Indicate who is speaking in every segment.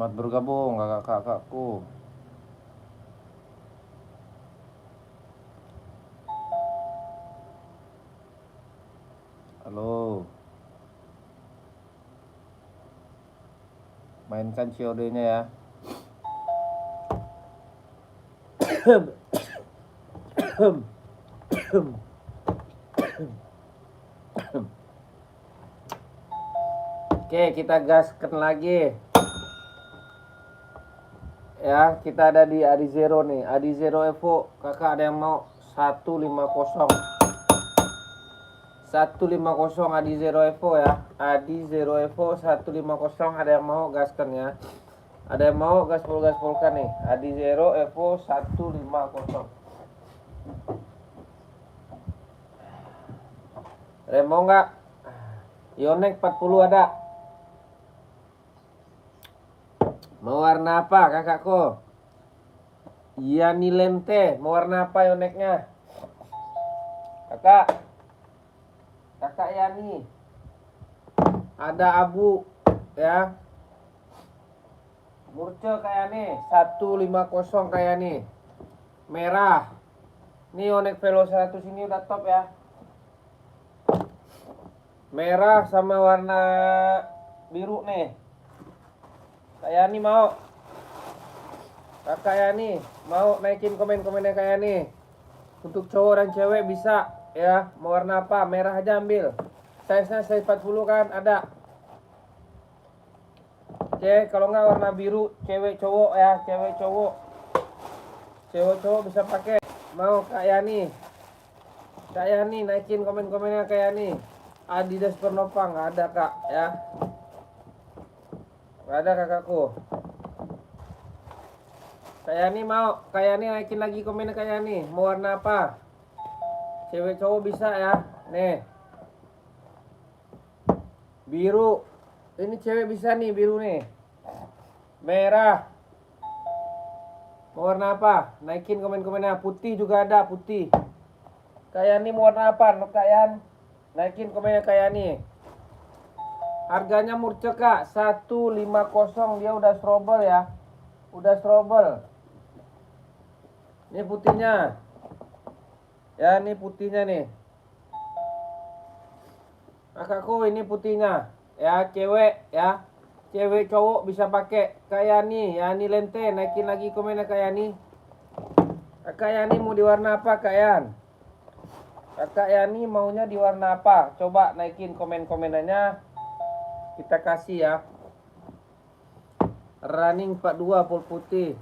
Speaker 1: Selamat bergabung kakak-kakakku. Halo. Mainkan COD-nya ya. Oke, kita gaskan lagi. Ya, kita ada di Adi Zero nih. Adi Zero Evo. Kakak ada yang mau 150. 150 Adi Zero Evo ya. Adi Zero Evo 150, ada yang mau gaskan ya. Ada yang mau gaspol-gaspolkan nih. Adi Zero Evo 150. Ada yang mau nggak? Yonex 40 ada. Mau warna apa kakakku? Yani Lente. Mau warna apa Yonexnya? Kakak Yani. Ada abu ya. Murce kayak nih 150 kayak nih. Merah. Ini Yonex Velo 100 ini udah top ya. Merah sama warna biru nih. Kayak nih mau. Kakak Yani mau naikin komen-komennya kayak nih. Untuk cowok dan cewek bisa ya. Mau warna apa? Merah aja ambil. Size-nya size 40 kan ada. Oke, kalau nggak warna biru cewek cowok ya, cewek cowok bisa pakai. Mau Kak Yani naikin komen-komennya kayak Yani. Adidas Pernova nggak ada kak ya, nggak ada kakakku. Kayak Yani mau, kayak Yani naikin lagi komennya kayak Yani. Mau warna apa? Cewek cowok bisa ya. Nih biru, ini cewek bisa nih biru nih. Merah. Mau warna apa? Naikin komen-komennya. Putih juga ada, putih. Kayak ini mau warna apa? Kayak naikin komennya kayak nih. Harganya murce kak, 150. Dia udah strobel ya. Udah strobel. Ini putihnya. Ya, ini putihnya nih. Kakakku ini putihnya. Ya, cewek ya. Cewek cowok bisa pakai. Kayak nih, ya ini Lente. Naikin lagi komennya kayak nih. Kakak Yani mau di warna apa Kak Yan? Kakak Yani maunya di warna apa? Coba naikin komen-komenannya. Kita kasih ya. Running 42 full putih.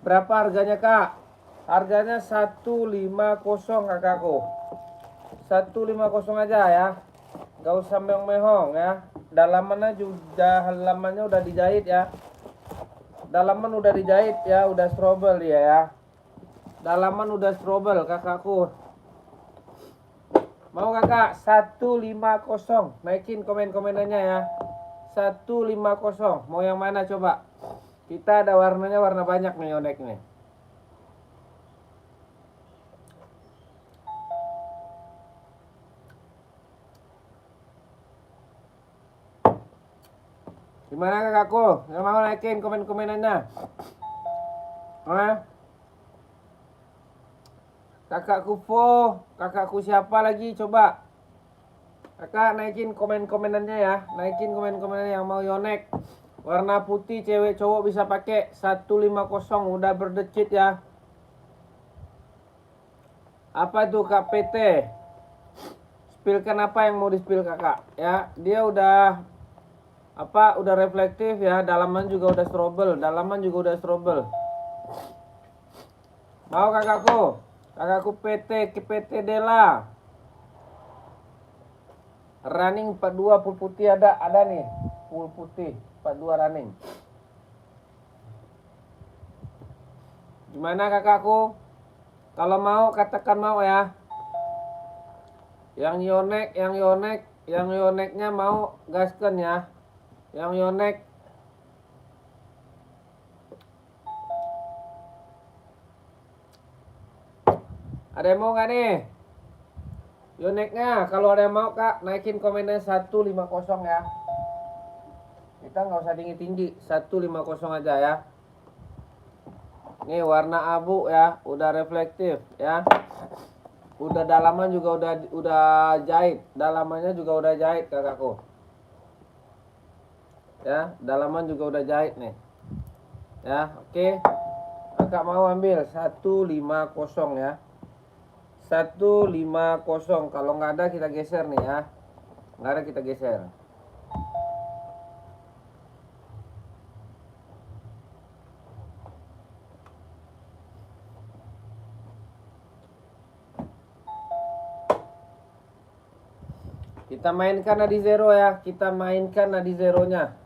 Speaker 1: Berapa harganya kak? Harganya 150 kakakku. 150 aja ya. Gak usah meong-mehong ya. Halamannya udah dijahit ya. Dalaman udah dijahit ya, udah strobel dia ya. Dalaman udah strobel kakakku. Mau kakak 150. Naikin komen-komenannya ya. 150. Mau yang mana coba? Kita ada warnanya, warna banyak nih Yonex nih. Gimana kakakku? Yang mau naikin komen-komenannya? Hah? Kakakku kakakku siapa lagi coba? Kakak naikin komen-komenannya ya. Naikin komen-komenannya yang mau Yonex. Warna putih cewek cowok bisa pakai. 150 udah berdecit ya. Apa tuh KPT? Spilkan apa yang mau di-spill kakak ya. Dia udah udah reflektif ya. Dalaman juga udah strobel. Mau kakakku PT Dela. Running 42 full putih ada nih. Full putih 42 running. Gimana kakakku? Kalau mau katakan mau ya. Yang Yonexnya mau gaskan ya. Yang Yonex ada yang mau nggak nih? Yonexnya kalau ada yang mau kak naikin komennya 150 ya. Kita nggak usah tinggi-tinggi, 150 aja ya. Nih warna abu ya, udah reflektif ya. Udah dalaman juga udah jahit, dalamannya juga udah jahit kakakku. Ya, dalaman juga udah jahit nih. Ya, oke. Kakak mau ambil 150 ya. 150. Kalau nggak ada kita geser nih ya. Nggak ada kita geser. Kita mainkan nadi zero ya. Kita mainkan nadi zeronya.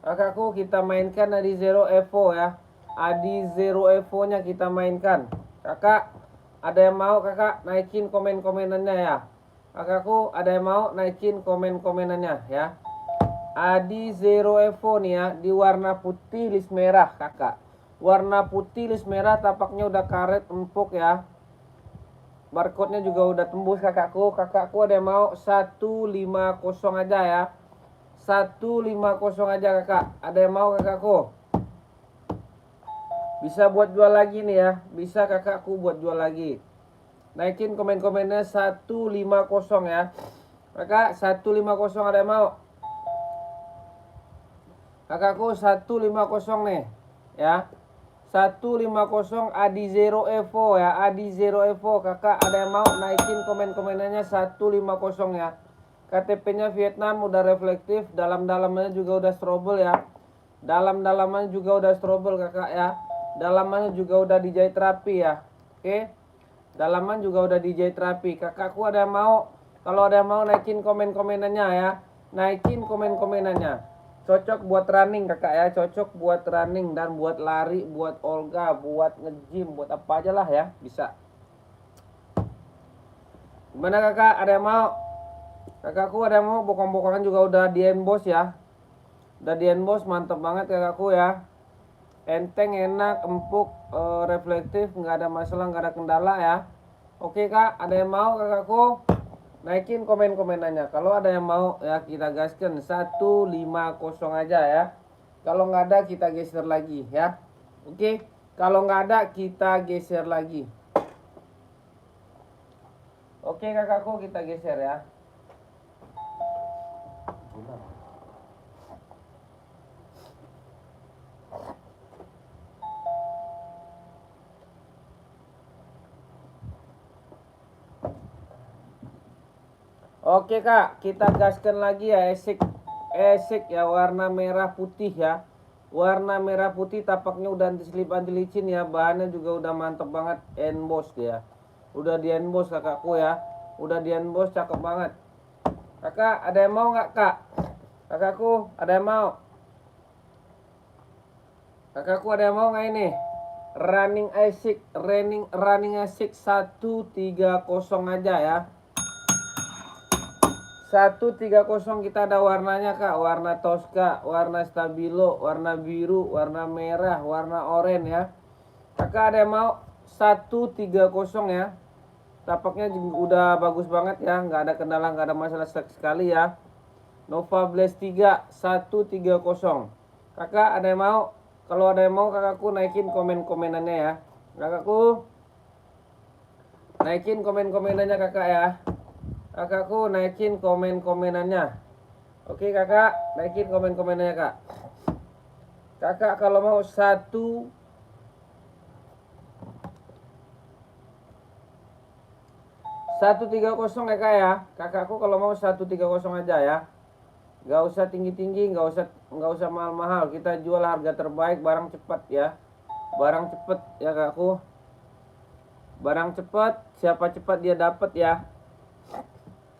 Speaker 1: Kakakku, kita mainkan nadi zero Evo ya. Adi zero Evo nya kita mainkan. Kakak, ada yang mau kakak naikin komen-komenannya ya. Kakakku, ada yang mau naikin komen-komenannya ya. Adi zero Evo nih ya, di warna putih list merah kakak. Warna putih list merah tapaknya udah karet empuk ya. Barcode-nya juga udah tembus kakakku. Kakakku ada yang mau 150 aja ya. 150 aja kakak. Ada yang mau kakakku? Bisa buat jual lagi nih ya. Bisa kakakku buat jual lagi. Naikin komen-komennya 150 ya. Kakak 150 ada yang mau? Kakakku 150 nih ya. 150 Adi Zero Evo ya. Adi Zero Evo. Kakak ada yang mau naikin komen-komenannya 150 ya. KTP-nya Vietnam udah reflektif. Dalam-dalamnya juga udah strobel ya. Dalam-dalamnya juga udah strobel kakak ya. Dalamannya juga udah dijahit rapi ya. Oke. Dalaman juga udah dijahit rapi. Kakakku ada yang mau? Kalau ada yang mau naikin komen-komenannya ya. Naikin komen-komenannya. Cocok buat running kakak ya. Cocok buat running dan buat lari, buat olga, buat nge-gym, buat apa aja lah ya. Bisa. Gimana kakak? Ada yang mau? Kakakku ada yang mau? Bokong-bokongan juga udah di emboss ya. Udah di emboss, mantep banget kakakku ya. Enteng, enak, empuk, reflektif, nggak ada masalah, nggak ada kendala ya. Oke kak, ada yang mau kakakku? Naikin komen-komenannya. Kalau ada yang mau ya kita gaskan 150 aja ya. Kalau nggak ada kita geser lagi ya. Oke, kalau nggak ada kita geser lagi. Oke kakakku, kita geser ya. Oke kak, kita gaskan lagi ya. Esik ya, warna merah putih ya. Warna merah putih tapaknya udah anti-slip anti licin ya. Bahannya juga udah mantep banget. Emboss dia. Udah di emboss kakakku ya. Udah di emboss, cakep banget. Kakak ada yang mau nggak kak? Kakakku ada yang mau? Kakakku ada yang mau nggak ini? Running Asik 130 aja ya. 130 kita ada warnanya kak. Warna Tosca, warna Stabilo, warna biru, warna merah, warna oranye ya. Kakak ada yang mau? 130 ya. Tapaknya udah bagus banget ya. Nggak ada kendala, nggak ada masalah sekali ya. Nova Blaze 3 130. Kakak ada yang mau? Kalau ada yang mau kakakku naikin komen-komenannya ya. Kakakku naikin komen-komenannya kakak ya. Kakakku naikin komen-komenannya. Oke kakak, naikin komen-komenannya kak. Kakak kalau mau 130 ya kak ya. Kakakku kalau mau 130 aja ya. Gak usah tinggi-tinggi, gak usah mahal-mahal. Kita jual harga terbaik, barang cepat ya. Barang cepet ya kakakku. Barang cepat, siapa cepat dia dapat ya.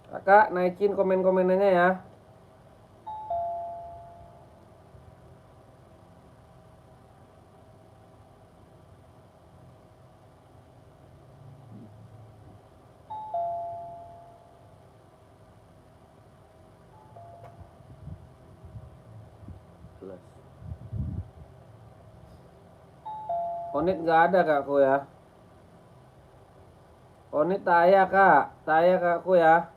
Speaker 1: Kakak naikin komen-komenannya ya. Onit gak ada kakakku ya. Onit taya kak. Taya kakakku ya.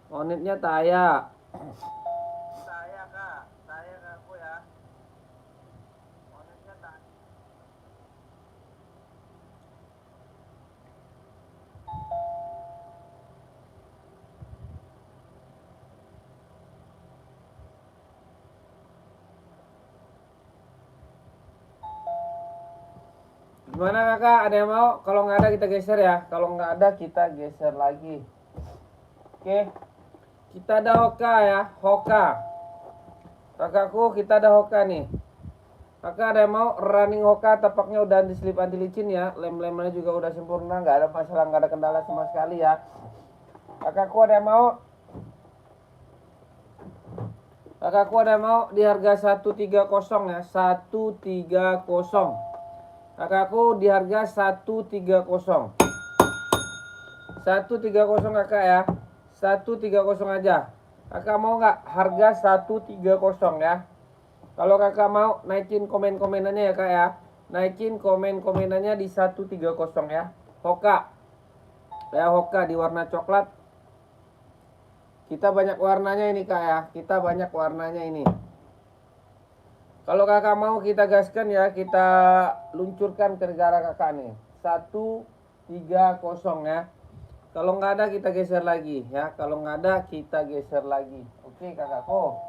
Speaker 1: Onitnya taya. Taya kak. Gimana kakak? Ada yang mau? Kalau nggak ada kita geser ya. Kalau nggak ada kita geser lagi. Oke. Kita ada Hoka ya. Hoka. Kakakku kita ada Hoka nih. Kakak ada yang mau? Running Hoka, tapaknya udah anti-slip anti licin ya. Lem-lemnya juga udah sempurna. Nggak ada masalah, nggak ada kendala sama sekali ya. Kakakku ada yang mau? Kakakku ada yang mau? Di harga 130 ya. 130. Kakakku di harga 130. 130 kakak ya. 130 aja. Kakak mau nggak harga 130 ya? Kalau kakak mau naikin komen-komenannya ya kak ya. Naikin komen-komenannya di 130 ya. Hoka. Ya Hoka di warna coklat. Kita banyak warnanya ini kak ya. Kita banyak warnanya ini. Kalau kakak mau kita gaskan ya. Kita luncurkan ke negara kakak nih. 130 ya. Kalau nggak ada kita geser lagi ya. Kalau nggak ada kita geser lagi. Oke kakakku.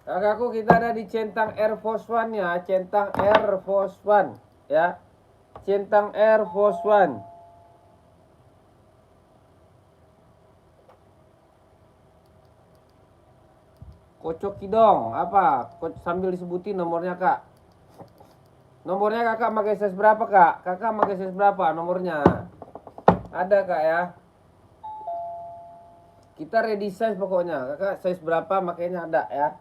Speaker 1: Kakakku kita ada di centang Air Force One ya. Centang Air Force One ya. Centang Air Force One. Kocok kidong apa? Sambil disebutin nomornya kak. Nomornya kakak pakai size berapa kak? Kakak pakai size berapa nomornya? Ada kak ya. Kita ready size pokoknya. Kakak size berapa makanya ada ya.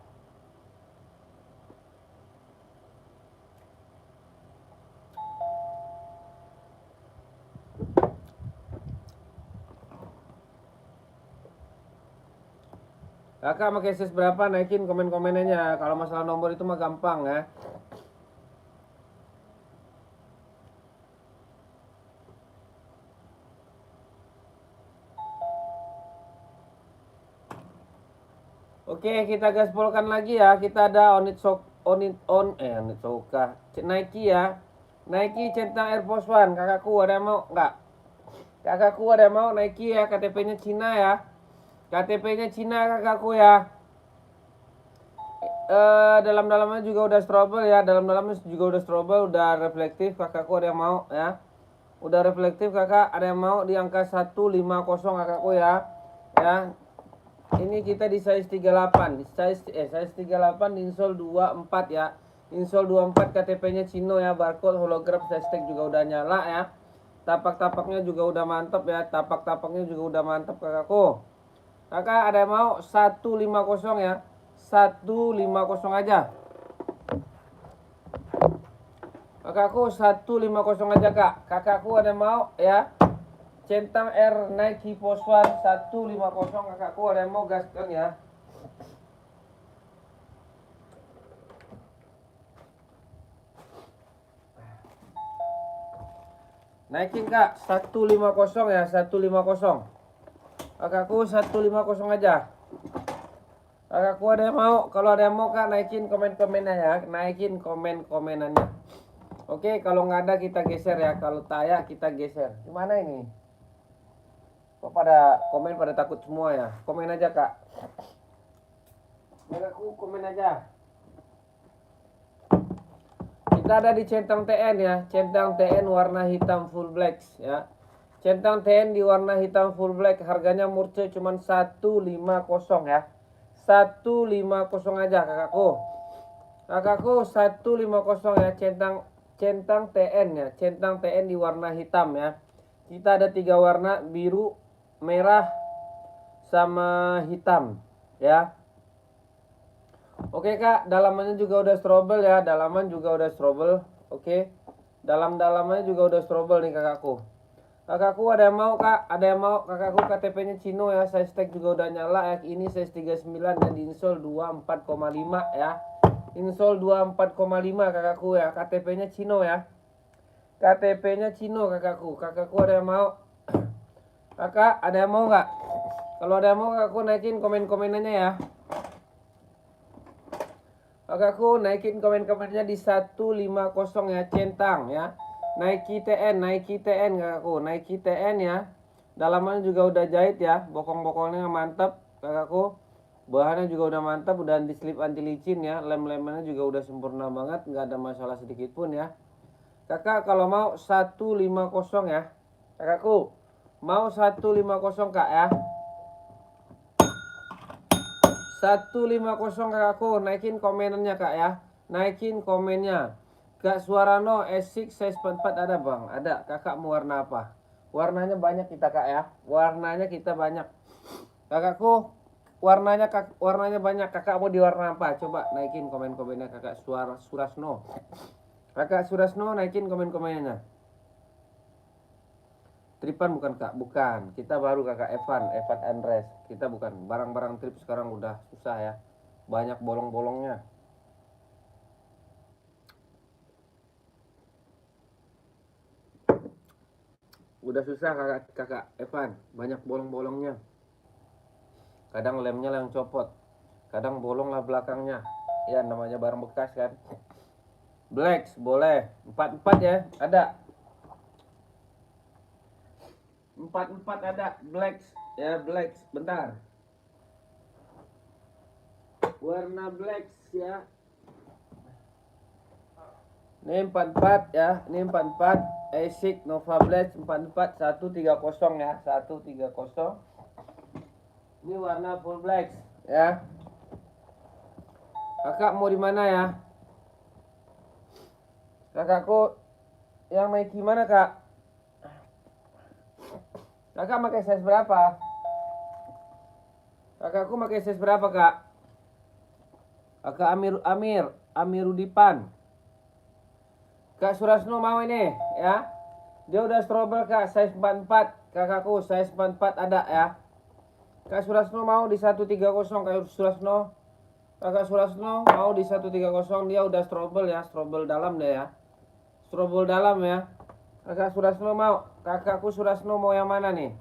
Speaker 1: Kakak pakai size berapa naikin komen-komennya. Kalau masalah nomor itu mah gampang ya. Oke, kita gaspolkan lagi ya. Kita ada Onitsuka Nike ya. Nike centang Air Force One. Kakakku ada yang mau nggak? Kakakku ada yang mau Nike ya. KTP-nya Cina ya. KTP-nya Cina kakakku ya. Dalam-dalamnya juga udah strobel ya. Dalam-dalamnya juga udah strobel, udah reflektif. Kakakku ada yang mau ya. Udah reflektif kakak. Ada yang mau di angka 150 kakakku ya. Ya. Ini kita di size 38. Size 38 di insole 24 ya. Insole 24 KTP-nya Cino ya, barcode hologram hashtag juga udah nyala ya. Tapak-tapaknya juga udah mantap ya. Tapak-tapaknya juga udah mantap kakakku. Kakak ada yang mau 150 ya. 150 aja. Kakakku 150 aja kak. Kakakku ada yang mau ya. Centang Air Nike Force One 150 kakakku ada yang mau gaskan ya. Naikin kak 150 ya 150. Kakakku 150 aja. Kakakku ada yang mau. Kalau ada yang mau kak naikin komen-komennya ya. Naikin komen-komenannya. Oke kalau nggak ada kita geser ya. Kalau taya kita geser. Gimana ini? Kok pada komen pada takut semua ya? Komen aja kak. Kakakku komen aja. Kita ada di centang TN ya. Centang TN warna hitam full black ya. Centang TN di warna hitam full black. Harganya murce cuman 150 ya. 150 aja kakakku. Kakakku 150 ya. Centang TN ya. Centang TN di warna hitam ya. Kita ada 3 warna, biru, merah, sama hitam ya. Oke kak, dalamannya juga udah strobel ya. Dalaman juga udah strobel. Oke. Dalam-dalamnya juga udah strobel nih kakakku. Kakakku ada yang mau kak? Ada yang mau? Kakakku KTP-nya Cino ya. Size tag juga udah nyala ya. Ini size 39 dan di insole 24,5 ya. Insole 24,5 kakakku ya. KTP-nya Cino ya. KTP-nya Cino kakakku. Kakakku ada yang mau? Kakak ada yang mau nggak? Kalau ada yang mau kakakku naikin komen-komenannya ya. Kakakku naikin komen-komennya di 150 ya. Centang ya. Nike TN kakakku. Nike TN ya. Dalamannya juga udah jahit ya. Bokong-bokongnya mantap kakakku. Bahannya juga udah mantap, udah anti slip anti licin ya. Lem-lemannya juga udah sempurna banget, nggak ada masalah sedikit pun ya. Kakak kalau mau 150 ya. Kakakku mau 150 kak ya. 150 kakakku, naikin komenannya kak ya. Naikin komennya. Kak Suarano S6 size 44 ada bang? Ada. Kakak mau warna apa? Warnanya banyak kita kak ya. Warnanya kita banyak. Kakakku warnanya banyak. Kakak mau di warna apa? Coba naikin komen-komennya kakak Surasno. Kakak Surasno naikin komen-komennya. Tripan bukan kak? Bukan. Kita baru kakak Evan Andres. Kita bukan. Barang-barang trip sekarang udah susah ya. Banyak bolong-bolongnya. Udah susah kakak Evan. Banyak bolong-bolongnya. Kadang lemnya yang copot, kadang bolong lah belakangnya. Ya namanya barang bekas kan. Blacks boleh 44 ya, ada 44 ada blacks ya. Blacks bentar, warna blacks ya. Ini 44 ya, ini 44 ASIC Nova Blast 44 130 ya, 130. Ini warna full black ya. Kakak mau di mana ya? Kakakku yang Nike mana kak? Kakak pakai size berapa? Kakakku pakai size berapa kak? Kakak Amirudipan. Kak Surasno mau ini ya. Dia udah strobel kak, size 44. Kakakku size 44 ada ya. Kak Surasno mau di 130 Kak Surasno. Kakak Surasno mau di 130, dia udah strobel ya, strobel dalam deh ya. Strobel dalam ya. Kakak Surasno mau. Kakakku Surasno mau yang mana nih?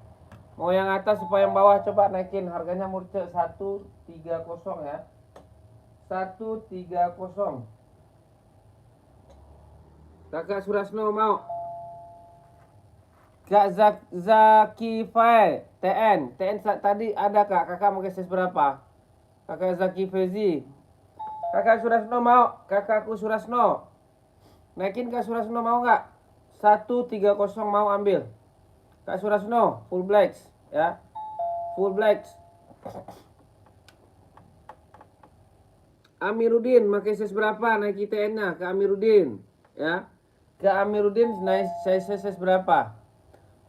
Speaker 1: Mau yang atas supaya yang bawah, coba naikin harganya murce 130 ya. 130. Kakak Surasno mau. Kak Zaki Fai TN tadi ada kak. Kakak mau size berapa? Kakak Zaki Fezi. Kakak Surasno mau. Kakakku Surasno naikin. Kak Surasno mau nggak? 130 mau ambil. Kak Surasno full blacks ya, full blacks. Amiruddin pakai size berapa Nike TN nya? Kak Amiruddin ya. Kak Amiruddin naik size berapa?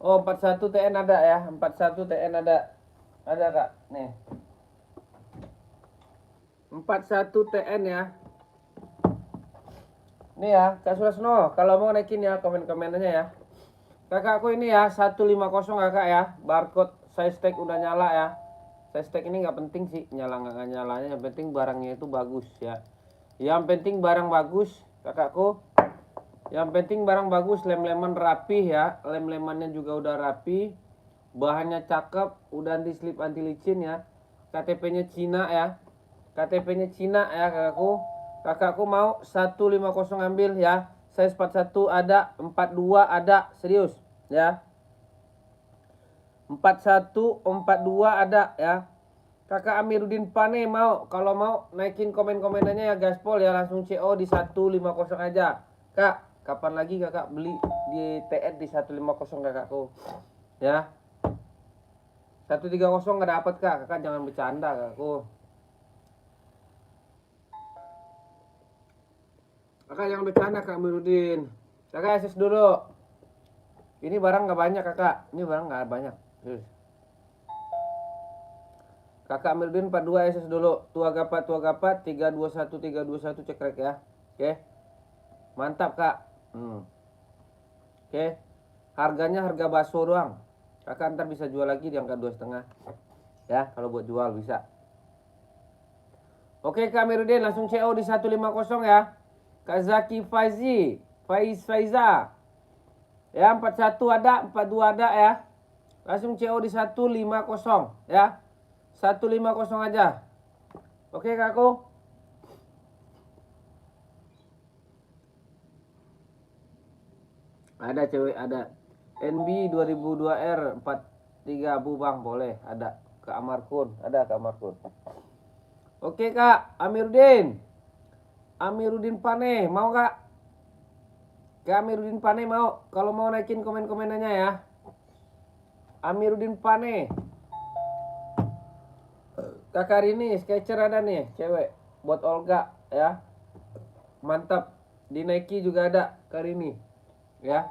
Speaker 1: Oh 41 TN ada ya, 41 TN ada. Ada kak, nih 41 TN ya. Nih ya, Kak Surasno, kalau mau naikin ya komen-komennya ya. Kakakku ini ya 150 kakak ya. Barcode size tag udah nyala ya. Size tag ini nggak penting sih, nyala nggak nyalanya. Yang penting barangnya itu bagus ya. Yang penting barang bagus kakakku. Yang penting barang bagus, lem-leman rapi ya. Lem-lemannya juga udah rapi. Bahannya cakep, udah anti slip anti licin ya. KTP-nya Cina ya. KTP-nya Cina ya kakakku. Kakakku mau 150 ambil ya. Size 41 ada, 42 ada, serius ya. 41, 42 ada ya. Kakak Amiruddin Pane mau. Kalau mau naikin komen-komenannya ya gaspol ya, langsung CO di 150 aja. Kak, kapan lagi kakak beli di TN di 150 kakakku ya. 130 nggak dapat kak. Kakak jangan bercanda kakakku. Kakak jangan bercanda Kak Amiruddin. Kakak SS dulu. Ini barang nggak banyak kakak. Ini barang nggak banyak. Kakak Amiruddin 42 SS dulu. Tua gapat 321 cekrek ya. Oke. Mantap kak. Oke. Harganya harga bakso doang. Kakak ntar bisa jual lagi di angka 2,5. Ya kalau buat jual bisa. Oke Kak Amiruddin langsung CO di 150 ya. Kak Zaki Faiza ya, 41 ada, 42 ada ya. Langsung CO di 150 ya. 150 aja. Oke kakku. Ada cewek ada. NB 2002R 43 Abu Bang boleh ada. Kak Amarkun ada Kak Amarkun. Oke Kak, Amiruddin Pane, mau Kak? Kak Amiruddin Pane mau? Kalau mau naikin komen-komenannya ya. Amiruddin Pane. Kakak Rini, Sketcher ada nih, cewek. Buat Olga ya. Mantap. Di Nike juga ada Kak Rini. Ya.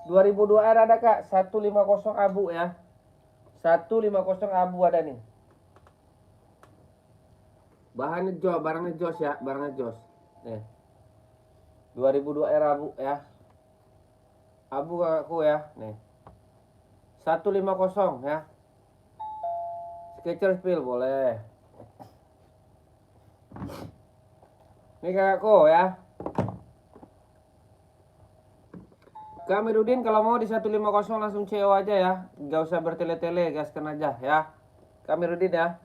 Speaker 1: 2002 R ada Kak, 150 abu ya. 150 abu ada nih. Bahannya jos, barangnya jos ya, barangnya jos. Nih. 2002 R abu ya. Abu kakakku ya, nih. 150 ya. Sketcher spill boleh. Ini kakakku ya. Kak Amiruddin kalau mau di 150 langsung CO aja ya. Gak usah bertele-tele, gaskan aja ya. Kak Amiruddin ya.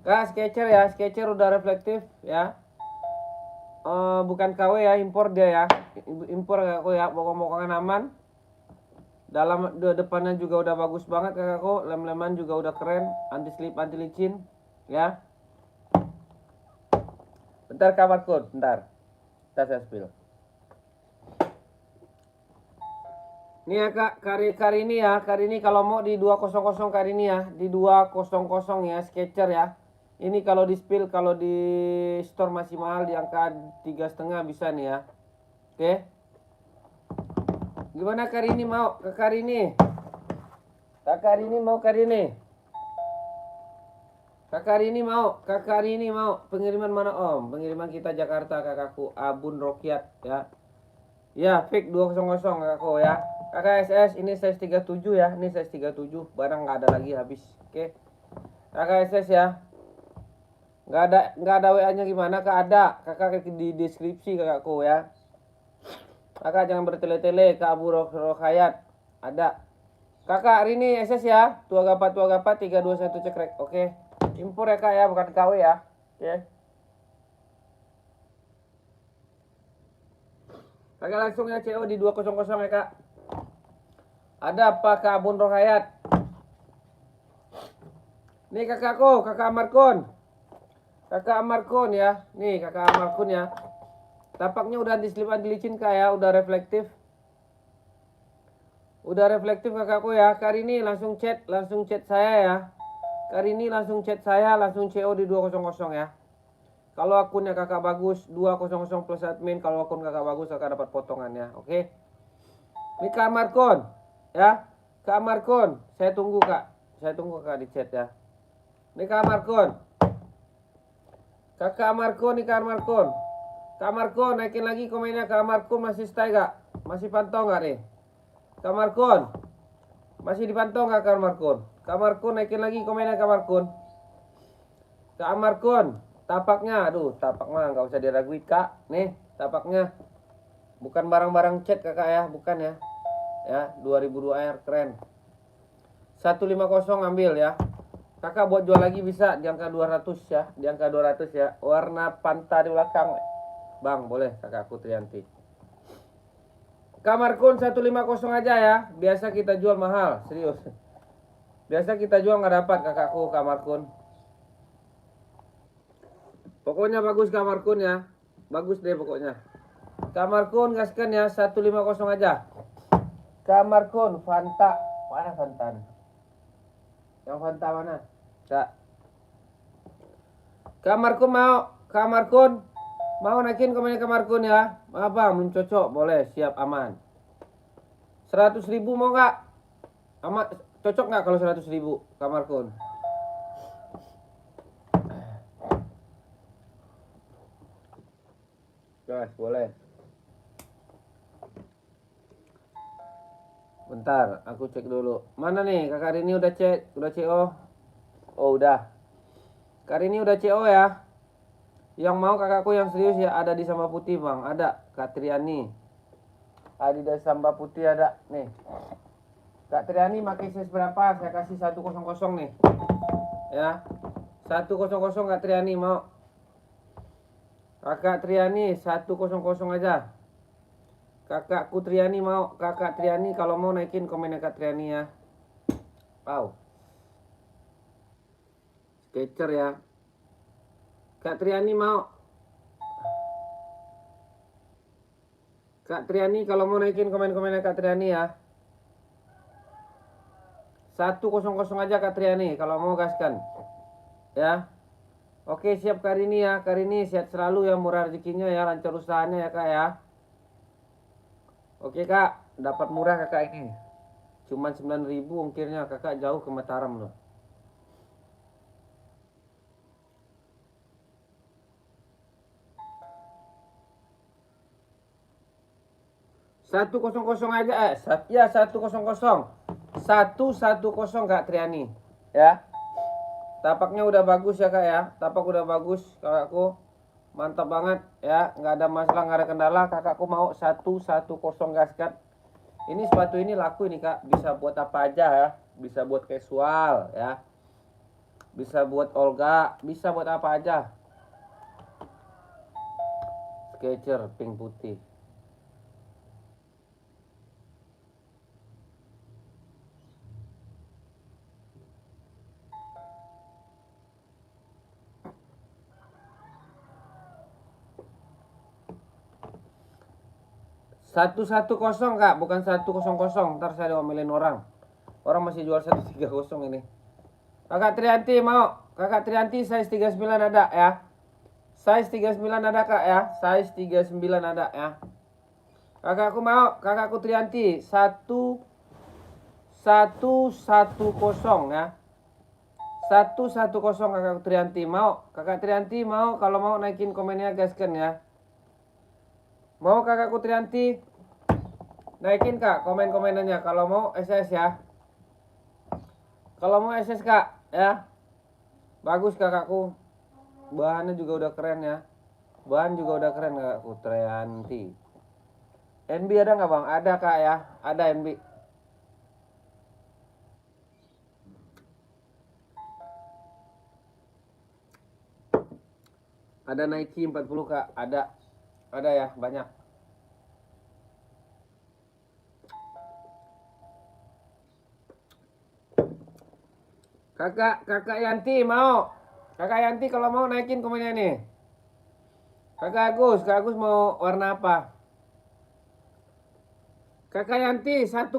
Speaker 1: Kak Sketcher ya, Sketcher udah reflektif ya. Bukan KW ya, impor dia ya. Impor kakakku ya, bokong-bokongan aman. Dalam depannya juga udah bagus banget kakakku, lem-leman juga udah keren, anti slip, anti licin ya. Bentar kamarku, bentar saya spill. Ini ya Kak, kari ini ya, kari ini kalau mau di 200 kari ini ya, di 200 ya, Sketcher ya. Ini kalau di spill, kalau di store masih mahal di angka 3,5 bisa nih ya. Oke. Gimana kari ini mau? Ke kari ini. Kakak ini mau kari ini. Kakak ini mau, kakak ini mau. Pengiriman mana Om? Pengiriman kita Jakarta kakakku, Abun Rokiat ya. Ya, fix 200 kakakku ya. Kakak SS ini size 37 ya. Ini size 37, barang nggak ada lagi habis. Oke. Kakak SS ya. Nggak ada WA-nya gimana? Kak ada. Kakak di deskripsi kakakku ya. Kakak jangan bertele-tele ke Abu Rokhayat. Ada. Kakak Rini SS ya. Tua gapat 321 cekrek. Oke. Impor ya Kak ya, bukan KW ya. Oke. Kakak langsung ya CO di 200 ya Kak. Ada apa Kak Abun Rokhayat? Nih kakakku, kakak Amarkun. Kakak Amarkun ya. Nih kakak Amarkun ya. Tapaknya udah anti slip, anti licin Kak ya, udah reflektif. Udah reflektif kakakku ya. Kak ini langsung chat saya ya. Kak ini langsung chat saya, langsung CO di 200 ya. Kalau akunnya kakak bagus 200 plus admin, kalau akun kakak bagus kakak dapat potongannya. Oke. Ini Kak Amarkun ya. Kak Amarkun, saya tunggu Kak. Saya tunggu Kak di chat ya. Ini Kak Amarkun. Kakak Amarkun nih Kak Amarkun. Kak Amarkun naikin lagi komennya. Kak Amarkun masih stay gak? Masih pantau gak nih? Kak Amarkun masih dipantau gak Kak Amarkun? Kak Amarkun naikin lagi komennya Kak Amarkun. Kak Amarkun, tapaknya, aduh tapak mah gak usah diraguin Kak. Nih tapaknya. Bukan barang-barang chat kakak ya, bukan ya. Ya 2002 R keren. 150 ambil ya. Kakak buat jual lagi bisa di angka 200 ya, di angka 200 ya. Warna panta di belakang. Bang, boleh kakakku Trianti. Kamar kun 150 aja ya. Biasa kita jual mahal, serius. Biasa kita jual nggak dapat kakakku kamar kun. Pokoknya bagus kamar kun ya. Bagus deh pokoknya. Kamar kun gaskan ya 150 aja. Kamar kun Fanta. Mana Fanta? Yang Fanta mana? Kak. Kamar kun mau. Kamar kun mau naikin komennya Kamar kun ya. Maaf bang, belum cocok. Boleh, siap aman. 100.000 mau nggak? Aman, cocok nggak kalau 100.000 Kamar kun? Guys, boleh. Bentar, aku cek dulu. Mana nih? Kakak Rini udah cek, udah CO. Oh, udah. Kak Rini udah CO ya. Yang mau kakakku yang serius ya ada di Samba Putih, Bang. Ada Kak Triani. Adidas Samba Putih ada nih. Kak Triani pakai size berapa? Saya kasih 100 nih. Ya. 100 Kak Triani mau. Kakak Triani 100 aja. Kakakku Triani mau. Kakak Triani kalau mau naikin komennya Kak Triani ya. Wow. Sketcher ya. Kak Triani mau. Kak Triani kalau mau naikin komen-komennya Kak Triani ya. 100 aja Kak Triani kalau mau gaskan. Ya. Oke, siap Kak Rini ya. Kak Rini sehat selalu ya, murah rezekinya ya, lancar usahanya ya Kak ya. Oke Kak, dapat murah Kakak ini. Cuman 9.000 ongkirnya, Kakak jauh ke Mataram loh. 100 aja ya 100. 110 Kak Triani ya. Tapaknya udah bagus ya Kak ya. Tapak udah bagus kakakku. Mantap banget ya, nggak ada masalah, nggak ada kendala. Kakakku mau 110 gaskan. Ini sepatu ini laku ini Kak, bisa buat apa aja ya. Bisa buat casual ya. Bisa buat olga, bisa buat apa aja. Skechers pink putih. Satu kosong Kak, bukan 100. Ntar saya diomelin orang. Orang masih jual 130 ini. Kakak Trianti mau? Kakak Trianti size 39 ada ya. Size 39 ada Kak ya. Size 39 ada ya. Kakakku mau, kakakku Trianti 110 ya. 110 kakak Trianti mau. Kakak Trianti mau, kalau mau naikin komennya gaskan ya. Mau kakakku Trianti? Naikin Kak komen-komenannya. Kalau mau SS ya. Kalau mau SS Kak ya. Bagus kakakku. Bahannya juga udah keren ya. Bahan juga udah keren kakakku Trianti. NB ada nggak Bang? Ada Kak ya. Ada NB. Ada Nike 40 Kak. Ada ya, banyak. Kakak Yanti mau. Kakak Yanti kalau mau naikin komennya nih. Kakak Agus mau warna apa? Kakak Yanti 100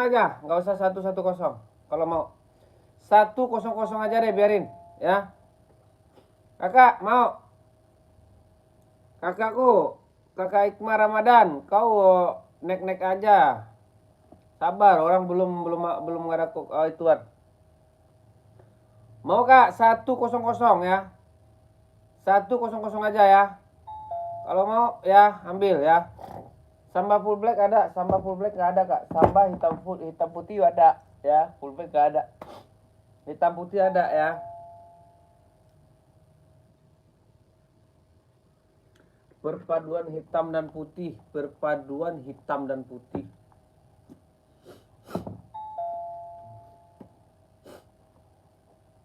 Speaker 1: aja, nggak usah 110. Kalau mau 100 aja deh, biarin ya. Kakak mau? Kakakku, Kakak Ikma Ramadan, kau nek aja. Sabar, orang belum ada ituan. Mau Kak 100 ya. 100 aja ya. Kalau mau ya ambil ya. Samba full black ada, samba full black nggak ada Kak. Samba hitam putih ada ya, full black nggak ada. Hitam putih ada ya. Perpaduan hitam dan putih, perpaduan hitam dan putih.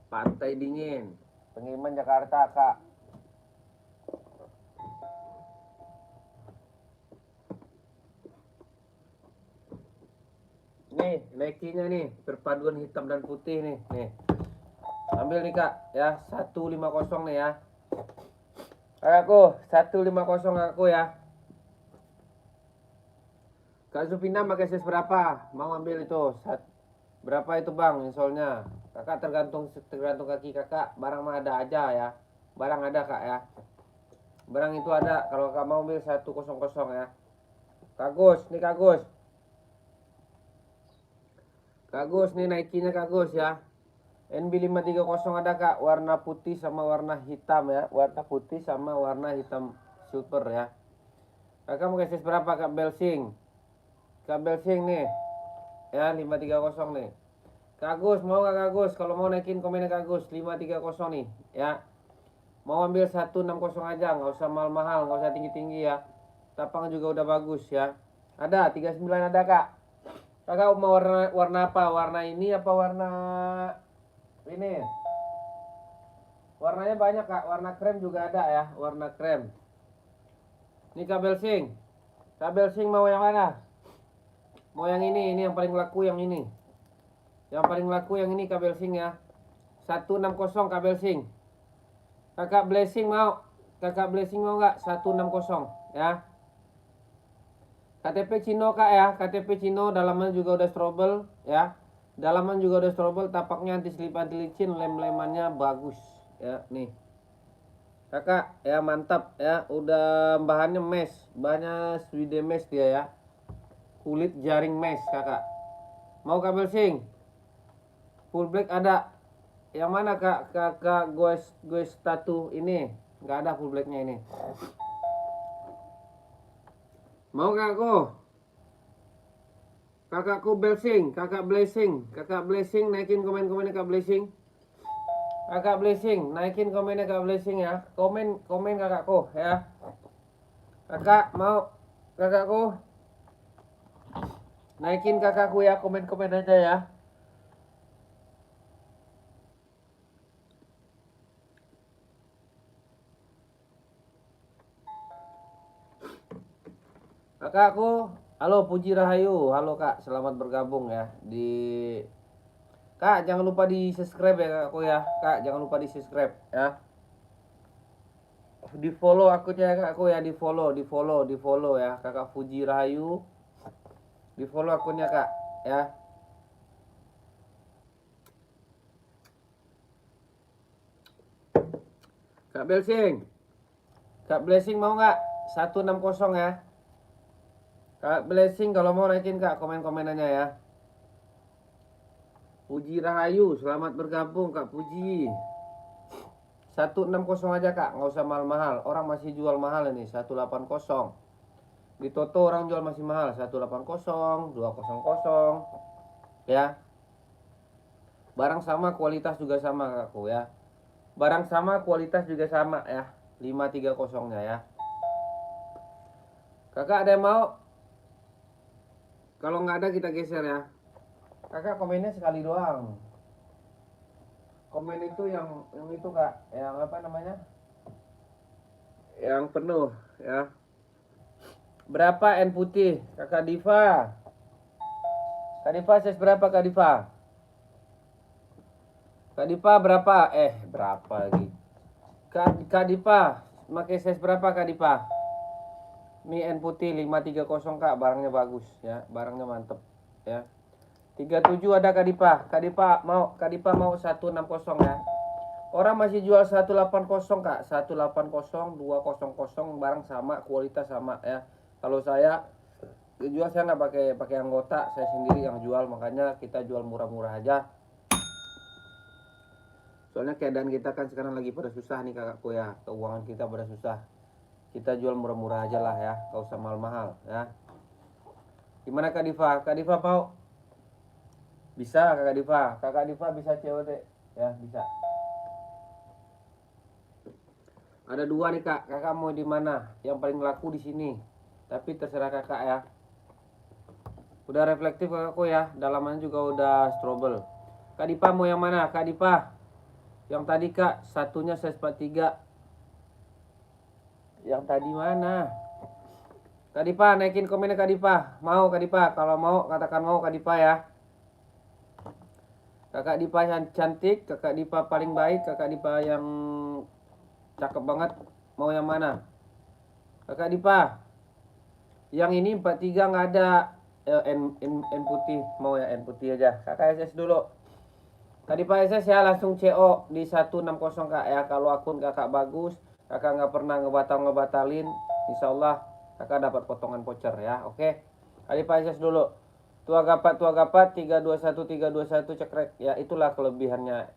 Speaker 1: Pantai dingin, Pengiriman Jakarta Kak. Nih, Nike-nya nih, perpaduan hitam dan putih nih. Ambil nih Kak, ya 150 nih ya. Kakakku, 150 kakakku ya. Kak Zufina pakai size berapa? Mau ambil itu. Berapa itu Bang insolnya? Kakak tergantung kaki kakak. Barang mah ada aja ya. Barang ada Kak ya. Barang itu ada. Kalau Kak mau ambil 100 ya. Kak Gus, nih Kak Gus. Kak Gus nih Nike-nya Kak Gus ya. NB530 ada Kak, warna putih sama warna hitam ya. Warna putih sama warna hitam silver ya. Kakak mau kasih berapa Kak Belsing? Kak Belsing nih. Ya 530 nih. Kak Gus mau gak Kak Gus? Kalau mau naikin komennya Kak Gus 530 nih ya. Mau ambil 160 aja, nggak usah mahal-mahal, nggak usah tinggi-tinggi ya. Tapang juga udah bagus ya. Ada 39 ada Kak. Kakak mau warna apa? Warna ini apa warna ini? Warnanya banyak Kak, warna krem juga ada ya, warna krem. Ini kabel sing. Kabel sing mau yang mana? Mau yang ini yang paling laku yang ini. Yang paling laku yang ini kabel sing ya. 160 kabel sing. Kakak Blessing mau? Kakak Blessing mau nggak? 160 ya. KTP Cino kak ya, KTP Cino, dalaman juga udah strobel ya. Dalaman juga udah strobel, tapaknya anti slip anti licin, lem-lemannya bagus ya. Nih kakak ya, mantap ya. Udah bahannya mesh, bahannya Swede mesh dia ya, kulit jaring mesh kakak. Mau kabel sing full black ada. Yang mana kak? Kakak gue statu ini nggak ada full blacknya ini. Mau kakakku? Kakakku blessing, kakak blessing naikin komen-komen kakak blessing. Kakak blessing, naikin komennya kakak blessing ya. Komen kakakku ya. Kakak mau kakakku naikin kakakku ya, komen aja ya. Kakakku, halo Puji Rahayu, halo kak, selamat bergabung ya di. Kak jangan lupa di subscribe ya kakakku ya. Kak jangan lupa di subscribe ya. Di follow akunnya kakakku ya, di follow ya kakak Puji Rahayu. Di follow akunnya kak ya. Kak Blessing, Kak Blessing mau nggak 160 ya. Kak Blessing kalau mau naikin kak komen-komenannya ya. Puji Rahayu, selamat bergabung kak Puji. 160 aja kak, nggak usah mahal-mahal. Orang masih jual mahal ini 180. Di Toto orang jual masih mahal 180, 200 ya. Barang sama kualitas juga sama kakakku ya. Barang sama kualitas juga sama ya. 530-nya ya. Kakak ada yang mau? Kalau nggak ada kita geser ya. Kakak komennya sekali doang. Komen itu yang itu kak, yang apa namanya? Yang penuh ya. Berapa N putih? Kakak Diva. Kak Diva size berapa Kak Diva? Kak Diva berapa? Berapa lagi? Kak Diva, pakai size berapa Kak Diva? Ini N putih 530 kak, barangnya bagus ya, barangnya mantep ya. 37 ada Kak Diva. Kak Diva mau 160 ya. Orang masih jual 180 kak, 180, 200 barang sama, kualitas sama ya. Kalau saya jual, saya nggak pakai anggota, saya sendiri yang jual, makanya kita jual murah-murah aja. Soalnya keadaan kita kan sekarang lagi pada susah nih kakakku ya, keuangan kita pada susah. Kita jual murah-murah aja lah ya, gak usah mahal-mahal ya. Gimana Kak Diva? Kak Diva mau? Bisa Kakak Diva. Kakak Diva bisa COD ya, bisa. Ada dua nih kak, kakak mau di mana? Yang paling laku di sini. Tapi terserah kakak ya. Udah reflektif kakakku ya, dalamannya juga udah strobel. Kak Diva mau yang mana? Kak Diva, yang tadi kak, satunya size 43. Yang tadi mana? Kak Diva, naikin komennya Kak Diva. Mau Kak Diva? Kalau mau katakan mau Kak Diva ya. Kakak Diva yang cantik, kakak Diva paling baik, kakak Diva yang cakep banget. Mau yang mana? Kakak Diva, yang ini 43 nggak ada. N putih, mau ya N putih aja. Kakak SS dulu. Kak Diva SS ya, langsung CO di 160 kak ya. Kalau akun kakak bagus, kakak nggak pernah ngebatalin, insya Allah kakak dapat potongan voucher ya. Oke, Kak Diva SS dulu. Tua gapat 321 cekrek ya, itulah kelebihannya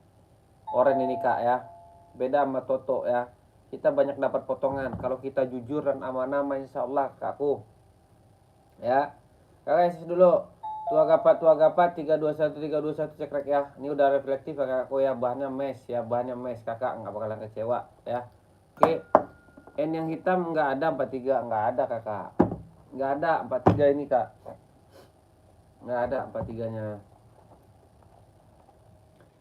Speaker 1: oren ini kak ya. Beda sama Toto ya, kita banyak dapat potongan kalau kita jujur dan amanah, insya Allah kakku ya. Kakak SS dulu. Tua gapat 321 cekrek ya. Ini udah reflektif ya kakakku ya, bahannya mesh ya, bahannya mesh, kakak nggak bakalan kecewa ya. Oke, N yang hitam nggak ada, 43 nggak ada kakak, nggak ada 43 ini kak, nggak ada 43-nya.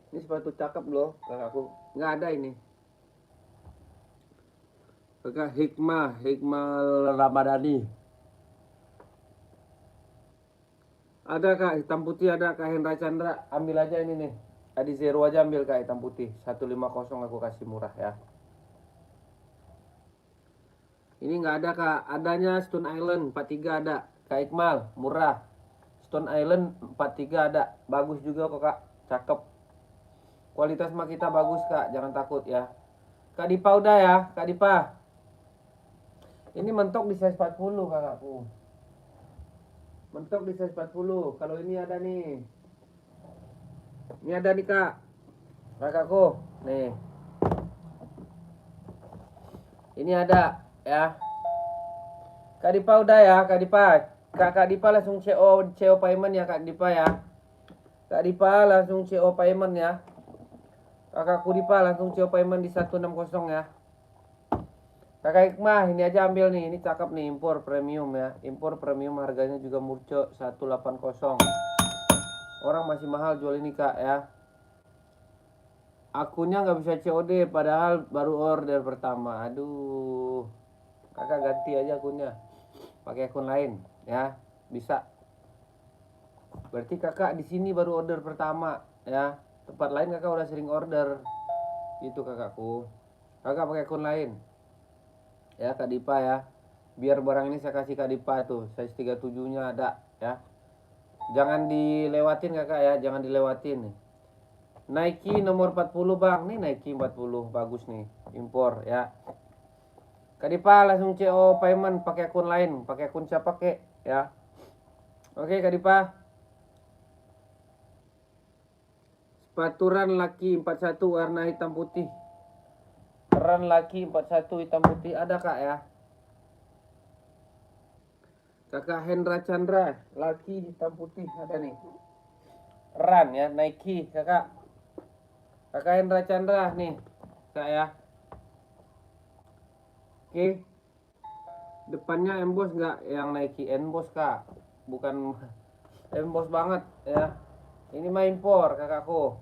Speaker 1: Ini sepatu cakep loh kakakku, nggak ada ini. Kakak Hikmah Ramadhani. Ada kak, hitam putih ada kak Hendra Chandra, ambil aja ini nih. Adi Zero aja ambil kak, hitam putih 150 aku kasih murah ya. Ini nggak ada kak, adanya Stone Island 43 ada. Kak Iqmal, murah. Stone Island 43 ada, bagus juga kok kak, cakep. Kualitas mah kita bagus kak, jangan takut ya. Kak Dipa udah ya, Kak Dipa. Ini mentok di size 40 kakakku. Mentok di size 40. Kalau ini ada nih. Ini ada nih kak, kakakku. Nih. Ini ada ya. Kak Dipa udah ya, Kak Dipa. Kak Dipa langsung CO payment ya Kak Dipa ya. Kak Dipa langsung CO payment ya. Kakakku Dipa langsung CO payment di 160 ya. Kakak Hikmah ini aja ambil nih, ini cakep nih, impor premium ya. Impor premium harganya juga murce 180. Orang masih mahal jual ini kak ya. Akunnya nggak bisa COD padahal baru order pertama. Aduh. Kakak ganti aja akunnya. Pakai akun lain ya. Bisa. Berarti kakak di sini baru order pertama ya. Tempat lain kakak udah sering order. Itu kakakku. Kakak pakai akun lain. Ya Kak Dipa ya. Biar barang ini saya kasih Kak Dipa tuh. Size 37-nya ada ya. Jangan dilewatin kakak ya, jangan dilewatin nih. Nike nomor 40 bang. Nih Nike 40 bagus nih. Impor ya. Kak Dipa langsung CO payment pakai akun lain. Pakai akun siapa kek ya. Oke Kak Dipa. Sepatu run laki 41 warna hitam putih. Run laki 41 hitam putih ada kak ya. Kakak Hendra Chandra laki hitam putih ada nih. Run ya Nike kakak. Kakak Hendra Chandra nih kak ya. Oke. Depannya emboss nggak yang Nike emboss kak. Bukan emboss banget ya. Ini mah impor kakakku.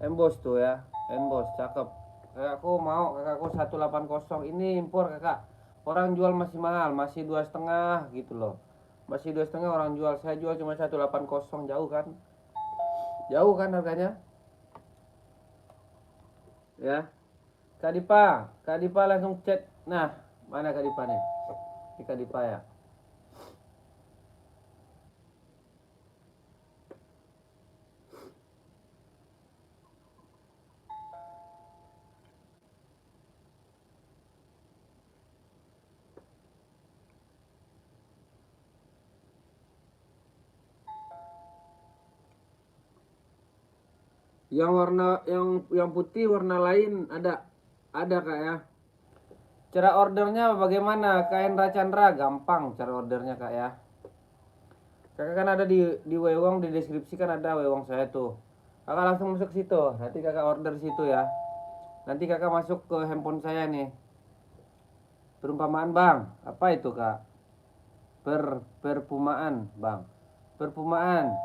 Speaker 1: Emboss tuh ya. Emboss cakep. Kakakku mau kakakku 180. Ini impor kakak. Orang jual masih mahal, masih 2,5 gitu loh. Masih 2,5 orang jual. Saya jual cuma 180, jauh kan? Jauh kan harganya? Ya. Kak Dipa langsung chat. Nah, mana Kak Dipa nih? Ini Kak Dipa ya. Yang warna yang putih warna lain ada kak ya. Cara ordernya bagaimana? Kain Racandra gampang cara ordernya kak ya. Kakak kan ada di Wewong, di deskripsi kan ada Wewong saya tuh. Kakak langsung masuk situ. Nanti kakak order situ ya. Nanti kakak masuk ke handphone saya nih. Perumpamaan bang, apa itu kak? Perpumaan bang. Perpumaan.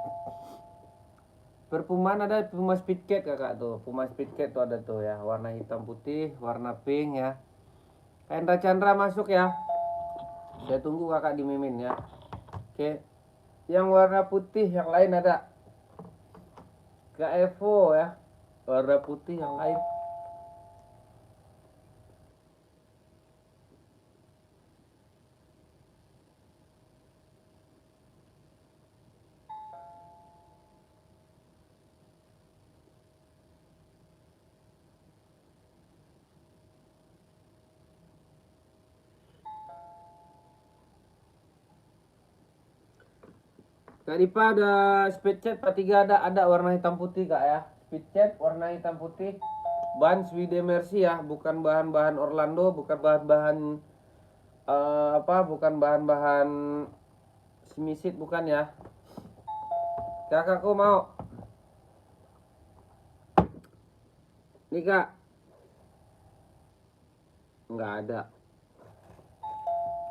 Speaker 1: Perpumaan ada Puma Speedcat kakak tuh. Puma Speedcat tuh ada tuh ya. Warna hitam putih, warna pink ya. Hendra Chandra masuk ya. Saya tunggu kakak di Mimin ya. Oke. Yang warna putih yang lain ada. Kak Evo ya. Warna putih yang lain. Kak Dipa ada Speedcat 43 ada warna hitam putih kak ya. Speedcat warna hitam putih. Bahan Swede Mercy ya, bukan bahan-bahan Orlando, bukan bahan-bahan bukan bahan-bahan simisit bukan ya. Kakakku mau. Nih kak. Nggak ada.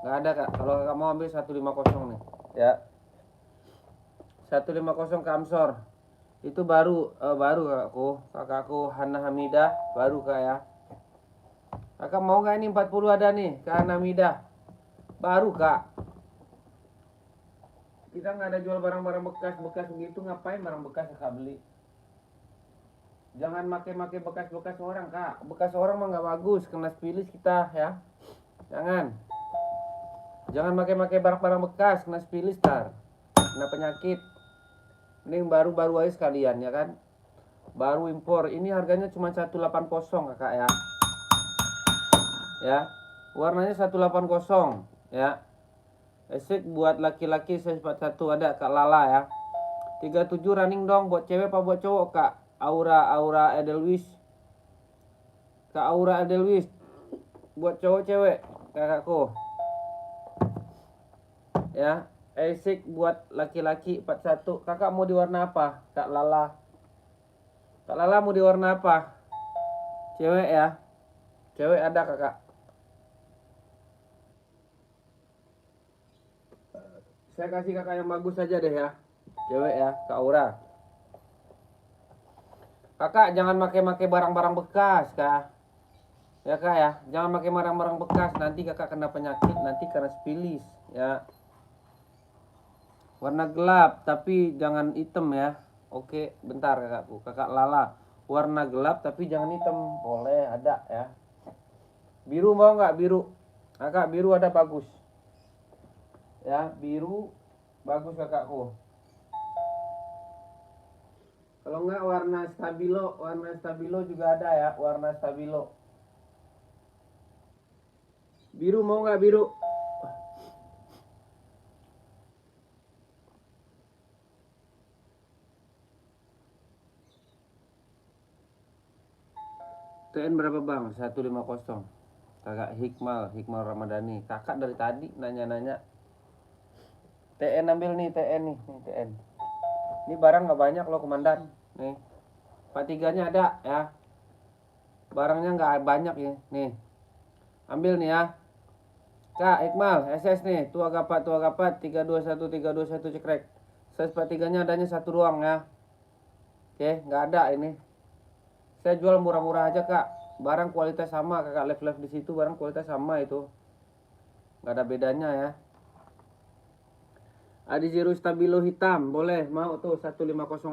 Speaker 1: Nggak ada kak. Kalau kakak mau ambil 150 nih. Ya. 150 Kamsor. Itu baru kakakku Hana Hamidah baru kak ya. Kakak mau nggak ini 40 ada nih Kak Hana Hamidah. Baru kak. Kita nggak ada jual barang-barang bekas begitu, ngapain barang bekas kakak beli? Jangan make bekas-bekas orang kak. Bekas orang mah nggak bagus, kena spilis kita ya. Jangan. Jangan pakai barang-barang bekas, kena spilis tar, kena penyakit. Mending baru-baru aja sekalian ya kan. Baru impor. Ini harganya cuma 180 kakak ya. Ya. Warnanya 180 ya. Esek buat laki-laki size 41 ada Kak Lala ya. 37 running dong buat cewek apa buat cowok Kak? Aura Edelweiss. Kak Aura Edelweiss. Buat cowok cewek kakakku. Ya. Esek buat laki-laki 41. Kakak mau di warna apa? Kak Lala. Kak Lala mau di warna apa? Cewek ya. Cewek ada kakak. Saya kasih kakak yang bagus saja deh ya. Cewek ya, Kak Aura. Kakak jangan pakai barang-barang bekas, Kak. Ya, Kak ya. Jangan pakai barang-barang bekas, nanti kakak kena penyakit, nanti kena spilis, ya. Warna gelap tapi jangan hitam ya. Oke, bentar kakakku. Kakak Lala. Warna gelap tapi jangan hitam. Boleh, ada ya. Biru mau nggak biru? Kakak biru ada bagus. Ya, biru bagus kakakku. Kalau enggak warna stabilo juga ada ya, warna stabilo. Biru mau nggak biru? TN berapa bang? 150. Kakak Hikmal Ramadhani. Kakak dari tadi nanya-nanya. TN ambil nih, TN nih TN. Ini barang nggak banyak loh komandan. Nih, 43-nya ada ya. Barangnya nggak banyak ya. Nih, ambil nih ya. Kak Hikmal, SS nih. Tua gapat 321 cekrek. Size 43-nya adanya satu ruang ya. Oke, nggak ada ini. Saya jual murah-murah aja kak. Barang kualitas sama kakak, live di situ barang kualitas sama itu. Nggak ada bedanya ya. Adi Zero Stabilo hitam, boleh mau tuh 150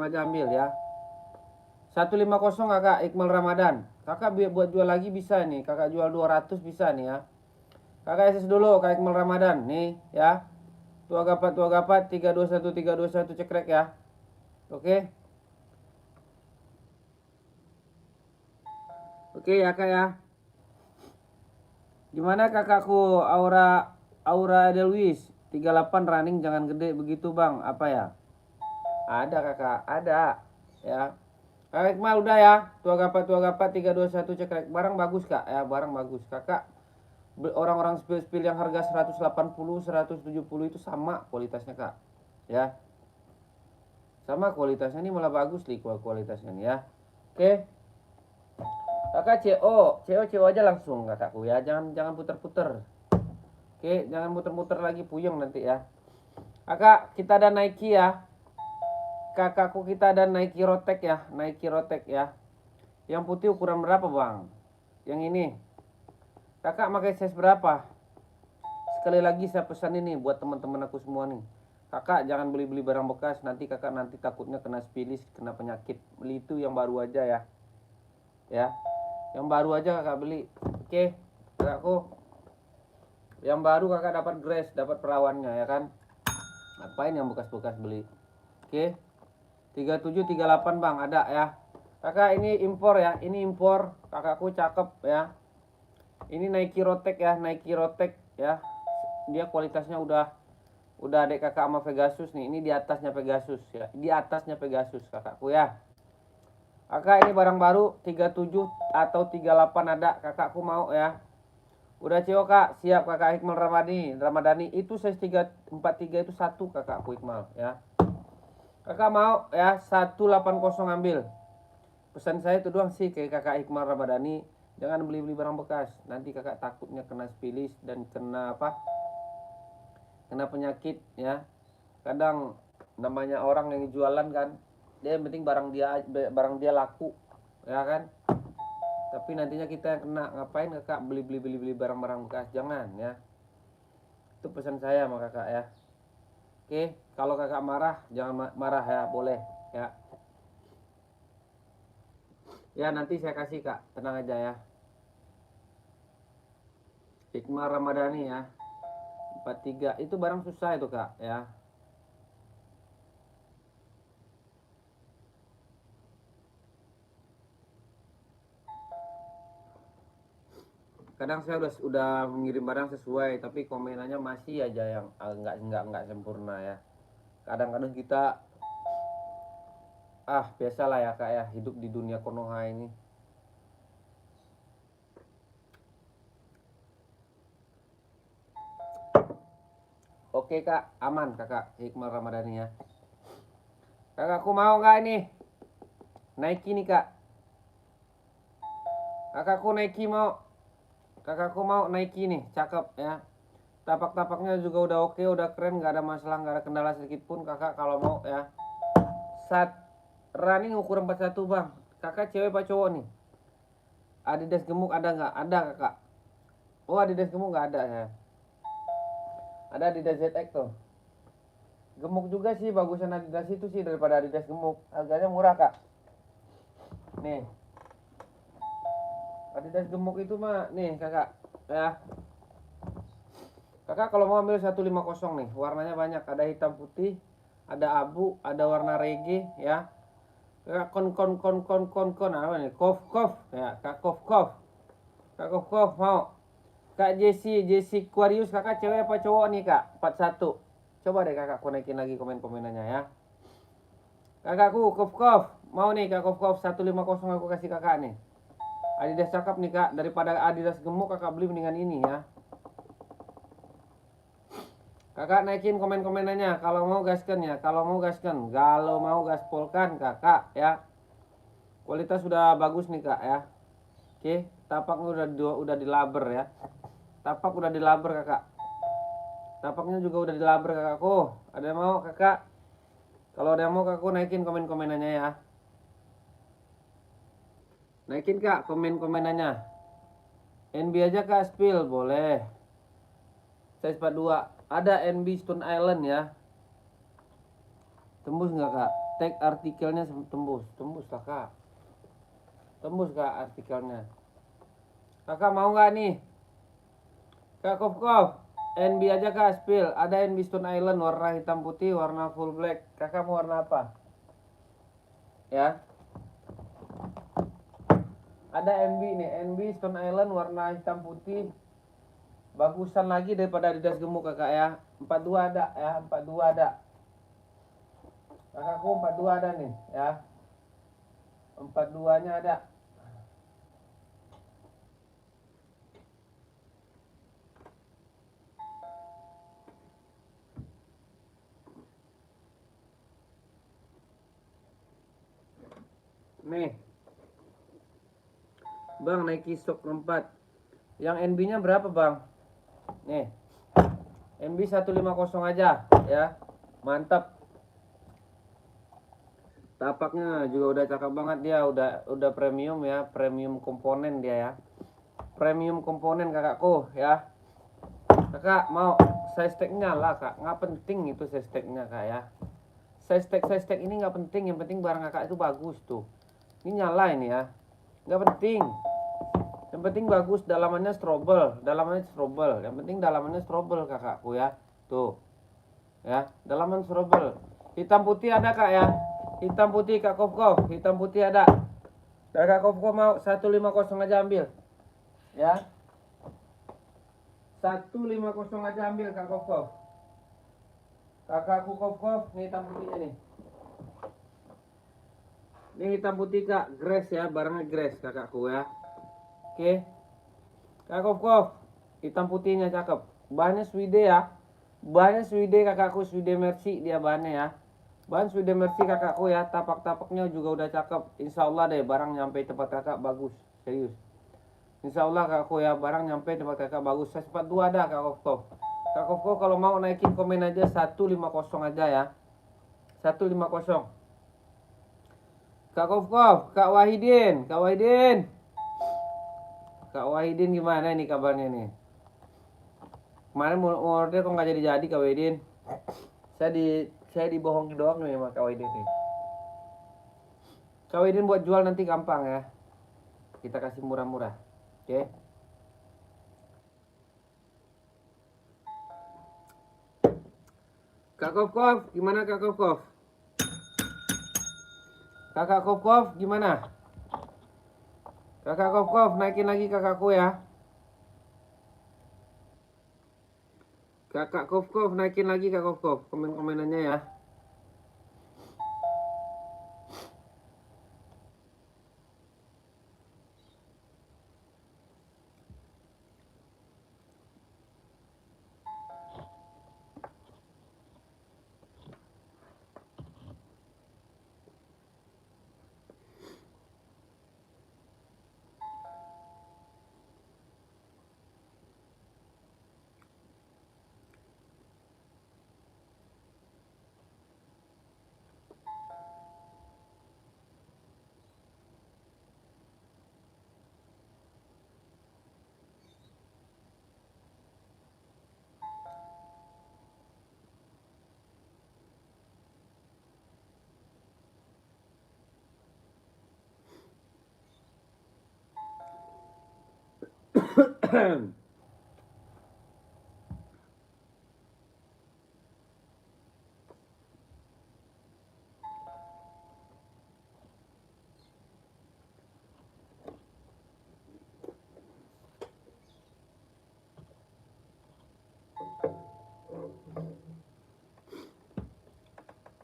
Speaker 1: aja ambil ya. 150 kakak Iqmal Ramadan. Kakak buat jual lagi bisa nih. Kakak jual 200 bisa nih ya. Kakak SS dulu kak Iqmal Ramadan nih ya. Tua gapat 321 cekrek ya. Oke. Oke ya kak ya. Gimana kakakku Aura Edelweiss 38 running jangan gede begitu bang. Apa ya? Ada kakak, ada ya. Kakak Iqmal udah ya. Tua gapat 321 cekrek. Barang bagus kak ya, barang bagus. Kakak orang-orang spill yang harga 180, 170 itu sama kualitasnya kak. Ya. Sama kualitasnya, ini malah bagus nih kualitasnya nih ya. Oke. Kakak CO aja langsung kakakku ya. Jangan puter-puter. Oke, jangan muter-muter lagi puyeng nanti ya. Kakak, kita ada Nike ya. Kakakku kita ada Nike Rotek ya. Nike Rotek ya. Yang putih ukuran berapa bang? Yang ini. Kakak pakai size berapa? Sekali lagi saya pesan ini buat teman-teman aku semua nih. Kakak jangan beli-beli barang bekas. Nanti kakak takutnya kena spilis, kena penyakit. Beli itu yang baru aja ya. Ya. Yang baru aja kakak beli. Oke. Kakakku. Yang baru kakak dapat grace, dapat perawannya ya kan. Ngapain yang bekas-bekas beli? Oke. 3738 bang ada ya. Kakak ini impor ya. Ini impor. Kakakku cakep ya. Ini Nike Rotek ya. Nike Rotek ya. Dia kualitasnya udah adek kakak sama Pegasus nih. Ini di atasnya Pegasus ya. Di atasnya Pegasus kakakku ya. Kakak ini barang baru 37 atau 38 ada. Kakakku mau ya. Udah CEO kak, siap kakak Hikmal Ramadhani. Itu size 343 itu satu kakakku Hikmal ya. Kakak mau ya 180 ambil. Pesan saya itu doang sih kayak kakak Hikmal Ramadhani. Jangan beli-beli barang bekas. Nanti kakak takutnya kena spilis dan kena apa? Kena penyakit ya. Kadang namanya orang yang jualan kan, dia yang penting barang dia laku ya kan. Tapi nantinya kita yang kena. Ngapain kakak beli barang-barang bekas? Jangan ya. Itu pesan saya sama kakak ya. Oke, kalau kakak marah jangan marah ya, boleh ya. Ya nanti saya kasih kak, tenang aja ya. Hikmah Ramadhani ya. 43 itu barang susah itu kak ya. Kadang saya udah mengirim barang sesuai, tapi komenannya masih aja yang nggak sempurna ya. Kadang-kadang kita biasalah ya kak ya, hidup di dunia Konoha ini. Oke kak, aman kakak Hikmal Ramadhani ya. Kakakku mau nggak ini Nike nih kak? Kakakku Nike mau. Kakakku mau Nike nih, cakep ya. Tapak-tapaknya juga udah oke, udah keren, nggak ada masalah, nggak ada kendala sedikit pun kakak kalau mau ya. Running ukuran 41 bang. Kakak cewek apa cowok nih? Adidas gemuk ada nggak? Ada kakak. Oh Adidas gemuk nggak ada ya. Ada Adidas ZX tuh. Gemuk juga sih, bagusan Adidas itu sih daripada Adidas gemuk. Harganya murah kak. Nih. Adidas gemuk itu mah nih kakak ya. Kakak kalau mau ambil 150 nih, warnanya banyak, ada hitam putih, ada abu, ada warna reggae ya. Kakak kon apa nih? Kof ya, kak kof. Kak kof mau. Kak Jesse Aquarius, kakak cewek apa cowok nih kak? 41. Coba deh kakak konekin lagi komen-komenannya ya. Kakakku kof mau nih kak kof 150 aku kasih kakak nih. Adidas cakep nih kak, daripada Adidas gemuk kakak beli mendingan ini ya. Kakak naikin komen-komenannya, kalau mau gaskan ya, kalau mau gaspolkan kakak ya. Kualitas sudah bagus nih kak ya. Oke, tapaknya udah dilaber ya. Tapak udah dilaber kakak. Tapaknya juga udah dilaber kakakku. Ada yang mau kakak? Kalau ada yang mau kakakku naikin komen-komenannya ya. Naikin kak komen-komenannya. NB aja kak spill boleh. Size 42. Ada NB Stone Island ya. Tembus nggak kak? Tag artikelnya tembus kakak. Tembus kak artikelnya. Kakak mau nggak nih? Kak Kof NB aja kak spill. Ada NB Stone Island warna hitam putih, warna full black. Kakak mau warna apa? Ya. Ada NB nih, NB Stone Island warna hitam putih. Bagusan lagi daripada Adidas gemuk kakak ya. 42 ada ya, 42 ada. Kakakku 42 ada nih ya. 42-nya ada. Nih. Bang Nike Shock 4. Yang NB-nya berapa, Bang? Nih. NB 150 aja ya. Mantap. Tapaknya juga udah cakep banget dia, udah premium ya, premium komponen dia ya. Premium komponen kakakku ya. Kakak mau size tag-nya lah kak, nggak penting itu size tag-nya kak ya. Size tag ini nggak penting, yang penting barang kakak itu bagus tuh. Ini nyala ini ya, nggak penting. Yang penting bagus, dalamannya strobel. Yang penting dalamannya strobel kakakku ya. Tuh ya, dalaman strobel. Hitam putih ada kak ya. Hitam putih kak Kof. Hitam putih ada. Kak Kof mau 150 aja ambil ya. 150 aja ambil kak Kof. Kakakku Kof nih hitam putihnya nih. Ini hitam putih kak, grass ya, barangnya grass kakakku ya. Oke. Kak Kof, hitam putihnya cakep. Bahannya Swede ya. Bahannya Swede kakakku, Swede Mercy dia bahannya ya. Bahan Swede Mercy kakakku ya. Tapak-tapaknya juga udah cakep. Insya Allah deh barang nyampe tempat kakak bagus. Serius. Insya Allah kakakku ya, barang nyampe tempat kakak bagus. Saya sempat 2 ada kak Kof. Kak Kof kalau mau naikin komen aja 150 aja ya. 150. Kak Kof, Kak Wahidin. Kak Wahidin gimana nih kabarnya nih? Kemarin mau order kok nggak jadi Kak Wahidin. Saya dibohongin doang nih sama Kak Wahidin nih. Kak Wahidin buat jual nanti gampang ya. Kita kasih murah-murah. Oke. Kak Kov, gimana Kak Kov? Kakak Kov, gimana? Kakak Kov, naikin lagi kakakku ya. Kakak Kov, naikin lagi Kak Kov, komen-komenannya ya.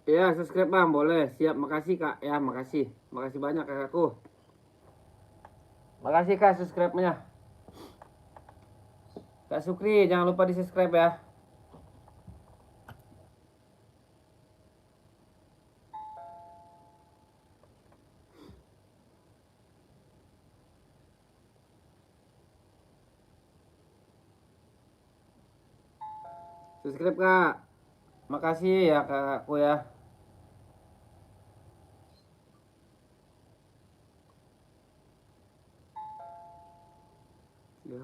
Speaker 1: Ya, subscribe bang, boleh. Siap, makasih kak. Ya, makasih. Makasih banyak kakakku. Makasih kak subscribe-nya. Kak Sukri, jangan lupa di subscribe ya. Subscribe kak. Makasih ya kakakku ya. Ya.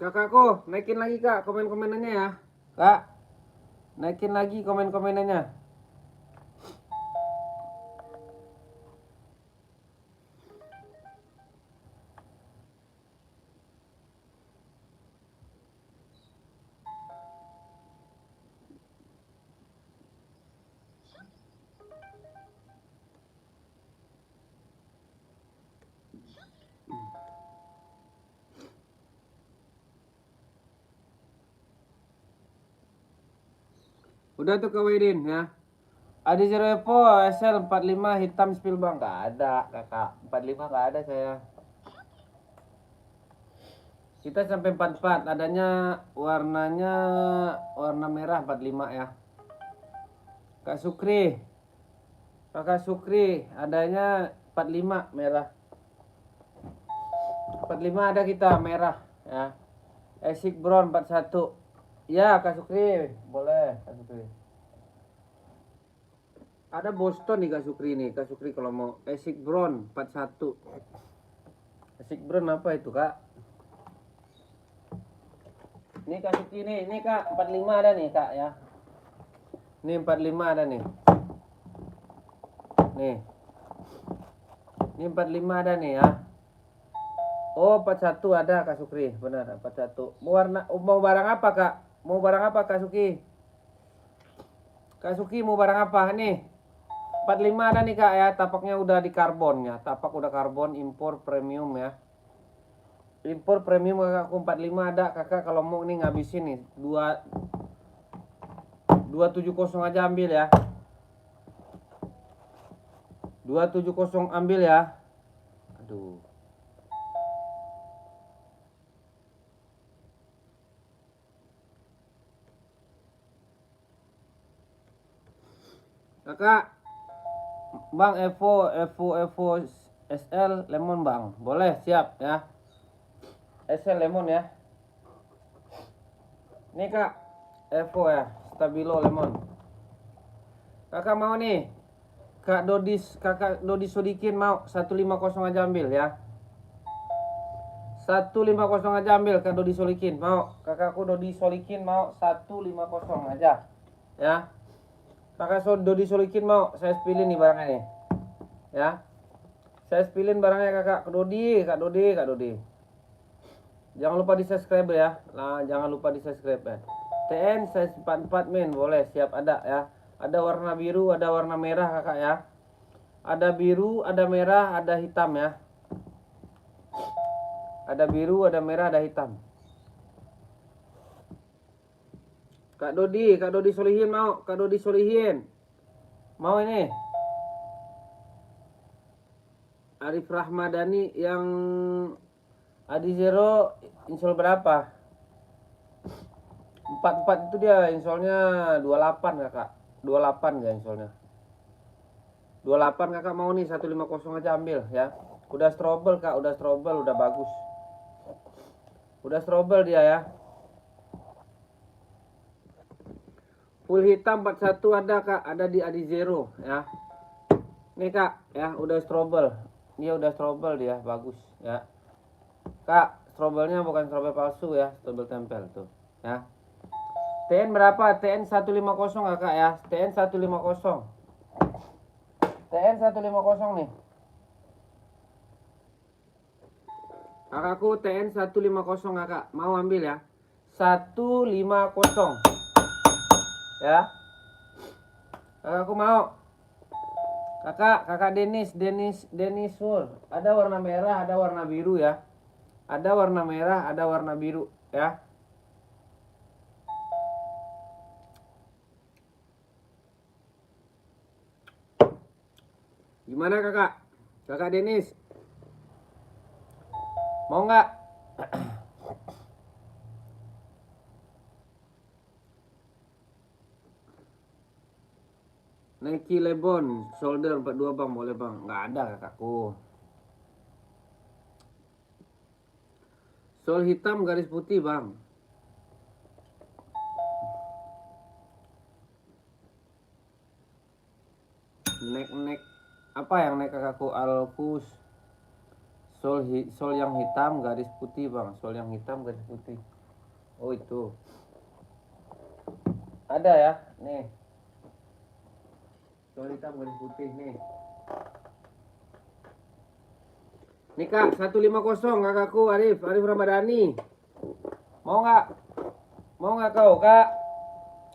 Speaker 1: Kakakku, naikin lagi kak komen-komenannya ya. Kak, naikin lagi komen-komenannya. Udah tuh Kak Widin ya. Adi Zero Evo SL 45 hitam spill bang. Gak ada kakak. 45 gak ada saya. Kita sampai 44. Adanya warnanya warna merah 45 ya. Kak Sukri. Kakak Sukri adanya 45 merah. 45 ada kita merah ya. Esik Brown 41. Ya Kak Sukri, boleh Kak Sukri. Ada Boston nih Kak Sukri nih. Kak Sukri kalau mau Esik Brown 41. Esik Brown apa itu Kak? Ini Kak Sukri nih, ini Kak 45 ada nih Kak ya. Ini 45 ada nih. Nih. Ini 45 ada nih ya. Oh 41 ada Kak Sukri, benar 41. Mau barang apa Kak? Mau barang apa Kak Suki? Kak Suki mau barang apa nih? 45 ada nih Kak ya, tapaknya udah di karbon ya. Tapak udah karbon, impor premium ya. Impor premium kakakku 45 ada kakak, kalau mau nih ngabisin nih 270 aja ambil ya. 270 ambil ya. Aduh. Kakak, Bang Evo SL lemon bang, boleh siap ya. SL lemon ya. Ini kak, Evo ya, Stabilo lemon. Kakak mau nih, kakak Dodi Sodikin mau 150 aja ambil ya. 150 aja ambil Kak Dodi Solikin mau. Kakakku Dodi Solikin mau 150 aja ya. Kakak Dodi Solikin mau, saya pilih nih barangnya nih ya. Saya spillin barangnya kakak. Kak Dodi. Jangan lupa di subscribe ya. Nah, jangan lupa di subscribe ya. TN size 44 min, boleh, siap, ada ya. Ada warna biru, ada warna merah kakak ya. Ada biru, ada merah, ada hitam ya. Ada biru, ada merah, ada hitam. Kak Dodi Solihin mau. Kak Dodi Solihin. Mau ini. Arif Rahmadani yang Adi Zero insol berapa? 44 itu dia insolnya 28 kakak. 28 ya insolnya. 28 kakak mau nih 150 aja ambil ya. Udah strobel kak, udah strobel, udah bagus. Udah strobel dia ya. Full hitam 41 ada kak, ada di Adi Zero ya. Nih kak ya, udah strobel. Dia udah strobel dia, bagus ya. Kak, strobelnya bukan strobel palsu ya, strobel tempel tuh ya. TN berapa? TN 150 kakak ya. TN 150. TN 150 nih. Kakakku TN 150 kakak. Mau ambil ya? 150. Ya. Kakakku mau. Kakak Denis full. Ada warna merah, ada warna biru ya. Ada warna merah, ada warna biru ya. Gimana kakak? Kakak Denis, mau nggak? Nike Lebon shoulder 42 bang, boleh bang? Nggak ada kakakku. Sol hitam garis putih bang. Nek apa yang nek kakakku? Alkus. Sol yang hitam garis putih bang. Sol yang hitam garis putih. Oh itu. Ada ya, nih. Sol hitam garis putih nih. Nih kak, 150 kakakku Arif Ramadhani. Mau nggak? Mau nggak kau kak?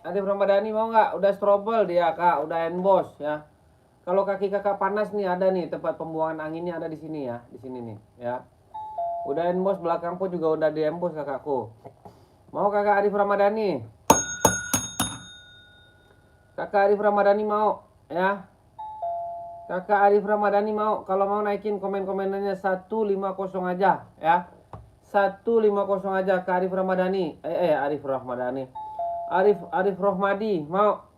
Speaker 1: Arif Ramadhani mau nggak? Udah strobel dia kak, udah emboss ya. Kalau kaki kakak panas nih, ada nih tempat pembuangan anginnya, ada di sini ya, di sini nih ya. Udah emboss, belakang pun juga udah di emboss kakakku. Mau kakak Arif Ramadhani? Kakak Arif Ramadhani mau ya. Kakak Arif Ramadhani mau. Kalau mau naikin komen-komenannya 150 aja ya. 150 aja Kak Arif Ramadhani. Arif Rahmadani. Arif Rohmadi mau.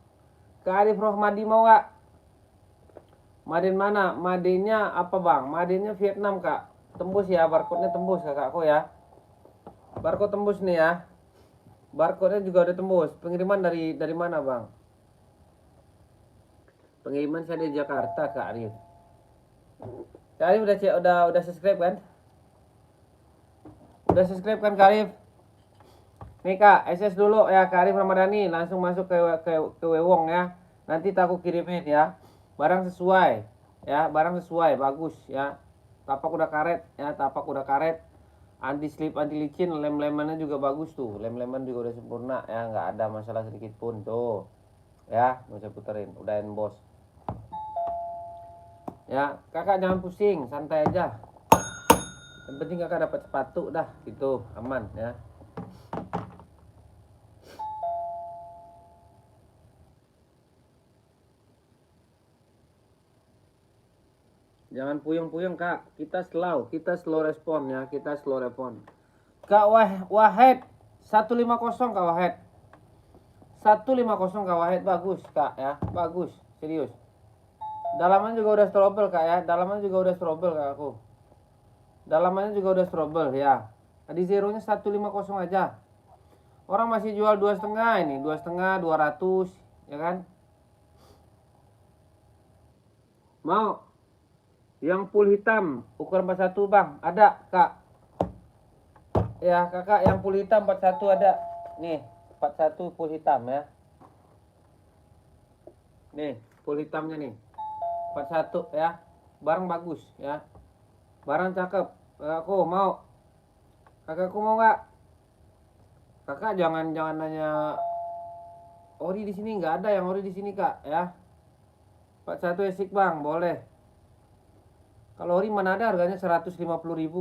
Speaker 1: Kak Arif Rohmadi mau nggak? Maden mana? Madennya apa bang? Madennya Vietnam kak. Tembus ya, barcode-nya tembus kakakku ya. Barcode tembus nih ya. Barcode-nya juga udah tembus. Pengiriman dari mana bang? Pengiriman saya di Jakarta kak Arif. Kak Arif udah subscribe kan? Udah subscribe kan Kak Arif? Nih kak, SS dulu ya Kak Arif Ramadhani. Langsung masuk ke Wewong ya. Nanti aku kirimin ya. Barang sesuai ya, barang sesuai, bagus ya. Tapak udah karet ya, tapak udah karet. Anti slip, anti licin, lem-lemannya juga bagus tuh. Lem-leman juga udah sempurna ya, nggak ada masalah sedikit pun tuh. Ya, mau saya puterin, udah emboss. Ya, kakak jangan pusing, santai aja. Yang penting kakak dapat sepatu dah, gitu, aman ya. Jangan puyeng-puyeng kak, kita slow respon ya, kita slow respon. Kak Wahid 150 kak Wahid. 150 kak Wahid, bagus kak ya, bagus, serius. Dalamannya juga udah strobel kak ya, dalamannya juga udah strobel kak aku. Dalamannya juga udah strobel ya. Tadi zeronya 150 aja. Orang masih jual 2,5 ini, 2,5, 200 ya kan. Mau yang full hitam ukuran 41 bang, ada kak. Ya kakak yang full hitam 41 ada. Nih 41 full hitam ya. Nih full hitamnya nih 41 ya. Barang bagus ya. Barang cakep. Kakakku mau. Kakakku mau nggak? Kakak jangan nanya ori di sini, nggak ada yang ori di sini kak ya. 41 esik bang, boleh. Kalau ori mana ada harganya 150.000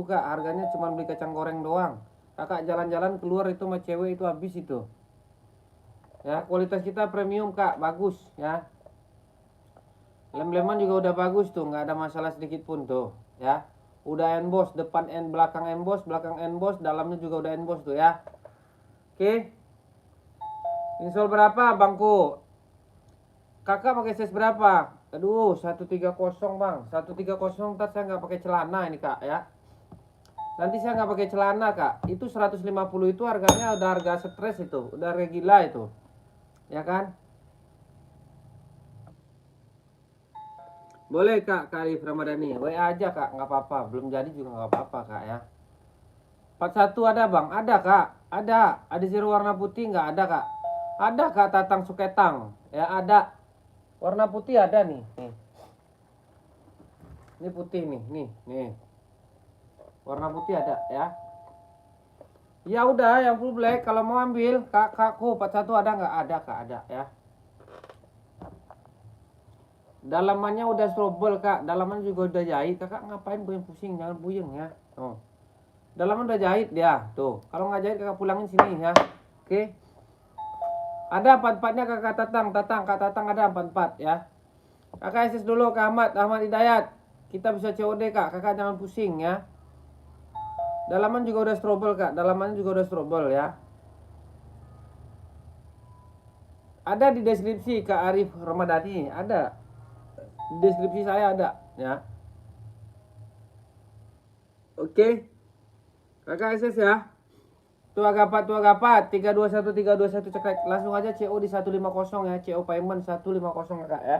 Speaker 1: kak. Harganya cuma beli kacang goreng doang. Kakak jalan-jalan keluar itu sama cewek itu habis itu. Ya, kualitas kita premium kak, bagus ya. Lem-leman juga udah bagus tuh, nggak ada masalah sedikit pun tuh ya. Udah emboss, depan belakang emboss, dalamnya juga udah emboss tuh ya. Oke. Install berapa bangku? Kakak pakai size berapa? Aduh, 130 bang. 130 ntar saya nggak pakai celana ini kak ya. Nanti saya nggak pakai celana kak. Itu 150 itu harganya udah harga stres itu, udah harga gila itu, ya kan? Boleh kak, Kak Arif Ramadhani. WA aja kak, nggak apa-apa. Belum jadi juga nggak apa-apa kak ya. 41 ada bang? Ada kak. Ada zero warna putih nggak ada kak? Ada kak, tatang suketang. Ya ada. Warna putih ada nih. Nih. Ini putih nih, nih. Warna putih ada ya. Ya udah, yang full black kalau mau ambil kakakku 41 ada nggak? Ada kak, ada ya. Dalamannya udah strobel kak, dalaman juga udah jahit. Kakak ngapain pusing, jangan puyeng ya. Oh. Dalaman udah jahit dia, tuh. Kalau nggak jahit kakak pulangin sini ya. Oke. Ada 44-nya kakak kak Tatang ada 44 ya. Kakak SS dulu ke Ahmad Hidayat. Kita bisa COD kak, kakak jangan pusing ya. Dalaman juga udah strobel kak, dalamannya juga udah strobel ya. Ada di deskripsi Kak Arif Ramadhani, ada. Di deskripsi saya ada ya. Oke. Kakak SS ya. Tua gapat 321 cekrek. Langsung aja CO di 150 ya. CO payment 150 kakak ya.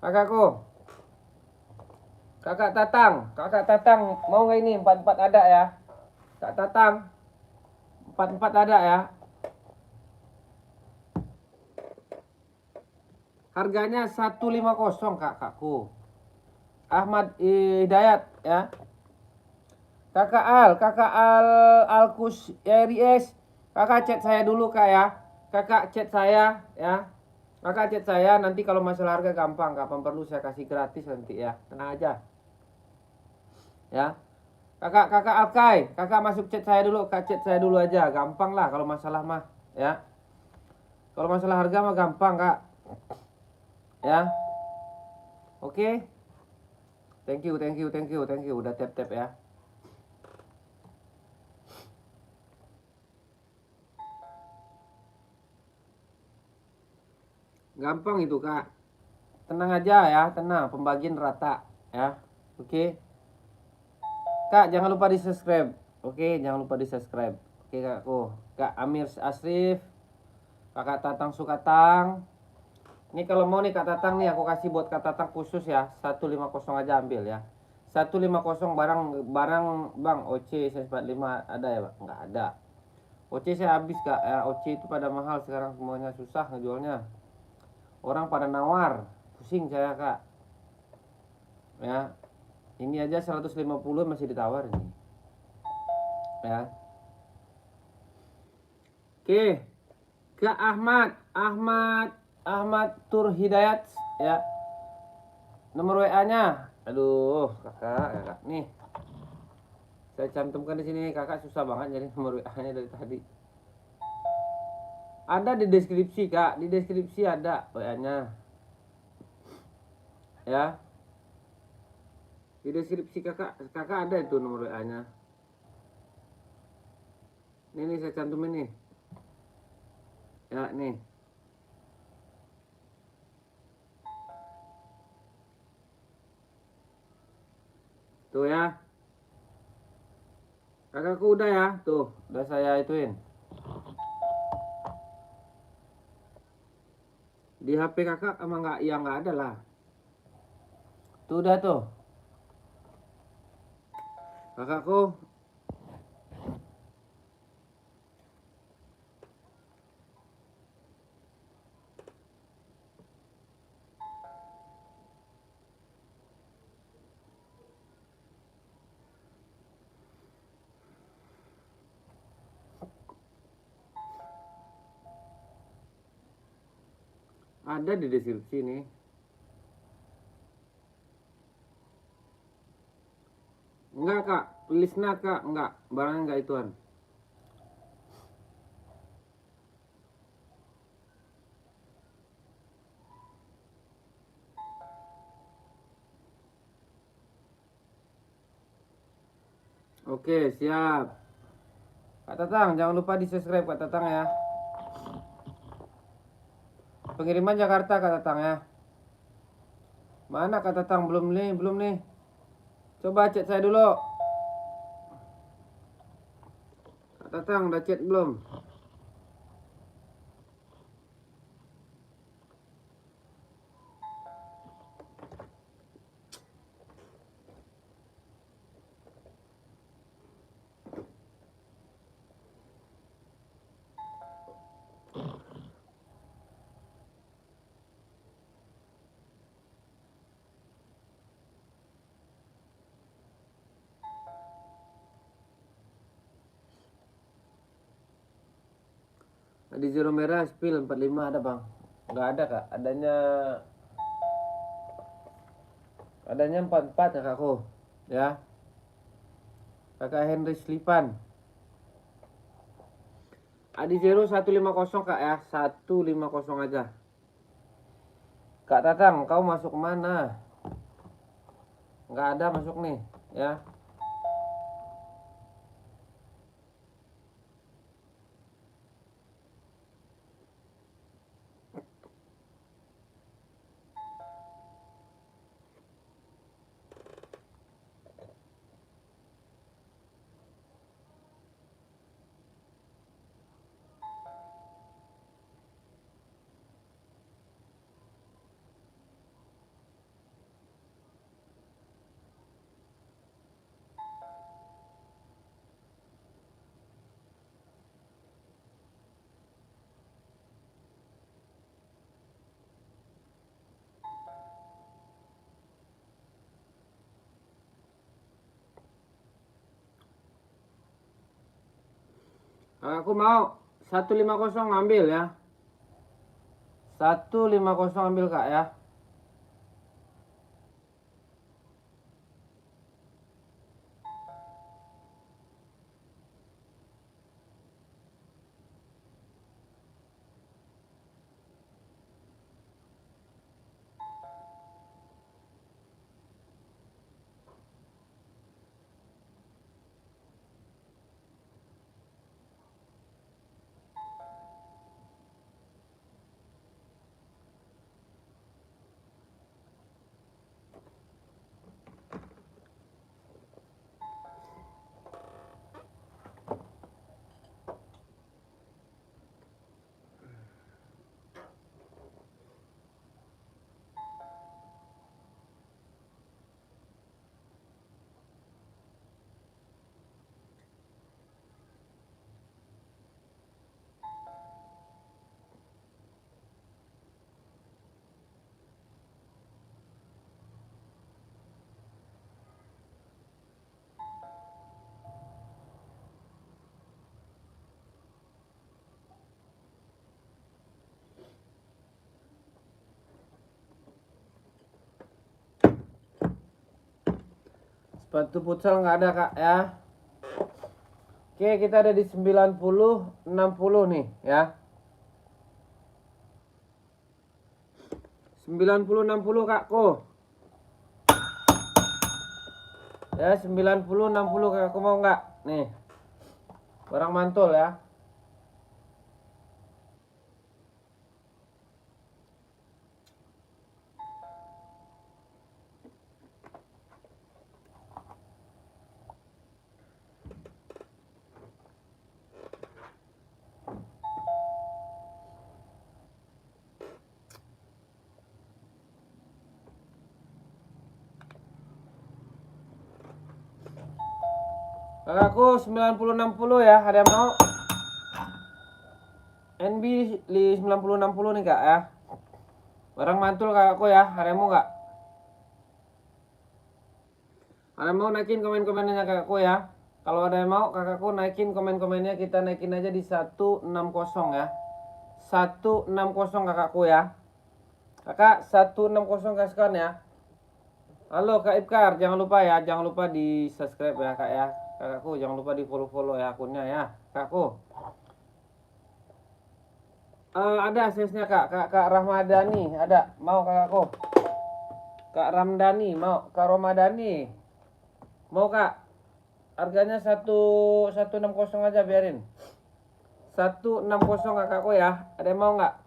Speaker 1: Kakakku. Kakak Tatang mau nggak ini 44 ada ya. Kak Tatang 44 ada ya. Harganya 150 kakakku. Ahmad Hidayat ya. Kakak Alkus RIS. Kakak chat saya dulu kak ya. Kakak chat saya ya. Kakak chat saya nanti kalau masalah harga gampang, kapan perlu saya kasih gratis nanti ya. Tenang aja. Ya. Kakak Alkai, kakak masuk chat saya dulu, kak chat saya dulu aja. Gampang lah kalau masalah mah ya. Kalau masalah harga mah gampang kak. Ya. Oke. Thank you. Udah tap ya. Gampang itu kak. Tenang aja ya, tenang. Pembagian rata ya. Oke. Kak jangan lupa di subscribe. Oke, jangan lupa di subscribe. Oke kakakku. Kak Amir Asrif. Kakak Tatang Sukatang. Ini kalau mau nih Kak Tatang nih aku kasih buat Kak Tatang khusus ya. 150 aja ambil ya. 150 barang Bang OC 145 ada ya Bang? Nggak ada. OC saya habis Kak ya. OC itu pada mahal sekarang, semuanya susah ngejualnya. Orang pada nawar, pusing saya kak. Ya, ini aja 150 masih ditawar ini. Ya. Oke, ke Ahmad Tur Hidayat ya. Nomor WA-nya. Aduh, kakak nih. Saya cantumkan di sini, kakak susah banget jadi nomor WA-nya dari tadi. Ada di deskripsi kak, di deskripsi ada WA-nya. Ya. Di deskripsi kakak ada itu nomor WA-nya. Ini saya cantumin nih. Ya, nih. Tuh ya. Kakakku udah ya. Tuh, udah saya ituin. Di HP kakak emang nggak, ya nggak ada lah. Tuh udah tuh. Kakakku. Ada di deskripsi nih. Enggak kak, listnya kak, enggak, barangnya enggak ituan. Oke, siap. Kak Tatang, jangan lupa di subscribe Kak Tatang ya. Pengiriman Jakarta Kak Tatang ya. Mana Kak Tatang? Belum nih. Coba chat saya dulu. Kak Tatang udah chat belum? Di zero merah spill 45 ada bang? Nggak ada kak, adanya 44 kakakku ya. Kakak Henry Slipan. Adi zero 150 kak ya, 150 aja. Kak Tatang, kau masuk mana? Nggak ada masuk nih ya. Aku mau 150 ngambil ya. 150 ambil kak ya. Sepatu futsal nggak ada kak ya. Oke, kita ada di 90-60 nih ya. 90-60 kakku. Ya 90-60 kakakku mau nggak? Nih. Barang mantul ya. Kakakku 90-60 ya. Ada yang mau? NB di 90-60 nih kak ya. Barang mantul kakakku ya. Ada yang mau nggak? Ada yang mau naikin komen-komennya kakakku ya. Kalau ada yang mau kakakku naikin komen-komennya, kita naikin aja di 160 ya. 160 kakakku ya. Kakak 160 kasihkan ya. Halo Kak Ibkar, jangan lupa ya, jangan lupa di subscribe ya Kak ya. Kakakku jangan lupa di follow ya akunnya ya Kakakku. Ada aksesnya Kak Rahmadani ada, mau kakakku. Kak Ramdhani mau, Kak Romadani mau Kak. Harganya 160 aja biarin. 160 kakakku ya. Ada yang mau nggak?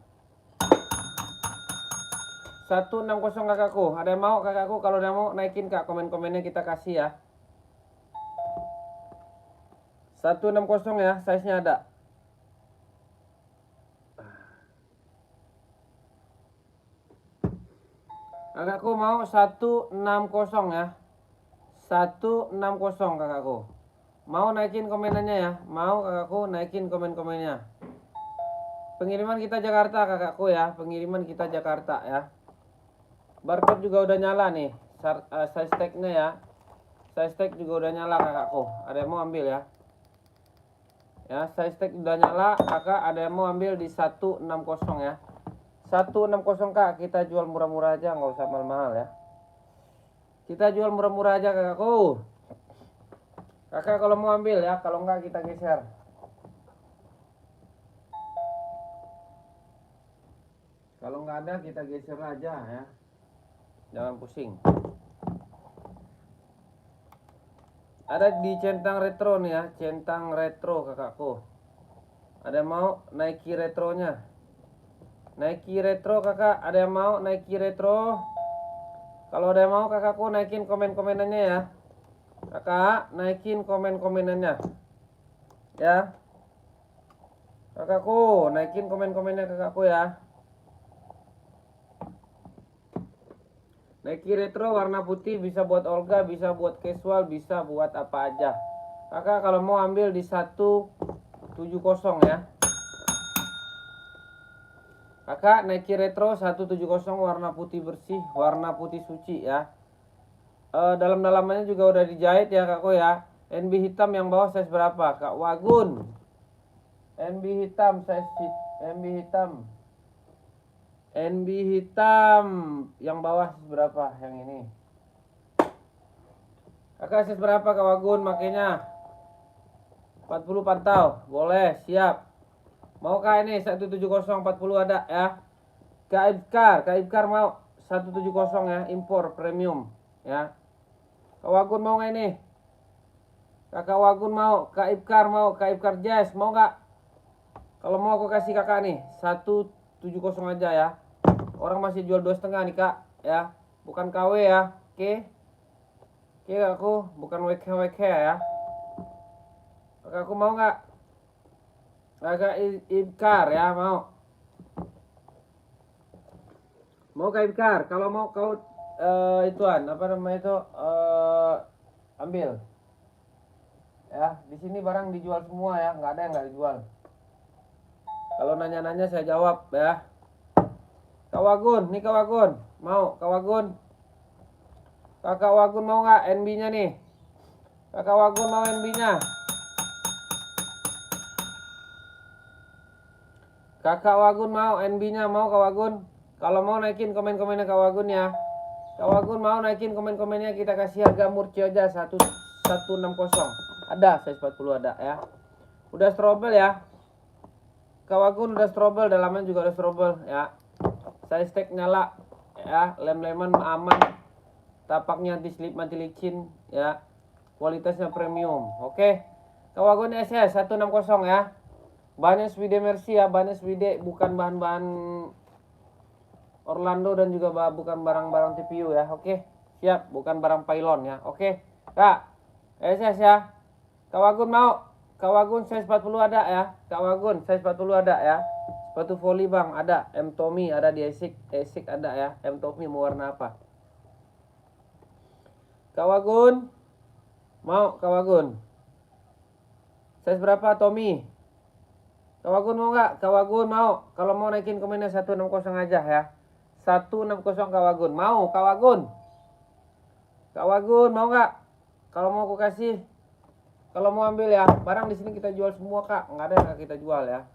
Speaker 1: 160 kakakku. Ada yang mau kakakku? Kalau ada mau naikin Kak, komen-komennya kita kasih ya. 160 ya, size-nya ada. Kakakku mau 160 ya. 160 kakakku. Mau naikin komenannya ya. Mau kakakku naikin komen-komennya. Pengiriman kita Jakarta kakakku ya. Pengiriman kita Jakarta ya. Barcode juga udah nyala nih. Size tag-nya ya. Size tag juga udah nyala kakakku. Ada yang mau ambil ya. Ya, size tag udah nyala. Kakak ada yang mau ambil di 160 ya. 160 Kak, kita jual murah-murah aja, nggak usah mahal-mahal ya. Kita jual murah-murah aja kakakku. Kakak kalau mau ambil ya, kalau enggak kita geser. Kalau nggak ada kita geser aja ya. Jangan pusing. Ada di centang retro nih ya, centang retro kakakku. Ada yang mau Nike retronya? Nike retro kakak, ada yang mau Nike retro? Kalau ada yang mau kakakku naikin komen-komenannya ya. Kakak naikin komen-komenannya ya. Kakakku naikin komen-komennya kakakku ya. Nike retro warna putih, bisa buat Olga, bisa buat casual, bisa buat apa aja. Kakak kalau mau ambil di 170 ya. Kakak Nike retro 170 warna putih bersih, warna putih suci ya. Dalam-dalamannya juga udah dijahit ya kakakku ya. NB hitam yang bawah size berapa Kak Wagun? NB hitam size NB hitam. NB hitam yang bawah size berapa? Yang ini. Kakak size berapa Kak Wagun makanya? 40 pantau. Boleh, siap. Mau Kak ini 170 40 ada ya. Kak Ibkar mau 170 ya, impor premium ya. Kak Wagun mau nggak ini? Kakak Wagun mau, Kak Ibkar mau, Kak Ibkar Jazz mau nggak? Kalau mau aku kasih kakak nih 170 aja ya. Orang masih jual 2,5 nih Kak ya. Bukan KW ya. Oke. Oke aku bukan WK ya. Kakak aku mau nggak? Kakak Ibkar ya mau. Mau Kak Ibkar, kalau mau kau ituan apa namanya itu ambil. Ya, di sini barang dijual semua ya, nggak ada yang nggak dijual. Kalau nanya-nanya saya jawab ya. Kak Wagun, nih Kak Wagun, mau Kak Wagun? Kakak Wagun mau nggak NB-nya nih? Kakak Wagun mau NB-nya? Kakak Wagun mau NB-nya, mau Kak Wagun? Kalau mau naikin komen-komennya Kak Wagun ya. Kak Wagun mau naikin komen-komennya, kita kasih harga murci aja 160. Ada size 40 ada ya. Udah strobel ya. Kak Wagun udah strobel, dalamnya juga udah strobel ya. Size tag nyala ya, lem-leman aman. Tapaknya anti slip, anti licin ya. Kualitasnya premium. Oke. Kak Wagun SS 160 ya. Bahannya Swede Mercy ya, bahannya Swede, bukan bahan-bahan Orlando dan juga bukan barang-barang TPU ya. Oke. Siap, bukan barang pylon ya. Oke. Kak, SS ya. Kak Wagun mau? Kak Wagun size 40 ada ya. Kak Wagun size 40 ada ya. Sepatu volley bang ada. M Tommy ada di Esik ada ya. M Tommy mau warna apa? Kak Wagun mau? Kak Wagun size berapa Tommy? Kak Wagun mau nggak? Kak Wagun mau? Kalau mau naikin komennya 160 aja ya. 160 Kak Wagun. Mau Kak Wagun? Kak Wagun mau nggak? Kalau mau aku kasih. Kalau mau ambil ya, barang di sini kita jual semua Kak. Nggak ada yang nggak kita jual ya.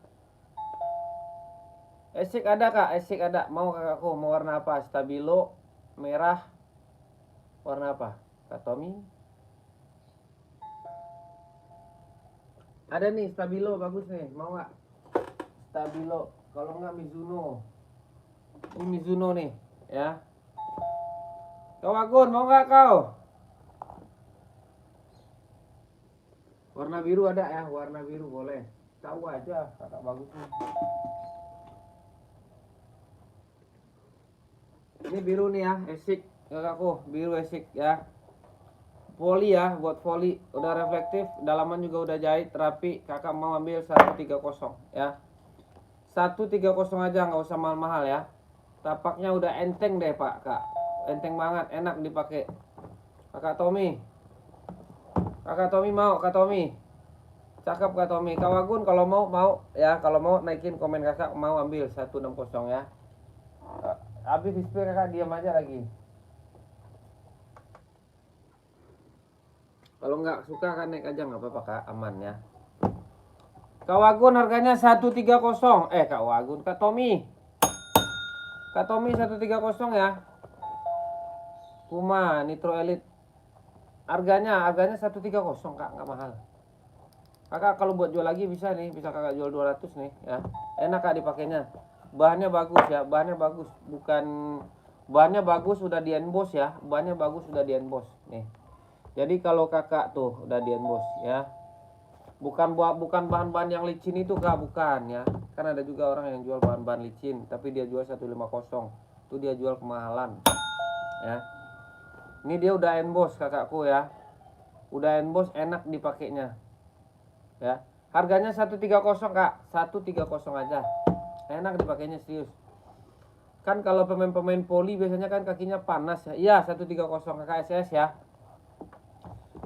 Speaker 1: Esik ada kak, esik ada. Mau kakakku, mau warna apa? Stabilo, merah, warna apa? Kak Tommy? Ada nih, Stabilo bagus nih, mau nggak? Stabilo, kalau nggak Mizuno. Ini Mizuno nih, ya. Kau Agun, mau nggak kau? Warna biru ada ya, warna biru boleh. Tahu aja, kakak bagus nih. Ini biru nih ya, esik kakakku, biru esik ya. Poli ya, buat poli udah reflektif, dalaman juga udah jahit rapi. Kakak mau ambil 130 ya. 130 aja, nggak usah mahal-mahal ya. Tapaknya udah enteng deh pak kak, enteng banget, enak dipakai. Kakak Tommy, kakak Tommy mau, kak Tommy, cakep kak Tommy. Kawagun kalau mau ya, kalau mau naikin komen kakak, mau ambil 160 ya. Habis display kakak diam aja lagi. Kalau nggak suka kan naik aja, nggak apa-apa kak, aman ya. Kawagun harganya 130. Kak Wagun, kak Tommy, kak Tommy 130 ya. Puma Nitro Elite. Harganya 130 kak, nggak mahal. Kakak kalau buat jual lagi bisa nih, bisa kakak jual 200 nih ya. Enak kak dipakainya. Bahannya bagus ya, bahannya bagus. Bukan bahannya bagus udah di emboss ya. Bahannya bagus udah di emboss nih. Jadi kalau kakak tuh udah di emboss ya. Bukan bahan-bahan yang licin itu kak, bukan ya. Kan ada juga orang yang jual bahan-bahan licin tapi dia jual 150. Itu dia jual kemahalan ya. Ini dia udah emboss kakakku ya. Udah emboss, enak dipakainya. Ya, harganya 130 kak, 130 aja, enak dipakainya serius. Kan kalau pemain-pemain poli biasanya kan kakinya panas ya. Iya 130 kakak SS ya.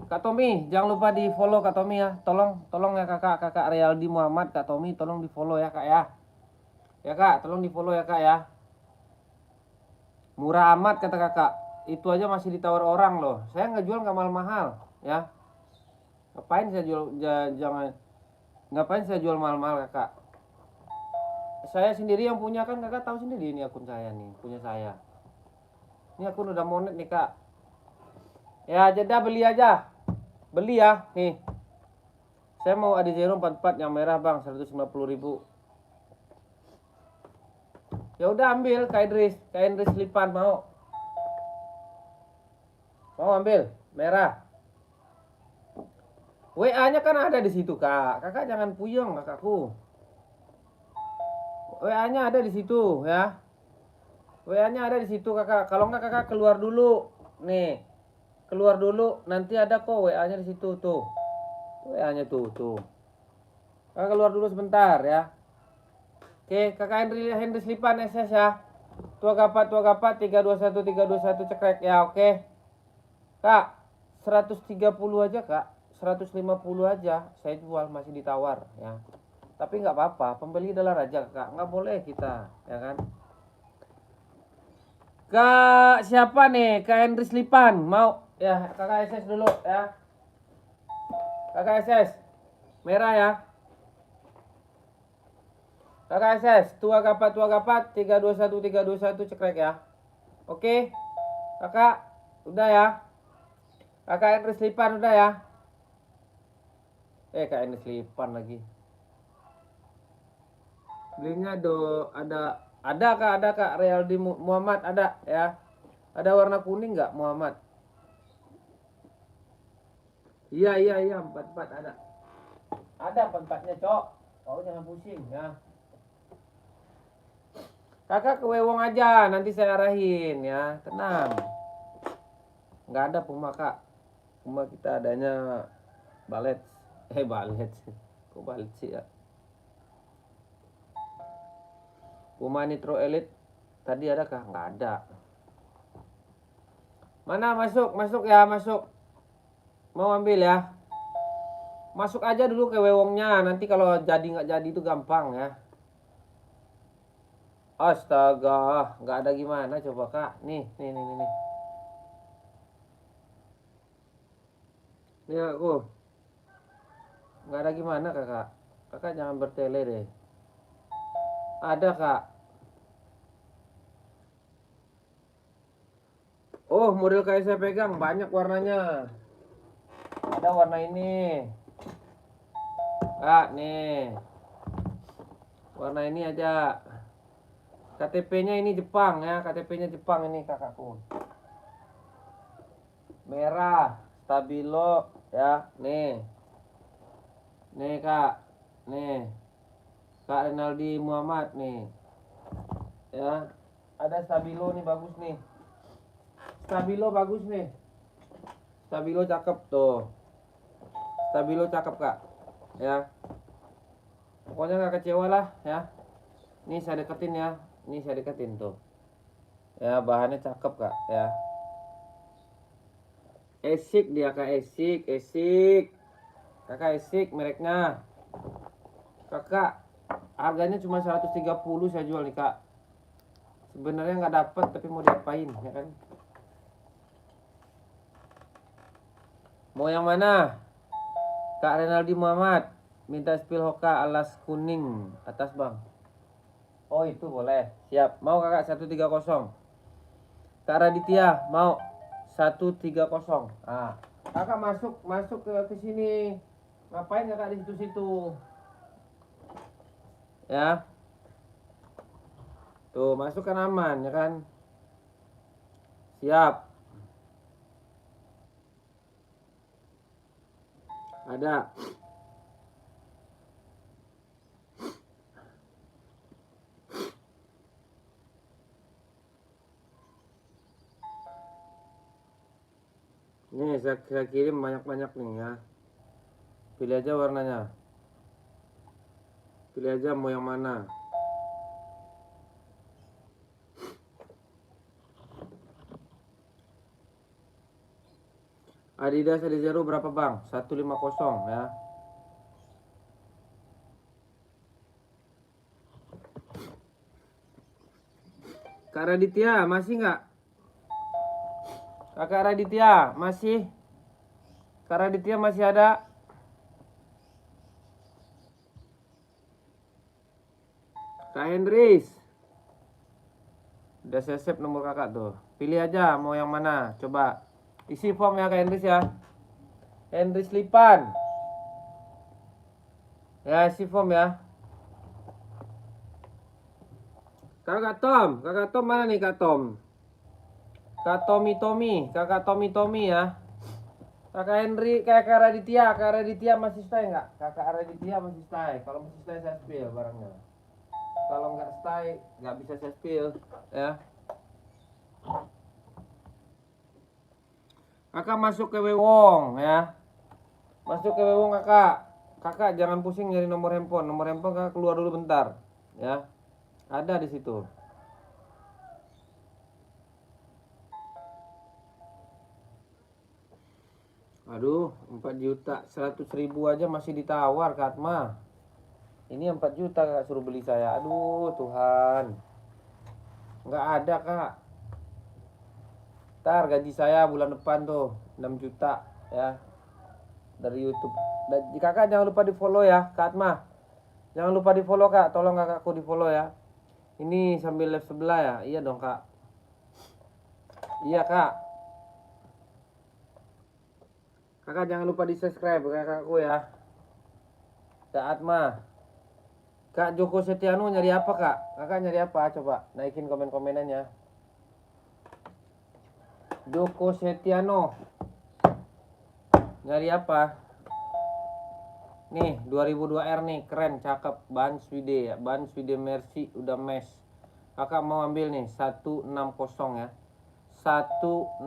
Speaker 1: Kak Tommy jangan lupa di follow kak Tommy ya, tolong ya kakak Realdi Muhammad, kak Tommy tolong di follow ya kak ya. Ya kak, tolong di follow ya kak ya. Murah amat kata kakak, itu aja masih ditawar orang loh. Saya nggak jual nggak mahal-mahal ya. Ngapain saya jual, jangan, ngapain saya jual mahal-mahal kakak. Saya sendiri yang punya, kan kakak tahu sendiri, ini akun saya nih, punya saya. Ini akun udah monet nih kak. Ya jeda beli aja, beli ya nih. Saya mau Adizero 44 yang merah bang, 150.000. Ya udah ambil Kak Idris Lipan mau. Mau ambil merah. WA-nya kan ada di situ kak. Kakak jangan puyeng kakakku. WA-nya ada di situ ya. WA-nya ada di situ kakak. Kalau nggak kakak keluar dulu. Nih. Keluar dulu, nanti ada kok WA-nya di situ tuh. WA-nya tuh. Kakak keluar dulu sebentar ya. Oke, kakak Henry Slipan SS ya. Tua gapat 321 cekrek ya, oke. Kak, 130 aja kak. 150 aja saya jual, masih ditawar ya. Tapi nggak apa-apa, pembeli adalah raja kak. Nggak boleh kita, ya kan. Kak siapa nih? Kak Henry Slipan mau ya, kakak SS dulu ya. Kakak SS merah ya. Kakak SS tua gapat 321 cekrek ya. Oke. Kakak udah ya. Kakak Henry Slipan udah ya. Kak Henry Slipan lagi. Belinya ada kak Realdi Muhammad ada ya. Ada warna kuning nggak Muhammad? Iya 44 ada. Ada 44-nya cok. Kau jangan pusing ya. Kakak ke Wewong aja, nanti saya arahin ya, tenang. Nggak ada Puma kak. Puma kita adanya balet. Balet. Kok balet sih ya? Puma Nitro Elite tadi ada kah? Nggak ada. Mana masuk ya, masuk. Mau ambil ya? Masuk aja dulu ke Wewongnya, nanti kalau jadi nggak jadi itu gampang ya. Astaga, nggak ada gimana coba kak? Nih. Nih aku, nggak ada gimana kakak. Kakak jangan bertele deh. Ada kak, Oh, model kayak saya pegang banyak warnanya. Ada warna ini. Kak, nih. Warna ini aja. KTP-nya ini Jepang ya, KTP-nya Jepang ini kakakku. Merah, stabilo ya, nih. Nih Kak. Nih. Kak Renaldi Muhammad nih. Ya. Ada stabilo nih bagus nih. Stabilo bagus nih. Stabilo cakep tuh. Stabilo cakep Kak. Ya. Pokoknya nggak kecewa lah ya. Ini saya deketin ya. Ini saya deketin tuh. Ya, bahannya cakep Kak ya. Esik dia Kak, esik. Kakak esik mereknya. Kakak harganya cuma 130 saya jual nih Kak. Sebenarnya nggak dapat tapi mau diapain ya kan. Mau yang mana? Kak Renaldi Muhammad minta spill Hoka alas kuning atas bang. Oh itu boleh. Siap. Mau kakak 130. Kak Raditya mau 130. Ah, kakak masuk ke sini. Ngapain kakak di situ-situ? Ya. Tuh, masuk kan aman ya kan? Siap. Ada. Nih saya kirim banyak-banyak nih ya. Pilih aja warnanya. Pilih aja mau yang mana. Adidas Adizero berapa bang? 150 ya. Kak Raditya masih nggak? Kakak Raditya masih? Kak Raditya masih ada? Kak Hendris. Udah saya save nomor kakak tuh. Pilih aja mau yang mana. Coba isi form ya Kak Hendris ya. Hendris Lipan. Ya isi form ya. Kakak Tom mana nih Kak Tom? Kak Kakak Tommy ya. Kakak Henry, Kakak Raditya masih stay nggak? Kakak Raditya masih stay. Kalau masih stay saya spill barangnya. Kalau nggak stay nggak bisa saya spill ya. Kakak masuk ke Wewong ya. Masuk ke Wewong kakak. Kakak jangan pusing nyari nomor handphone. Nomor handphone kakak keluar dulu bentar ya. Ada di situ. Aduh, 4 juta 100.000 aja masih ditawar Kak Atma. Ini 4 juta kakak suruh beli saya. Aduh Tuhan. Nggak ada kak. Ntar gaji saya bulan depan tuh 6 juta ya. Dari YouTube. Dan kakak jangan lupa di follow ya Kak Atma. Jangan lupa di follow kak. Tolong kakakku di follow ya. Ini sambil live sebelah ya. Iya dong kak. Iya kak. Kakak jangan lupa di subscribe kakakku ya. Kak Atma. Kak Joko Setiano nyari apa kak? Kakak nyari apa? Coba naikin komen-komenannya. Joko Setiano nyari apa? Nih 2002R nih keren cakep. Bahan Swede ya. Bahan Swede Mercy udah mesh. Kakak mau ambil nih 160 ya. 160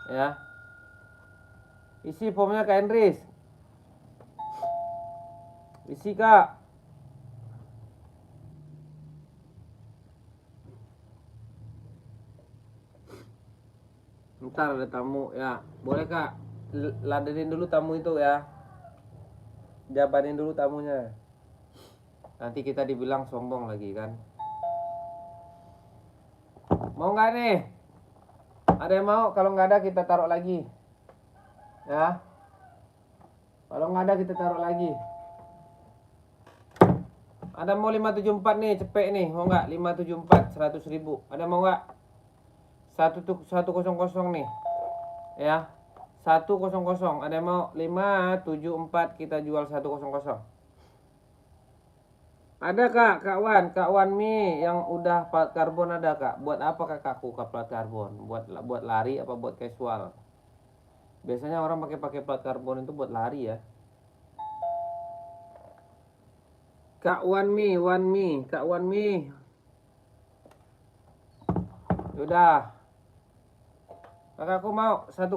Speaker 1: ya. Isi formnya Kak Hendris. Isi kak. Ntar ada tamu ya. Boleh kak. Ladenin dulu tamu itu ya. Jabanin dulu tamunya. Nanti kita dibilang sombong lagi kan. Mau nggak nih? Ada yang mau? Kalau nggak ada kita taruh lagi. Ya. Kalau nggak ada kita taruh lagi. Ada mau 574 nih, cepet nih. Mau nggak? 574 100.000. Ada mau nggak? 100 nih. Ya. 100. Ada mau 574 kita jual 100. Ada Kak Wan Mi yang udah plat karbon ada Kak. Buat apa kakakku Kak plat karbon? Buat lari apa buat casual? Biasanya orang pakai plat karbon itu buat lari ya. Kak Wan Mi. Udah. Kakakku mau 100.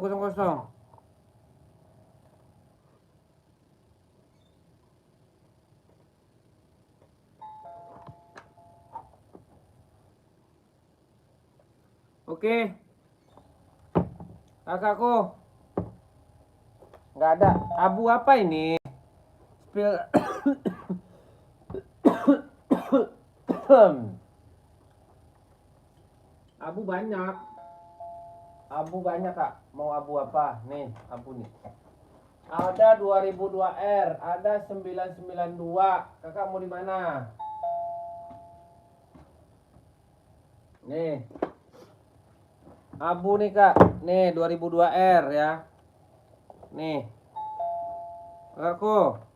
Speaker 1: Oke. Kakakku. Nggak ada. Abu apa ini? Spill. Abu banyak. Abu banyak Kak. Mau abu apa? Nih, abu nih. Ada 2002R, ada 992. Kakak mau di mana? Nih. Abu nih Kak. Nih 2002R ya. Nih. Kakakku.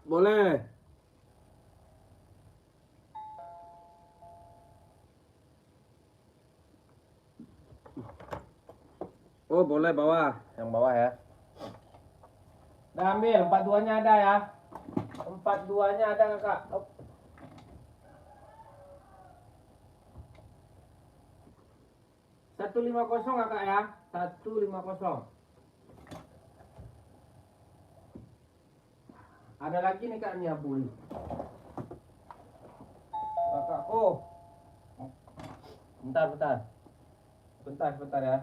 Speaker 1: Boleh. Oh boleh bawah. Yang bawah ya. Udah ambil 42-nya ada ya. 42-nya ada Kakak. Oh. 150 Kakak ya. 150. Ada lagi nih Kak nih abu nih. Kakakku. Bentar ya.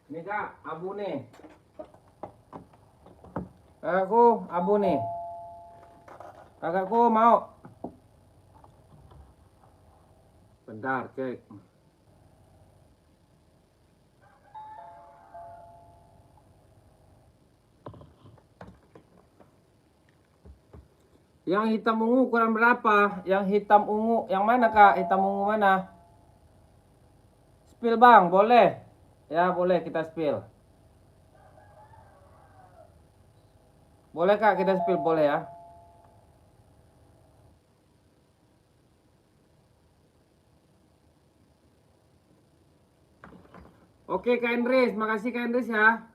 Speaker 1: Nih Kak, abu nih. Kakakku, abu nih. Kakakku mau. Bentar, cek. Yang hitam ungu ukuran berapa? Yang hitam ungu, yang mana Kak? Hitam ungu mana? Spill Bang, boleh? Ya, boleh kita spill. Boleh Kak, kita spill boleh ya. Oke Kak Endris, makasih Kak Endris ya.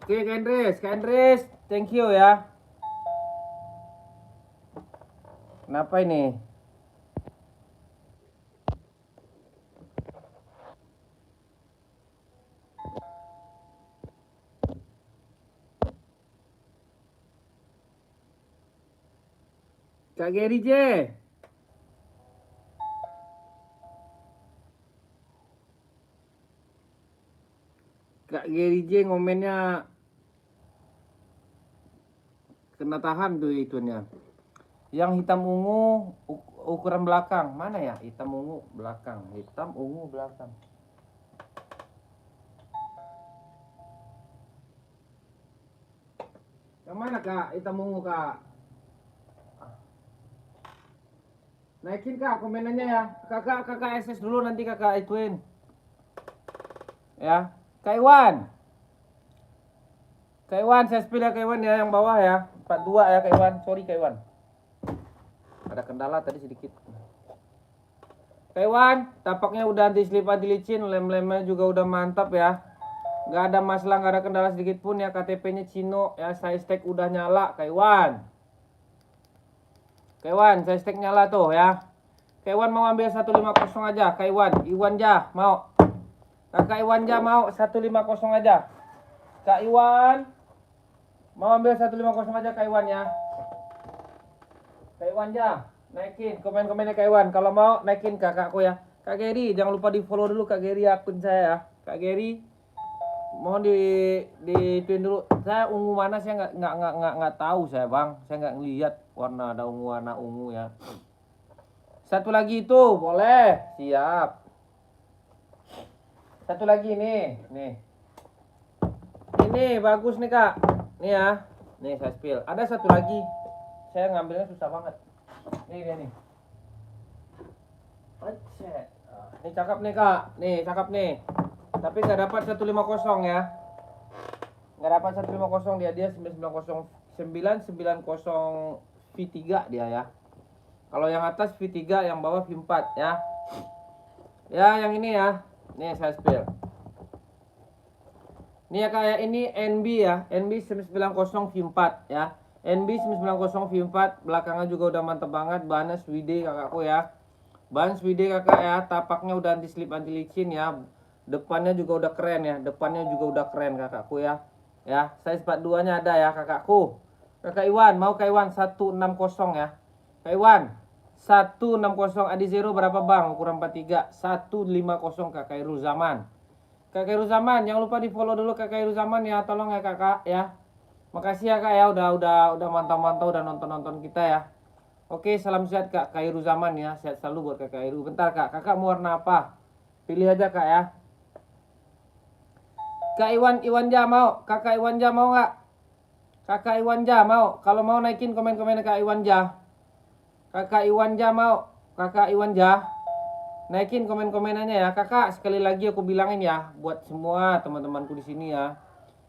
Speaker 1: Oke Kak Endris, thank you ya. Kenapa ini? Kak Geri J. Kak Geri J ngomennya kena tahan tuh itunya. Yang hitam ungu ukuran belakang. Mana ya? Hitam ungu belakang. Hitam ungu belakang. Yang mana Kak? Hitam ungu Kak. Naikin Kak komenannya ya. Kakak SS dulu nanti Kakak ituin. Ya. Kak Iwan. Kak Iwan saya spill ya Kak Iwan ya yang bawah ya. 42 ya Kak Iwan. Sorry Kak Iwan. Ada kendala tadi sedikit. Kak Iwan, tapaknya udah anti licin, lem-lemnya juga udah mantap ya. Gak ada masalah, gak ada kendala sedikit pun ya. KTP-nya Cino ya, saya stek udah nyala Kak Iwan. Kak Iwan, saya stek nyala tuh ya. Kak Iwan mau ambil 150 aja, Kak Iwan. Iwan jah mau. Kak Iwan jah mau 150 aja. Kak Iwan mau ambil 150 aja Kak Iwan ya. Kak Iwan jah, naikin komen-komennya Kak Iwan. Kalau mau naikin kakakku ya. Kak Gary, jangan lupa di follow dulu Kak Gary akun saya ya. Kak Gary, mohon dituin dulu. Saya ungu mana saya nggak tahu saya bang. Saya nggak ngelihat warna ada ungu warna ungu ya. Satu lagi itu boleh, siap. Satu lagi nih. Ini bagus nih Kak. Nih ya. Nih saya spill. Ada satu lagi. Saya ngambilnya susah banget. Nih dia nih. Acet. Ini cakep nih Kak. Nih cakep nih. Tapi nggak dapat 150 ya. Nggak dapat 150 dia 990 V3 dia ya. Kalau yang atas V3, yang bawah V4 ya. Ya yang ini ya. Nih saya spill. Ini ya kayak ini NB ya, NB 990 V4 ya. NB 990 V4 belakangnya juga udah mantep banget, bahannya Swede kakakku ya. Bahan Swede kakak ya, tapaknya udah anti slip anti licin ya. Depannya juga udah keren ya, depannya juga udah keren kakakku ya. Ya, size 42-nya ada ya kakakku. Kakak Iwan, mau Kak Iwan 160 ya. Kak Iwan 160 Adi Zero berapa bang? Ukuran 43 150 Kak Khairul Zaman. Kak Khairul Zaman, jangan lupa di follow dulu Kak Khairul Zaman ya, tolong ya kakak ya. Makasih ya kak ya, udah mantau-mantau, udah nonton kita ya. Oke, salam sehat Kak Khairul Zaman ya, sehat selalu buat Kak Khairul. Bentar kak, kakak mau warna apa? Pilih aja kak ya. Kak Iwanja mau, kakak Iwanja mau nggak? Kakak Iwanja mau, kalau mau naikin komen-komen Kak Iwanja. Kakak Iwanja mau, kakak Iwanja. Naikin komen-komenannya ya kakak. Sekali lagi aku bilangin ya buat semua teman-temanku di sini ya,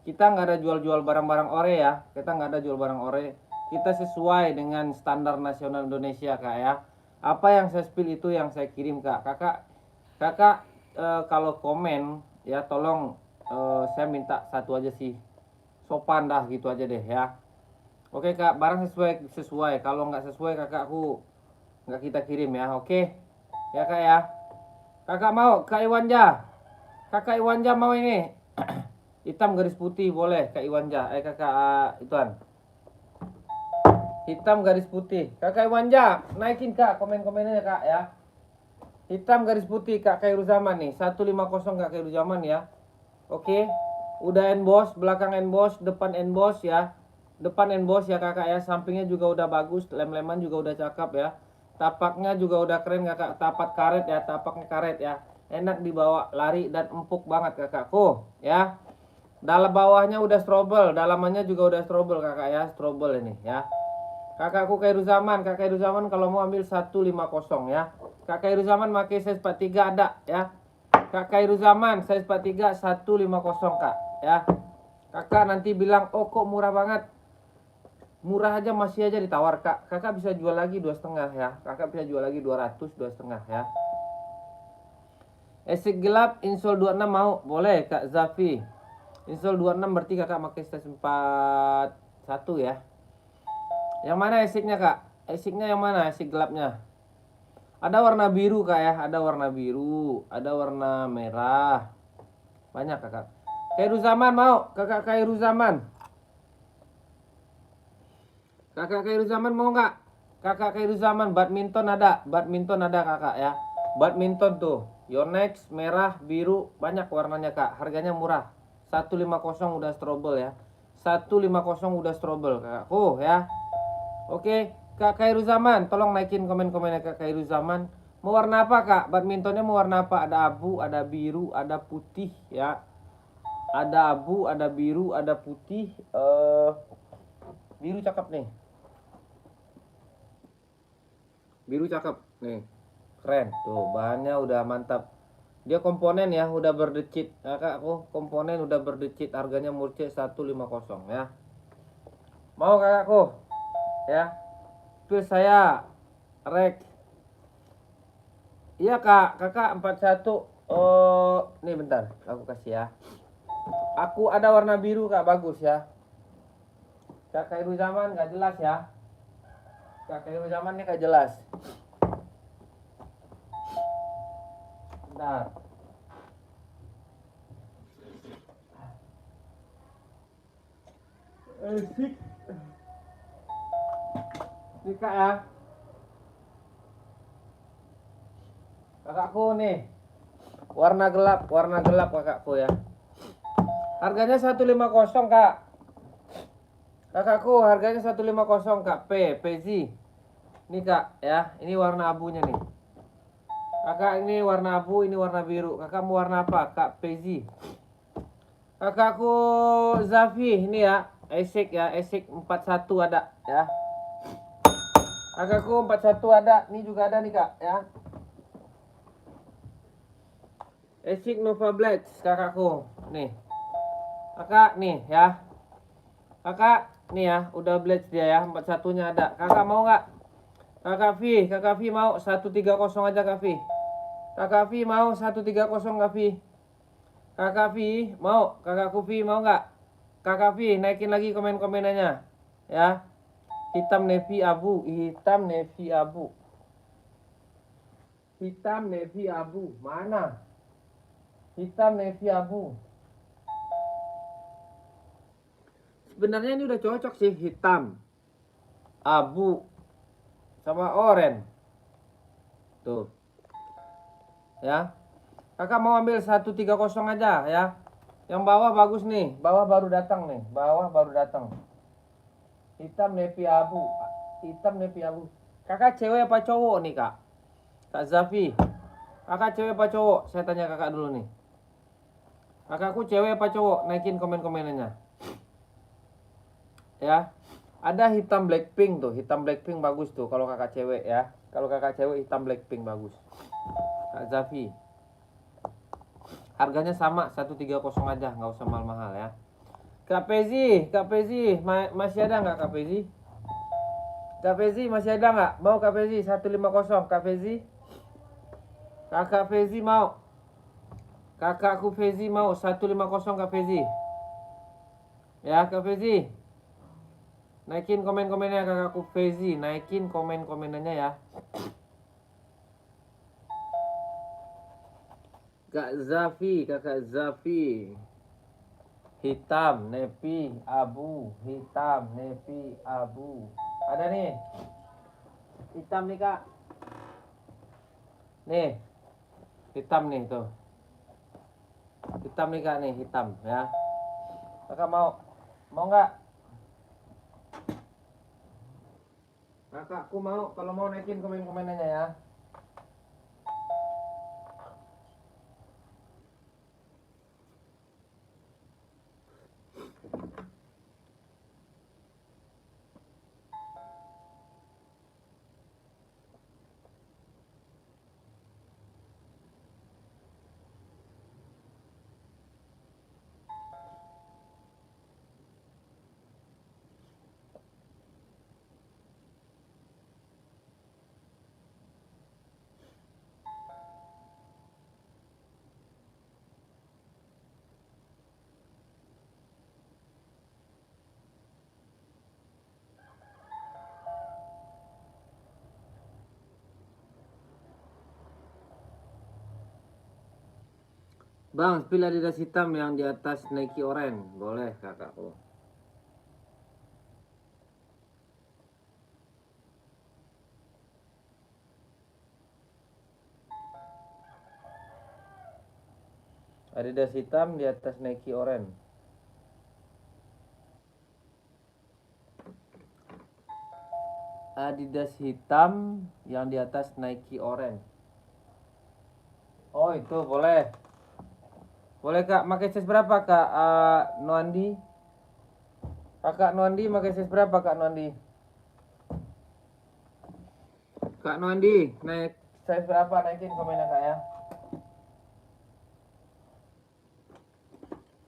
Speaker 1: kita nggak ada jual-jual barang-barang ore ya. Kita nggak ada jual barang ore. Kita sesuai dengan standar nasional Indonesia kak ya. Apa yang saya spill itu yang saya kirim kak. Kakak kalau komen ya tolong saya minta satu aja sih, sopan dah gitu aja deh ya. Oke kak, barang sesuai. Kalau nggak sesuai kakakku nggak kita kirim ya. Oke ya kak ya. Kakak mau Kak Iwanja. Kakak Iwanja mau ini. Hitam garis putih boleh Kak Iwanja. Kakak Ituan. Hitam garis putih. Kakak Iwanja, naikin Kak komen-komennya Kak ya. Hitam garis putih Kak Khairul Zaman nih. 150 Kak Khairul Zaman ya. Oke. Udah emboss, belakang emboss, depan emboss ya. Depan emboss ya kakak ya. Sampingnya juga udah bagus, lem-leman juga udah cakep ya. Tapaknya juga udah keren kakak. Tapak karet ya, tapaknya karet ya. Enak dibawa, lari dan empuk banget kakakku ya. Dalam bawahnya udah strobel, dalamannya juga udah strobel kakak ya. Strobel ini ya. Kakakku Khairul Zaman, Kak Khairul Zaman kalau mau ambil 150 ya. Kak Khairul Zaman pakai size 43 ada ya. Kak Khairul Zaman size 43 150 kak ya. Kakak nanti bilang oh kok murah banget. Murah aja masih aja ditawar kak. Kakak bisa jual lagi 2,5 ya. Kakak bisa jual lagi 200 2,5 ya. Esik gelap insol 26 mau? Boleh Kak Zafi. Insol 26 berarti kakak pakai size 41 ya. Yang mana esiknya kak? Esiknya yang mana? Esik gelapnya. Ada warna biru kak ya. Ada warna biru. Ada warna merah. Banyak kakak. Khairul Zaman mau? Kakak Khairul Zaman. Kakak Khairul Zaman mau nggak? Kakak Khairul Zaman badminton ada. Badminton ada kakak ya. Badminton tuh. Yonex merah, biru, banyak warnanya kak. Harganya murah. 150 udah strobel ya. 150 udah strobel kakakku ya. Oke, Kak Khairul Zaman, tolong naikin komen-komennya Kak Khairul Zaman. Mau warna apa kak? Badmintonnya mau warna apa? Ada abu, ada biru, ada putih ya. Ada abu, ada biru, ada putih. Biru cakep nih. Biru cakep nih. Keren tuh, bahannya udah mantap. Dia komponen ya, udah berdecit. Kakakku, komponen udah berdecit. Harganya murce 150 ya. Mau kakakku? Ya. Terus saya rek Iya kak, kakak 41. Oh, nih bentar, aku kasih ya. Aku ada warna biru kak, bagus ya. Kakak Ibu Zaman nggak jelas ya. Kakak Ibu Zaman nih nggak jelas. Bentar. Sik. Nih kak ya. Kakakku nih. Warna gelap kakakku ya. Harganya 150 kak. Kakakku harganya 150 kak. PZ. Ini kak ya, ini warna abunya nih. Kakak ini warna abu, ini warna biru. Kakak mau warna apa? Kak PZ. Kakakku Zafi ini ya, Esik ya, Esik 41 ada ya. Kakakku 41 ada, ini juga ada nih kak ya. Esik Nova Blades kakakku nih. Kakak nih ya. Kakak nih ya, udah Blades dia ya, 41-nya ada. Kakak mau nggak? Kakak V mau 130 aja kak V. Kakak V mau 130 kak V. Kakak V mau, kakakku V mau nggak? Kakak V naikin lagi komen-komenannya ya. Hitam navy abu, hitam navy abu. Hitam navy abu, mana? Hitam navy abu. Sebenarnya ini udah cocok sih, hitam, abu, sama oranye. Tuh. Ya. Kakak mau ambil 130 aja ya. Yang bawah bagus nih, bawah baru datang nih, bawah baru datang. Hitam navy abu, hitam navy abu. Kakak cewek apa cowok nih kak? Kak Zafi, kakak cewek apa cowok? Saya tanya kakak dulu nih. Kakakku cewek apa cowok? Naikin komen-komenannya. Ya, ada hitam Blackpink tuh, hitam Blackpink bagus tuh kalau kakak cewek ya. Kalau kakak cewek hitam Blackpink bagus. Kak Zafi, harganya sama 130 aja, nggak usah mahal-mahal ya. Kak Pezi, masih ada nggak Kak Pezi? Kak Fezi masih ada nggak? Mau Kak Fezi 150 Kak Fezi? Kakak Fezi mau? Kakakku Fezi mau 150 Kak Fezi? Ya Kak Fezi. Naikin komen-komennya kakakku Fezi, naikin komen-komenannya ya. Kak Zafi, kakak Zafi. Hitam, navy, abu, hitam, navy, abu. Ada nih. Hitam nih kak. Nih. Hitam nih tuh. Hitam nih kak nih, hitam ya. Kakak mau? Mau nggak? Kakakku mau, kalau mau naikin komen-komenannya ya. Bang, spill Adidas hitam yang di atas Nike oranye. Boleh kakakku. Adidas hitam di atas Nike oranye. Adidas hitam yang di atas Nike oranye. Oh itu boleh. Boleh kak, pakai size berapa kak Noandi? Kakak Noandi pakai size berapa kak Noandi? Kak Noandi, naik size berapa? Naikin komennya kak ya.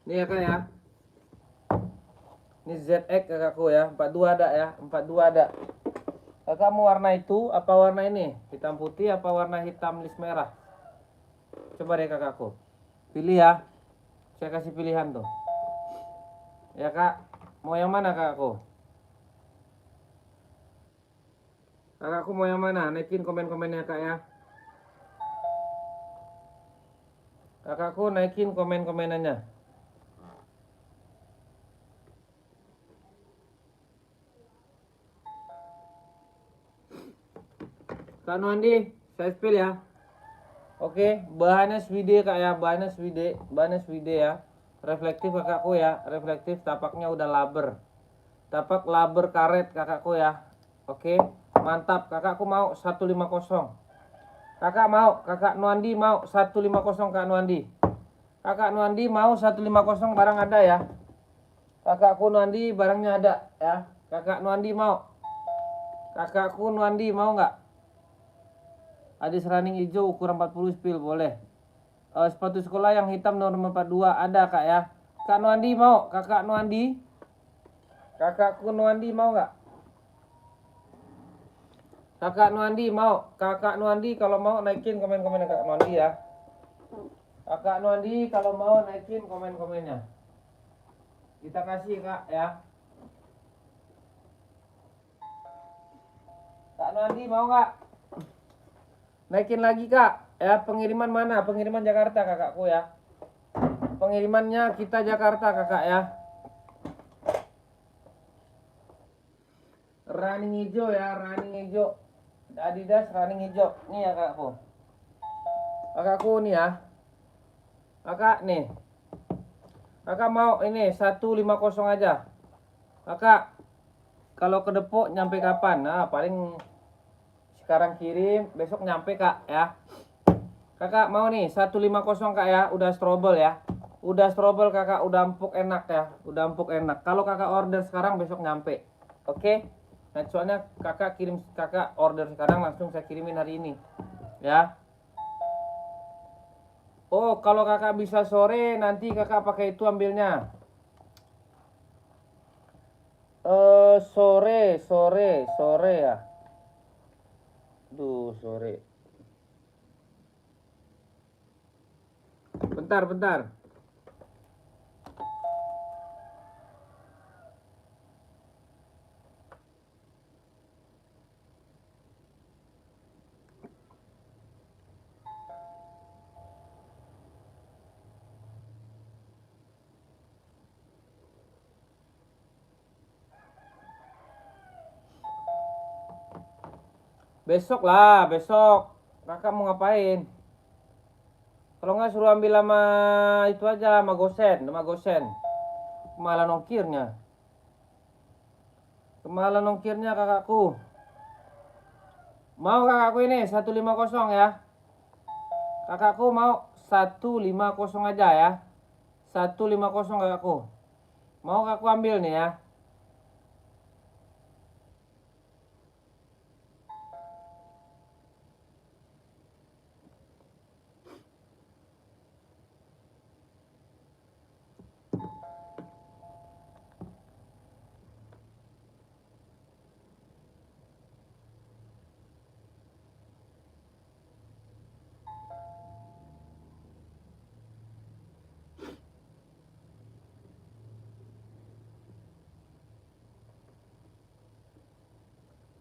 Speaker 1: Ini ya kak ya. Ini ZX kakakku ya, 42 ada ya, 42 ada. Kakak mau warna itu apa warna ini? Hitam putih apa warna hitam list merah? Coba deh kakakku. Pilih ya. Saya kasih pilihan tuh. Ya kak. Mau yang mana kakakku? Kakakku mau yang mana? Naikin komen-komennya kak ya. Kakakku naikin komen-komenannya. Kak Nuandi, saya spill ya. Oke, bahannya swide kak ya, bahannya swide ya. Reflektif kakakku ya, reflektif, tapaknya udah laber. Tapak laber karet kakakku ya. Oke, mantap. Kakakku mau 150. Kakak mau, kakak Nuandi mau 150 kak Nuandi. Kakak Nuandi mau 150 barang ada ya. Kakakku Nuandi barangnya ada ya. Kakak Nuandi mau. Kakakku Nuandi mau nggak? Adis running hijau ukuran 40 spill boleh. Sepatu sekolah yang hitam nomor 42 ada kak ya. Kak Nuandi mau? Kakak Nuandi? Kakakku Nuandi mau nggak? Kakak Nuandi mau? Kakak Nuandi kalau mau naikin komen-komennya kakak Nuandi ya. Kakak Nuandi kalau mau naikin komen-komennya. Kita kasih kak ya. Kak Nuandi mau nggak? Naikin lagi kak. Ya pengiriman mana? Pengiriman Jakarta kakakku ya. Pengirimannya kita Jakarta kakak ya. Running hijau ya, running hijau. Adidas running hijau. Nih ya kakakku. Kakakku nih ya. Kakak nih. Kakak mau ini 150 aja. Kakak kalau ke Depok nyampe kapan? Nah, paling sekarang kirim, besok nyampe kak ya. Kakak mau nih 150 kak ya, udah strobel ya. Udah strobel kakak, udah empuk enak ya. Udah empuk enak. Kalau kakak order sekarang besok nyampe. Oke? Nah, soalnya kakak order sekarang langsung saya kirimin hari ini. Ya. Oh, kalau kakak bisa sore nanti kakak pakai itu ambilnya. Sore ya. Duh, sore. Bentar. Besok lah, besok. Kakak mau ngapain? Kalau nggak suruh ambil sama itu aja, sama Gosen. Kemahalan ongkirnya. Kemahalan ongkirnya kakakku. Mau kakakku ini 150 ya. Kakakku mau 150 aja ya. 150 kakakku. Mau kakakku ambil nih ya.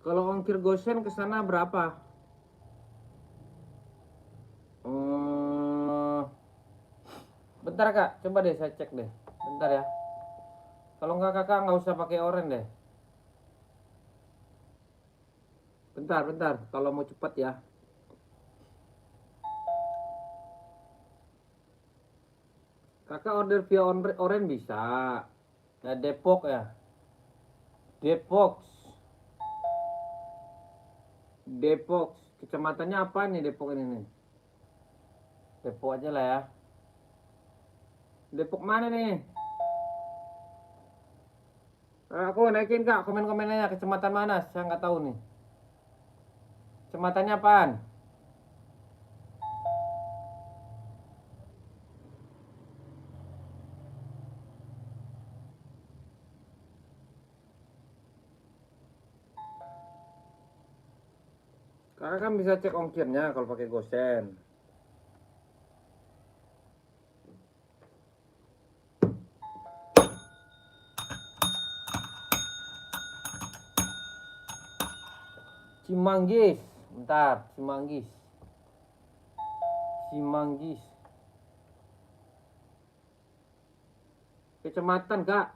Speaker 1: Kalau ongkir Gosen ke sana berapa? Bentar kak, coba deh saya cek deh. Bentar ya. Kalau nggak kakak nggak usah pakai oren deh. Bentar. Kalau mau cepat ya. Kakak order via oren bisa. Ya Depok ya. Depok. Kecamatannya apa nih Depok ini nih? Depok aja lah ya. Depok mana nih? Aku naikin kak komen-komennya kecamatan mana? Saya nggak tahu nih. Kecamatannya apaan? Kakak kan bisa cek ongkirnya kalau pakai GoSend. Cimanggis, bentar, Cimanggis. Kecamatan, Kak.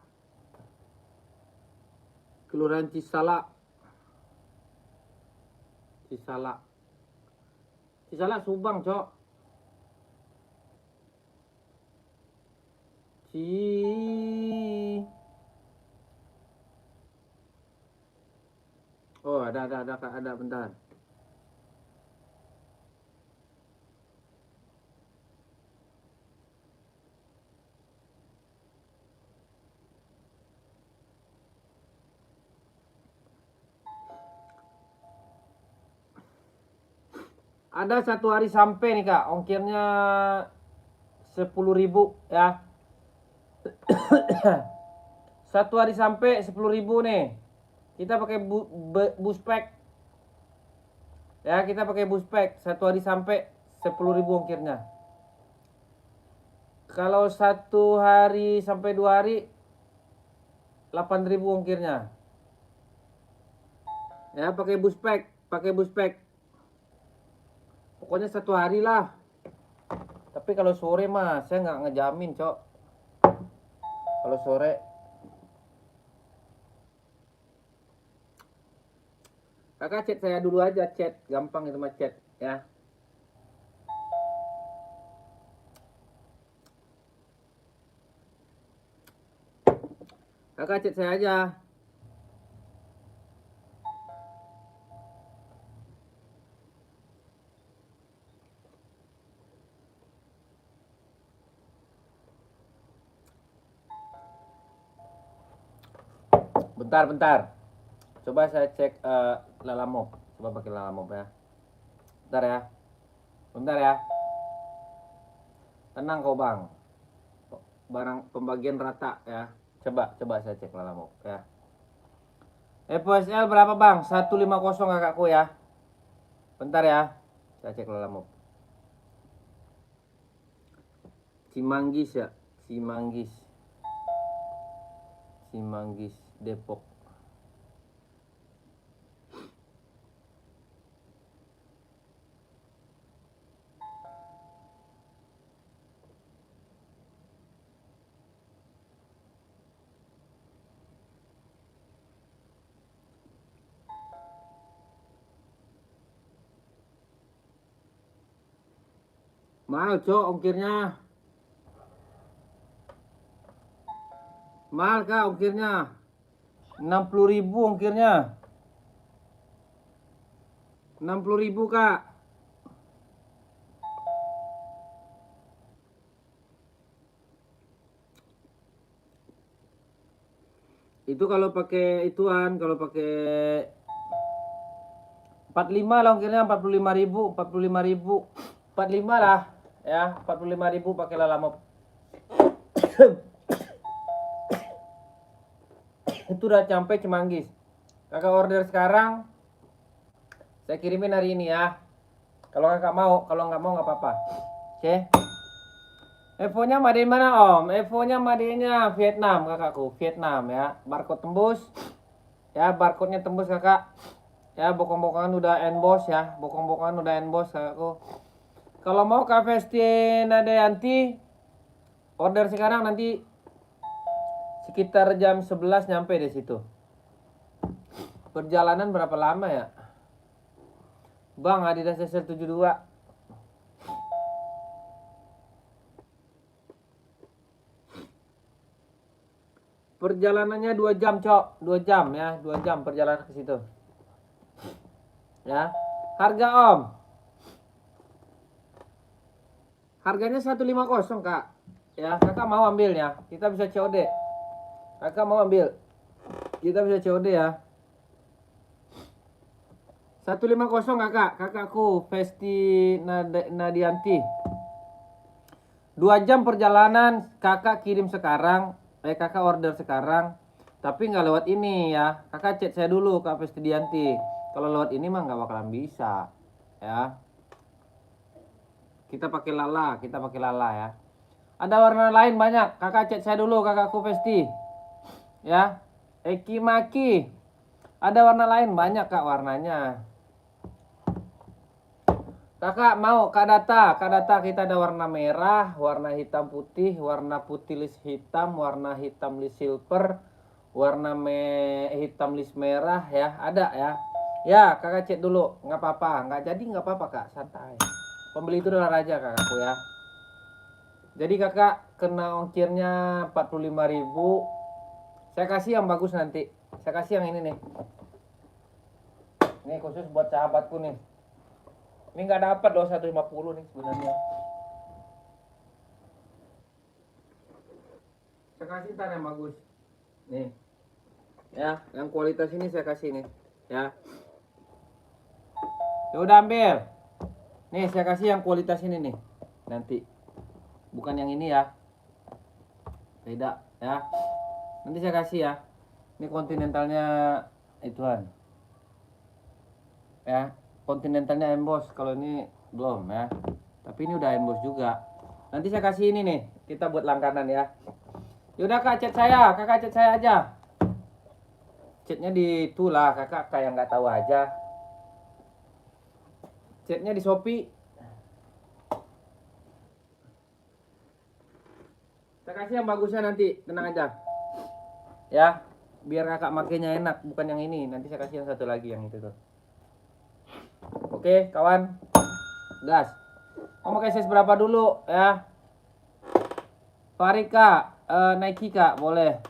Speaker 1: Kelurahan Cisala. Cisala Subang, Cok. Oh, ada Kak, ada bentar. Ada 1 hari sampai nih Kak, ongkirnya 10.000 ya. 1 hari sampai 10.000 nih. Kita pakai buspek. Ya, kita pakai buspek. 1 hari sampai 10.000 ongkirnya. Kalau 1 hari sampai 2 hari 8.000 ongkirnya. Ya, pakai buspek. Pokoknya 1 hari lah. Tapi kalau sore mah saya nggak ngejamin, Cok. Kalau sore Kakak chat saya dulu aja, chat. Gampang itu mah chat, ya. Kakak chat saya aja. Bentar. Coba saya cek Lalamove. Coba pakai Lalamove ya. Bentar ya. Tenang kau bang. Barang pembagian rata ya. Coba saya cek Lalamove ya. EVOSL berapa bang? 150 kakakku ya. Bentar ya. Saya cek Lalamove. Cimanggis ya. Cimanggis Depok. Mahal Cok ongkirnya. Mahal Kak ongkirnya. 60.000 ongkirnya. 60.000 Kak. Itu kalau pakai ituan, kalau pakai 45 lah ongkirnya, 45.000, 45 lah ya, 45.000 pakai Lalamove. Itu udah sampai Cimanggis. Kakak order sekarang, saya kirimin hari ini ya. Kalau kakak mau, kalau nggak mau nggak apa-apa. Oke. Evo-nya made mana Om? Evo-nya madenya Vietnam kakakku, Vietnam ya. Barcode tembus. Ya, barcode-nya tembus kakak. Ya, bokong-bokongan udah emboss ya. Bokong-bokongan udah emboss kakakku. Kalau mau Kavesti Nadayanti, order sekarang nanti sekitar jam 11 nyampe di situ. Perjalanan berapa lama ya? Bang, Adidas SL72. Perjalanannya 2 jam, Cok. 2 jam ya, 2 jam perjalanan ke situ. Ya. Harga Om. Harganya 150, Kak. Ya, kakak mau ambilnya. Kita bisa COD. Kakak mau ambil. Kita bisa COD ya. 150 kakakku Vesti Nadianti. 2 jam perjalanan, kakak kirim sekarang, kakak order sekarang. Tapi nggak lewat ini ya. Kakak chat saya dulu Kak Vesti Dianti. Kalau lewat ini mah nggak bakalan bisa. ya. Kita pakai lala ya. Ada warna lain banyak. Kakak chat saya dulu, kakakku Pesti. Ya. Eki Maki. Ada warna lain banyak kak warnanya. Kakak mau Kak Data kita ada warna merah, warna hitam putih, warna putih list hitam, warna hitam list silver, warna hitam list merah ya, ada ya. Ya kakak cek dulu, nggak apa-apa, nggak jadi nggak apa-apa kak, santai. Pembeli itu adalah raja kakakku ya. Jadi kakak kena ongkirnya 45.000. Saya kasih yang bagus nanti. Saya kasih yang ini nih. Ini khusus buat sahabatku nih. Ini nggak dapat loh 150 nih sebenarnya. Saya kasih ntar yang bagus. Nih. Ya, yang kualitas ini saya kasih nih. Ya. Ya udah ambil. Nih saya kasih yang kualitas ini nih. Nanti. Bukan yang ini ya. Beda ya. Nanti saya kasih ya. Ini kontinentalnya ituan. Ya, kontinentalnya emboss. Kalau ini belum ya. Tapi ini udah emboss juga. Nanti saya kasih ini nih. Kita buat langganan ya. Yaudah kak chat saya. Kakak chat saya aja. Chatnya di itulah. Kakak kayak nggak tahu aja. Chatnya di Shopee. Saya kasih yang bagusnya nanti. Tenang aja. Ya. Biar kakak makainya enak. Bukan yang ini. Nanti saya kasih yang satu lagi. Yang itu tuh. Oke kawan. Gas. Mau pakai size berapa dulu ya? Farika, Nike kak, boleh.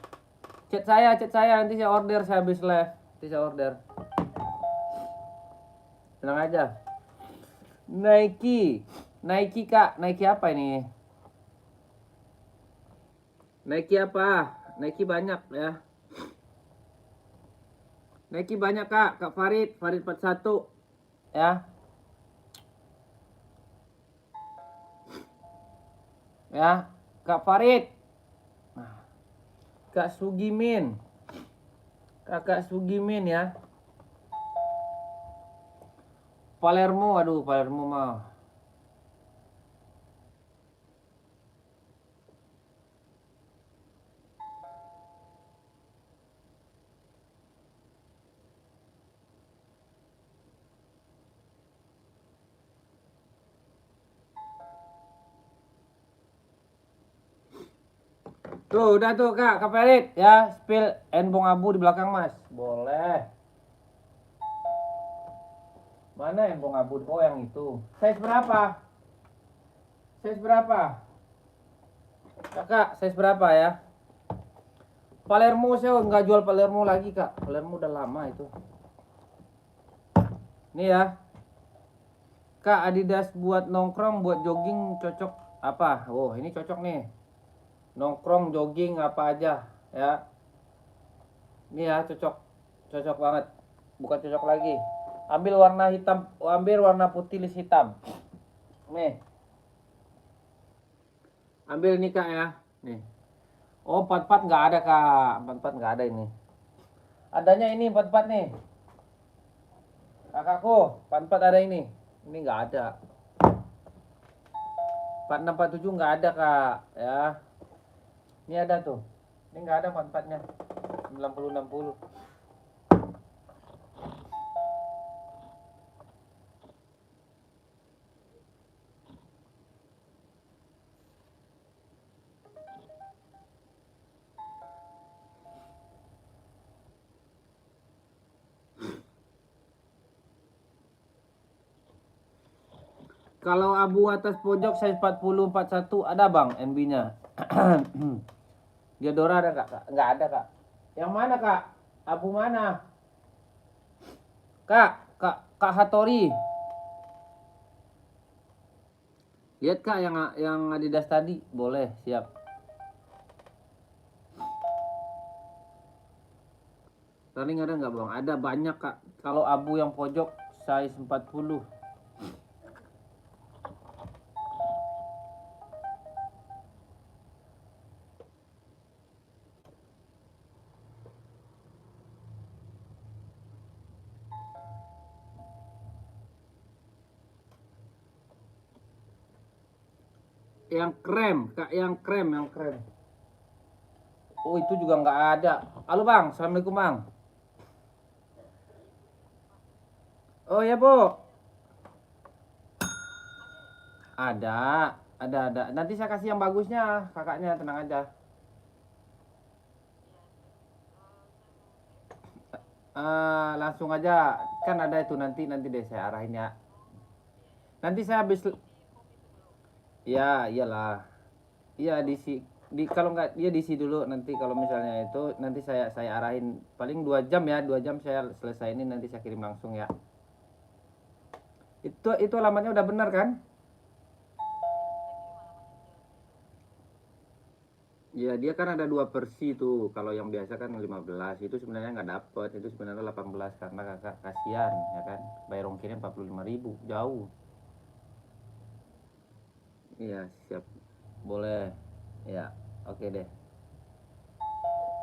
Speaker 1: Chat saya, nanti saya order, saya habis live, nanti saya order. Tenang aja. Nike kak, Nike apa ini? Nike apa? Nike banyak ya. Nike banyak kak, Kak Farid 41 ya. Ya, Kak Farid. Kak Sugimin. Kakak Sugimin ya. Palermo, aduh Palermo mah. Tuh, udah tuh Kak Farid ya, spill enbong abu di belakang Mas. Boleh. Mana enbong abu? Oh, yang itu. Size berapa? Size berapa? Kakak, size berapa ya? Palermo saya nggak jual Palermo lagi, Kak. Palermo udah lama itu. Nih ya. Kak, Adidas buat nongkrong, buat jogging cocok apa? Oh, ini cocok nih. Nongkrong, jogging apa aja ya. Ini ya cocok. Cocok banget. Bukan cocok lagi. Ambil warna hitam, ambil warna putih list hitam. Nih. Ambil nih Kak ya. Nih. Oh, 44 nggak ada Kak. 44 nggak ada ini. Adanya ini 44 nih. Kakakku, 44 ada ini. Ini nggak ada. 46 47 nggak ada Kak ya. Ini ada tuh. Ini nggak ada 44-nya. 60 60. Kalau abu atas pojok size 40 41 ada Bang NB-nya. Diadora ada Kak? Nggak ada Kak. Yang mana Kak? Abu mana? Kak Hatori. Lihat Kak yang Adidas tadi, boleh, siap. Running ada nggak Bang? Ada banyak Kak. Kalau abu yang pojok size 40. Yang krem, Kak, yang krem. Oh, itu juga nggak ada. Halo Bang, Assalamualaikum Bang. Oh ya Bu, ada. Nanti saya kasih yang bagusnya, kakaknya tenang aja. Langsung aja, kan ada itu nanti deh saya arahin ya. Nanti saya habis, ya iyalah, iya di kalau nggak dia diisi dulu nanti kalau misalnya itu nanti saya arahin paling 2 jam ya 2 jam saya selesai ini nanti saya kirim langsung ya. Itu alamatnya udah benar kan? Ya dia kan ada 2 versi tuh. Kalau yang biasa kan 15 itu sebenarnya nggak dapet, itu sebenarnya 18 karena kakak kasihan ya kan. Bayar ongkirnya 45.000 jauh. Iya siap, boleh ya, oke deh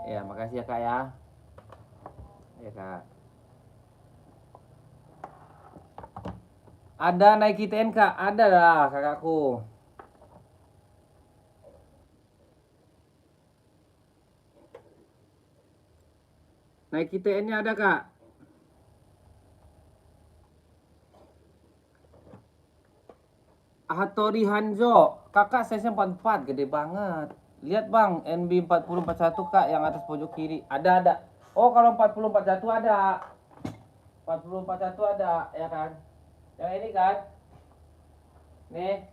Speaker 1: ya, makasih ya kak ya. Ya kak, ada Nike TN kak, ada lah kakakku. Nike TN nya ada kak. Hattori Hanzo, kakak size 44, gede banget. Lihat bang, NB 4041 kak, yang atas pojok kiri. Ada. Oh kalau 4041 ada. 4041 ada, ya kan? Yang ini kan? Nih.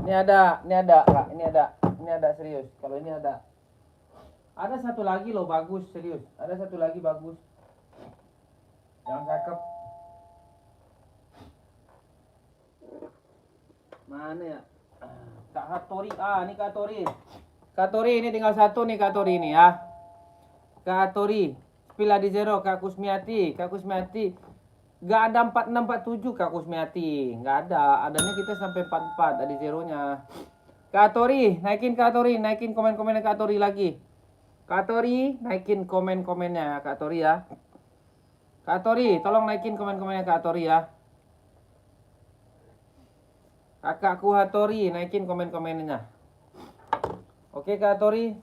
Speaker 1: Ini ada kak, ini ada. Ini ada serius. Kalau ini ada. Ada satu lagi loh bagus, serius. Ada satu lagi bagus. Yang cakep. Mana ya? Kak Hattori, ini Kak Hattori. Kak Hattori ini tinggal satu nih Kak Hattori ini ya. Kak Hattori, Spila di zero, Kak Kusmiati. Gak ada 4647 Kak Kusmiati. Gak ada. Adanya kita sampai 44 ada zeronya. Kak Hattori, naikin komen-komennya Kak Hattori lagi. Kak Hattori, naikin komen-komennya Kak Hattori ya. Kak Hattori, tolong naikin komen-komennya Kak Hattori ya. Kakakku Hattori, naikin komen-komennya. Oke Kak Hattori.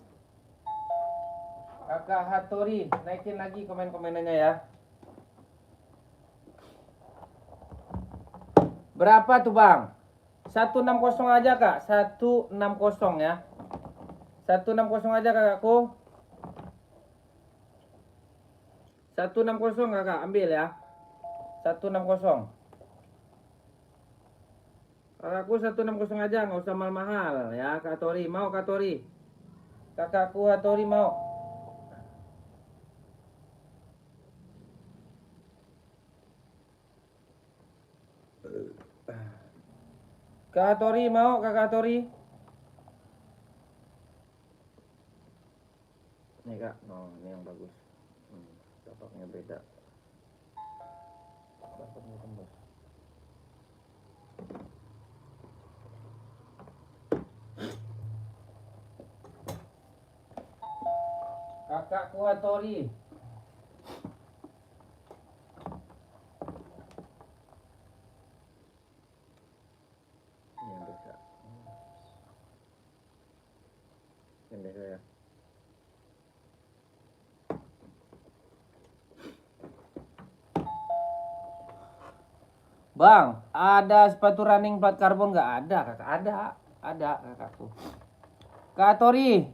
Speaker 1: Kakak Hattori, naikin lagi komen-komennya ya. Berapa tuh bang? 160 aja kak, 160 ya. 160 aja kakakku. 160 kakak, ambil ya. 160. Kakakku 160 aja, nggak usah mahal-mahal ya. Kak Tori, mau Kak Tori? Kakakku Hattori mau. Kak Tori mau, Kakak Tori? Nih kak, ini yang bagus. Tapaknya beda. Tapaknya tembus. Kakakku Hattori. Ini yang beda. Yang beda ya. Bang, ada sepatu running plat karbon nggak ada kakak? Ada kakakku. Kak Tori,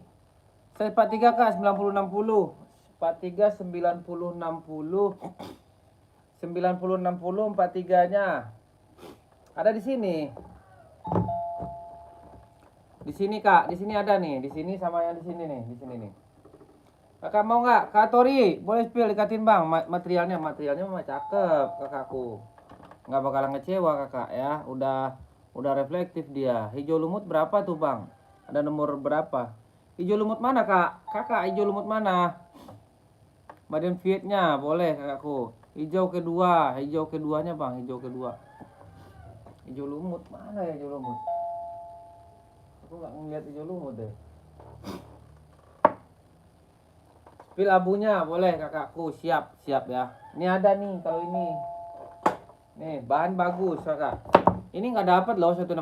Speaker 1: saya 43 kak 9060. 43 9060. 9060 43-nya. Ada di sini. Di sini kak, di sini ada nih, di sini sama yang di sini nih, di sini nih. Kakak mau nggak? Kak Tori, boleh spill dikatin bang, materialnya mah cakep kakakku. Nggak bakalan ngecewa kakak ya, udah reflektif dia. Hijau lumut berapa tuh bang? Ada nomor berapa? Hijau lumut mana kak? Kakak hijau lumut mana? Badan Vietnya boleh kakakku. Hijau keduanya bang, hijau kedua. Hijau lumut mana ya hijau lumut? Aku nggak ngeliat hijau lumut deh. Pil abunya boleh kakakku, siap ya. Ini ada nih kalau ini. Nih bahan bagus kakak. Ini nggak dapat loh 160.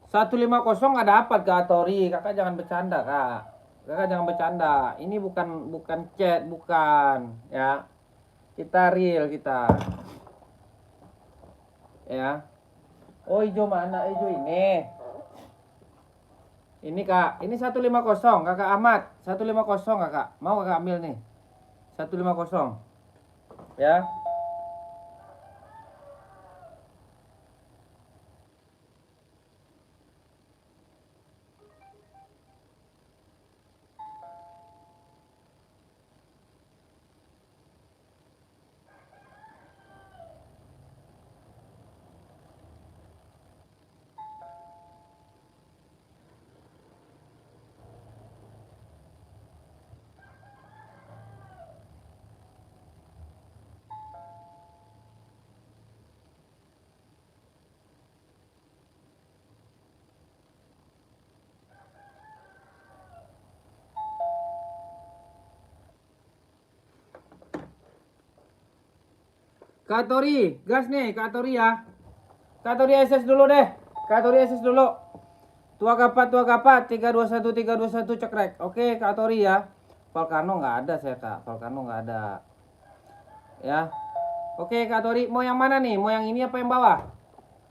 Speaker 1: 150 nggak dapat Kak Tori. Kakak jangan bercanda Kak. Kakak jangan bercanda. Ini bukan chat, bukan ya. Kita real kita. Ya. Oh hijau mana? Hijau ini. Ini Kak, ini 150 Kakak Ahmad. 150 Kakak. Mau Kakak ambil nih. 150. Ya. Kak Tori, gas nih Kak Tori ya. Kak Tori SS dulu deh. Kak Tori SS dulu. Tua kapat 321 cekrek. Oke Kak Tori ya. Volcano nggak ada saya Kak. Volcano nggak ada. Ya. Oke Kak Tori, mau yang mana nih? Mau yang ini apa yang bawah?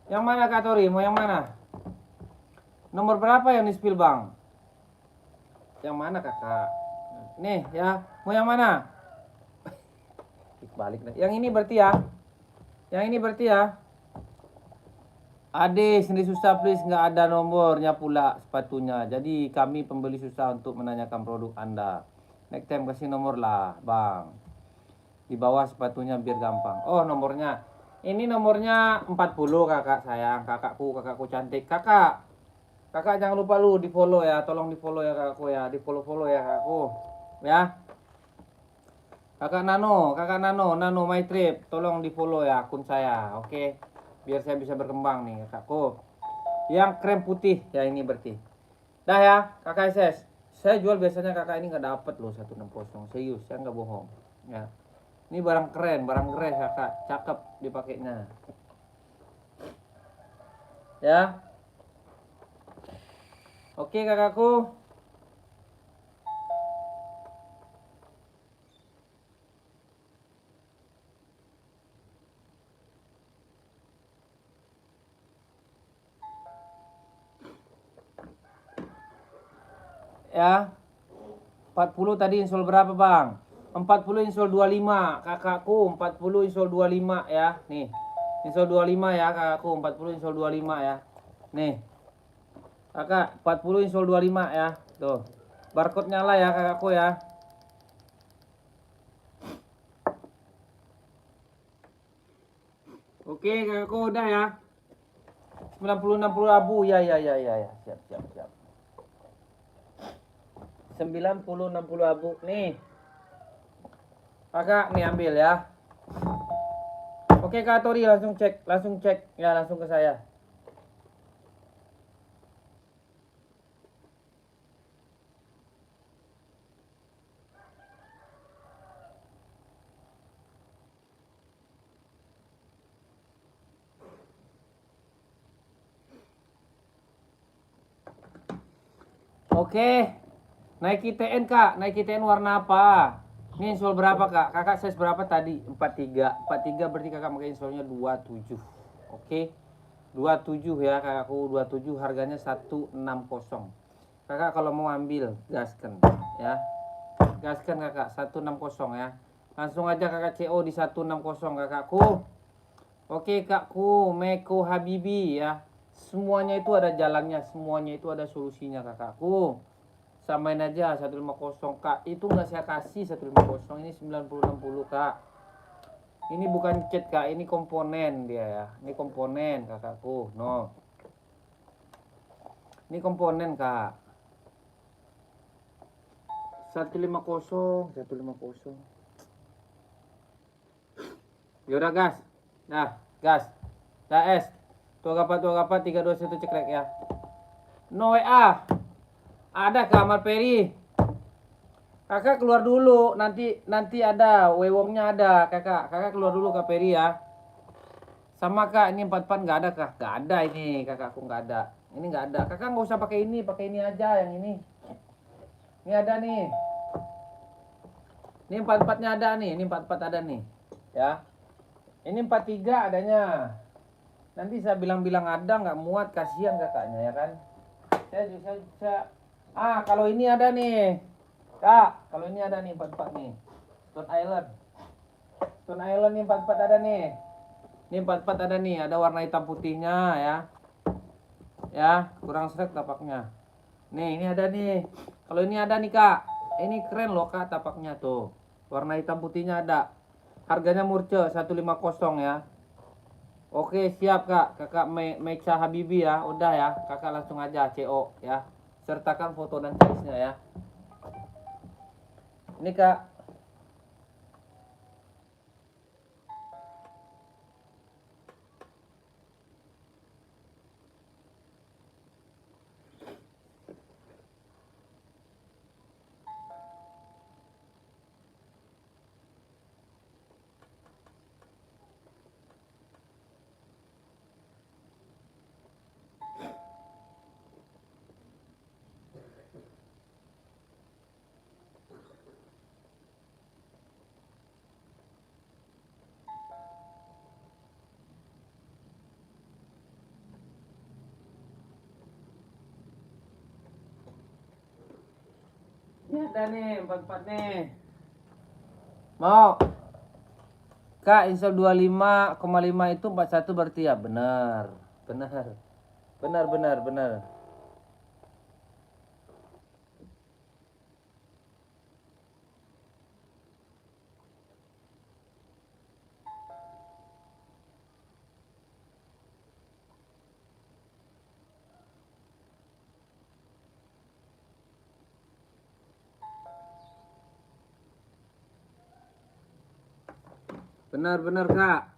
Speaker 1: Yang mana Kak Tori? Mau yang mana? Nomor berapa yang di spill bang? Yang mana kakak? Nih ya, mau yang mana? Balik deh. Yang ini berarti ya. Yang ini berarti ya. Ade sendiri susah please, nggak ada nomornya pula sepatunya. Jadi kami pembeli susah untuk menanyakan produk Anda. Next time kasih nomor lah bang. Di bawah sepatunya biar gampang. Oh nomornya. Ini nomornya 40 kakak sayang. Kakakku cantik. Kakak jangan lupa lu di follow ya. Tolong di follow ya kakakku ya. Di follow ya kakakku. Ya. Kakak Nano My Trip. Tolong di follow ya akun saya. Oke. Biar saya bisa berkembang nih kakakku. Yang krem putih ya ini berarti. Dah ya kakak SS. Saya jual biasanya kakak ini nggak dapet loh 160. Serius saya nggak bohong. Ya. Ini barang keren, barang gres kakak. Cakep dipakainya. Ya. Oke kakakku. Ya. 40 tadi install berapa bang? 40 install 25 kakakku. 40 install 25 ya. Nih. Install 25 ya kakakku. 40 install 25 ya. Nih. Kakak 40 install 25 ya. Tuh. Barcode nyala ya kakakku ya. Oke kakakku udah ya. 90 abu ya. Siap. 90 abu nih. Kakak nih ambil ya. Oke Kak Tori langsung cek ya, langsung ke saya. Oke. Nike TN Kak, Nike TN warna apa? Ini insol berapa Kak? Kakak size berapa tadi? 43. 43 berarti kakak pakai insolnya 27. Oke. 27 ya kakakku, 27 harganya 160. Kakak kalau mau ambil gaskan ya. Gaskan kakak 160 ya. Langsung aja kakak CO di 160 kakakku. Oke kakku, Meko Habibi ya. Semuanya itu ada jalannya, semuanya itu ada solusinya kakakku. Samain aja 150 kak. Itu nggak saya kasih 150, ini 90-60 kak. Ini bukan cat kak, ini komponen dia ya. Ini komponen kakakku. No. Ini komponen kak. 150. Yaudah gas. Nah, gas. Dah es. Tua kapat 321 cekrek ya. No WA. Ada kamar Peri. Kakak keluar dulu, nanti ada wewongnya ada kakak keluar dulu Kak Peri ya. Sama Kak, ini 44 nggak ada Kak? Nggak ada ini kakakku nggak ada Ini nggak ada. Kakak nggak usah pakai ini aja yang ini. Ini ada nih. Ini 44-nya ada nih. Ini 44 ada nih. Ya. Ini 43 adanya. Nanti saya bilang-bilang ada nggak muat, kasihan kakaknya ya kan. Kalau ini ada nih. Kak, kalau ini ada nih 44 nih. Stone Island. Stone Island nih 44 ada nih. Ini 44 ada nih, ada warna hitam putihnya ya. Ya, kurang seret tapaknya. Nih, ini ada nih. Kalau ini ada nih, Kak. Ini keren loh, Kak, tapaknya tuh. Warna hitam putihnya ada. Harganya murce 150 ya. Oke, siap, Kak. Kakak Meiksa Habibi ya. Udah ya, Kakak langsung aja CO ya. Sertakan foto dan tulisnya ya. Ini, Kak. Ini ada nih, 44 nih. Mau? Kak, insel 25,5 itu 41 berarti ya? Benar. Benar. Benar, benar, benar. Benar, benar, Kak.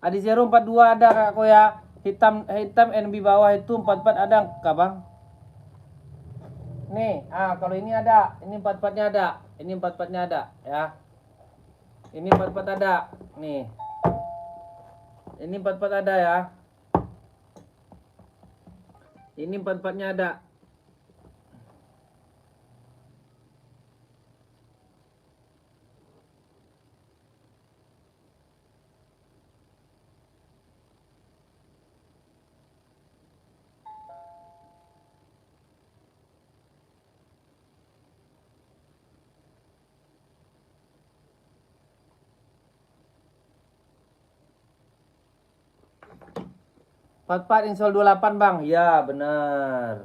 Speaker 1: Adizero 42 ada, Kak, kok ya. Hitam hitam NB bawah itu 44 ada, Kak, Bang. Nih, kalau ini ada, ini 44-nya ada. Ini 44-nya ada, ya. Ini 44 ada. Nih. Ini 44 ada ya. Ini 44-nya ada. Empat insol 28 bang, ya benar.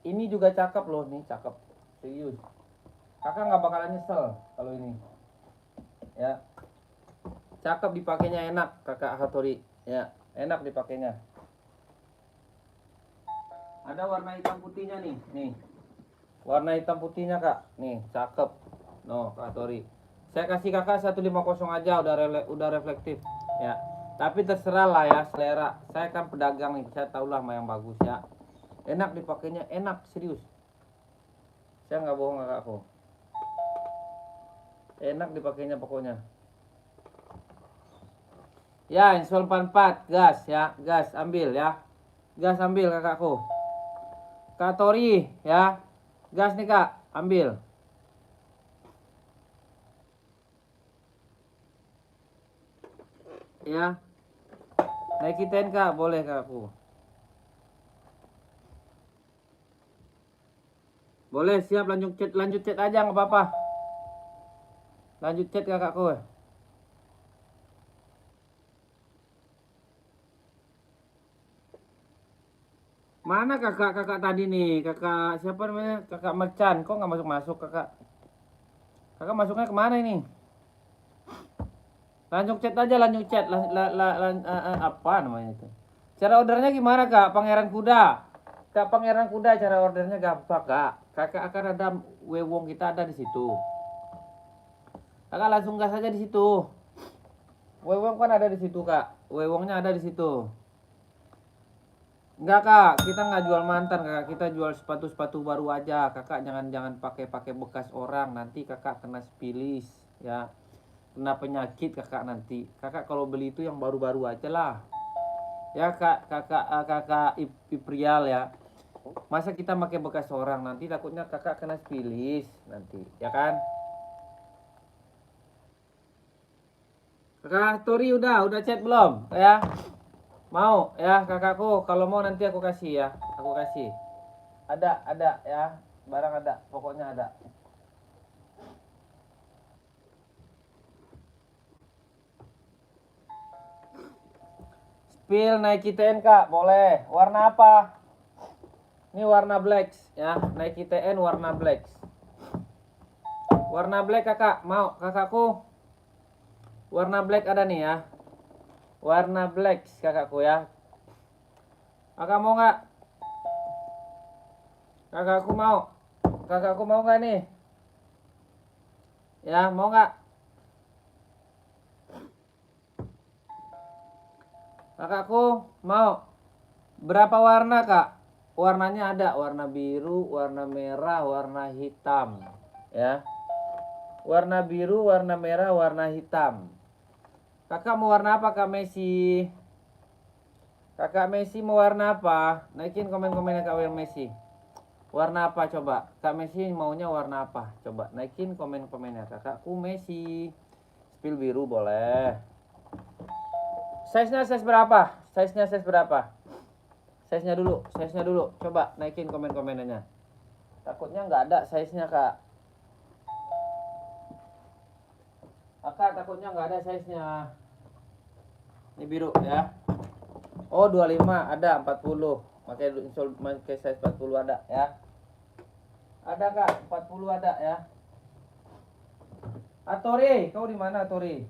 Speaker 1: Ini juga cakep loh, nih cakep, serius. Kakak nggak bakalan nyesel kalau ini, ya. Cakep dipakainya, enak kakak Hattori, ya enak dipakainya. Ada warna hitam putihnya nih, warna hitam putihnya kak, nih cakep, no Kak Hattori. Saya kasih kakak 150 aja, udah reflektif, ya. Tapi terserah lah ya selera. Saya kan pedagang nih, saya tahu lah yang bagus ya. Enak dipakainya, enak serius. Saya nggak bohong kakakku. Enak dipakainya pokoknya. Ya, insol 44, gas ya, gas ambil ya. Gas ambil kakakku. Kak Tori ya. Gas nih kak, ambil. Ya. Naikin kak, boleh kakakku. Boleh, siap, lanjut chat aja nggak apa-apa. Lanjut chat kakakku. Mana kakak tadi nih? Kakak siapa namanya? Kakak Mercan. Kok nggak masuk kakak? Kakak masuknya kemana ini? Lanjut chat aja, lanjut chat. Apa namanya itu? Cara ordernya gimana kak? Pangeran Kuda. Kak Pangeran Kuda, cara ordernya gampang kak. Kakak akan ada wewong kita ada di situ. Kakak langsung gas aja di situ. Wewong kan ada di situ kak. Wewongnya ada di situ. Enggak kak, kita nggak jual mantan kakak. Kita jual sepatu baru aja. Kakak jangan pakai bekas orang. Nanti kakak kena spilis ya. Kena penyakit kakak nanti. Kakak kalau beli itu yang baru-baru aja lah. Ya kakak Iprial ya. Masa kita pakai bekas orang, nanti takutnya kakak kena spilis nanti, ya kan? Kakak Tori udah chat belum? Ya. Mau ya kakakku, kalau mau nanti aku kasih ya. Aku kasih. Ada ya. Barang ada, pokoknya ada. Spill Nike TN kak, boleh. Warna apa? Ini warna black ya. Nike TN warna black. Warna black kakak, mau kakakku? Warna black ada nih ya. Warna black kakakku ya. Kakak mau nggak? Kakakku mau. Kakakku mau nggak nih? Ya, mau nggak? Kakakku mau. Berapa warna kak? Warnanya ada warna biru, warna merah, warna hitam. Ya. Warna biru, warna merah, warna hitam. Kakak mau warna apa kak Messi? Kakak Messi mau warna apa? Naikin komen-komennya kak Messi. Warna apa coba? Kak Messi maunya warna apa? Coba naikin komen-komennya. Kakakku Messi. Spill biru boleh. Size-nya size berapa? Size-nya size berapa? Size-nya dulu. Coba naikin komen-komennya. Takutnya nggak ada size-nya kak. Kakak takutnya nggak ada size-nya. Ini biru ya. Oh 25 ada 40. Pakai size 40 ada ya. Ada kak 40 ada ya. Tori, kau di mana Tori?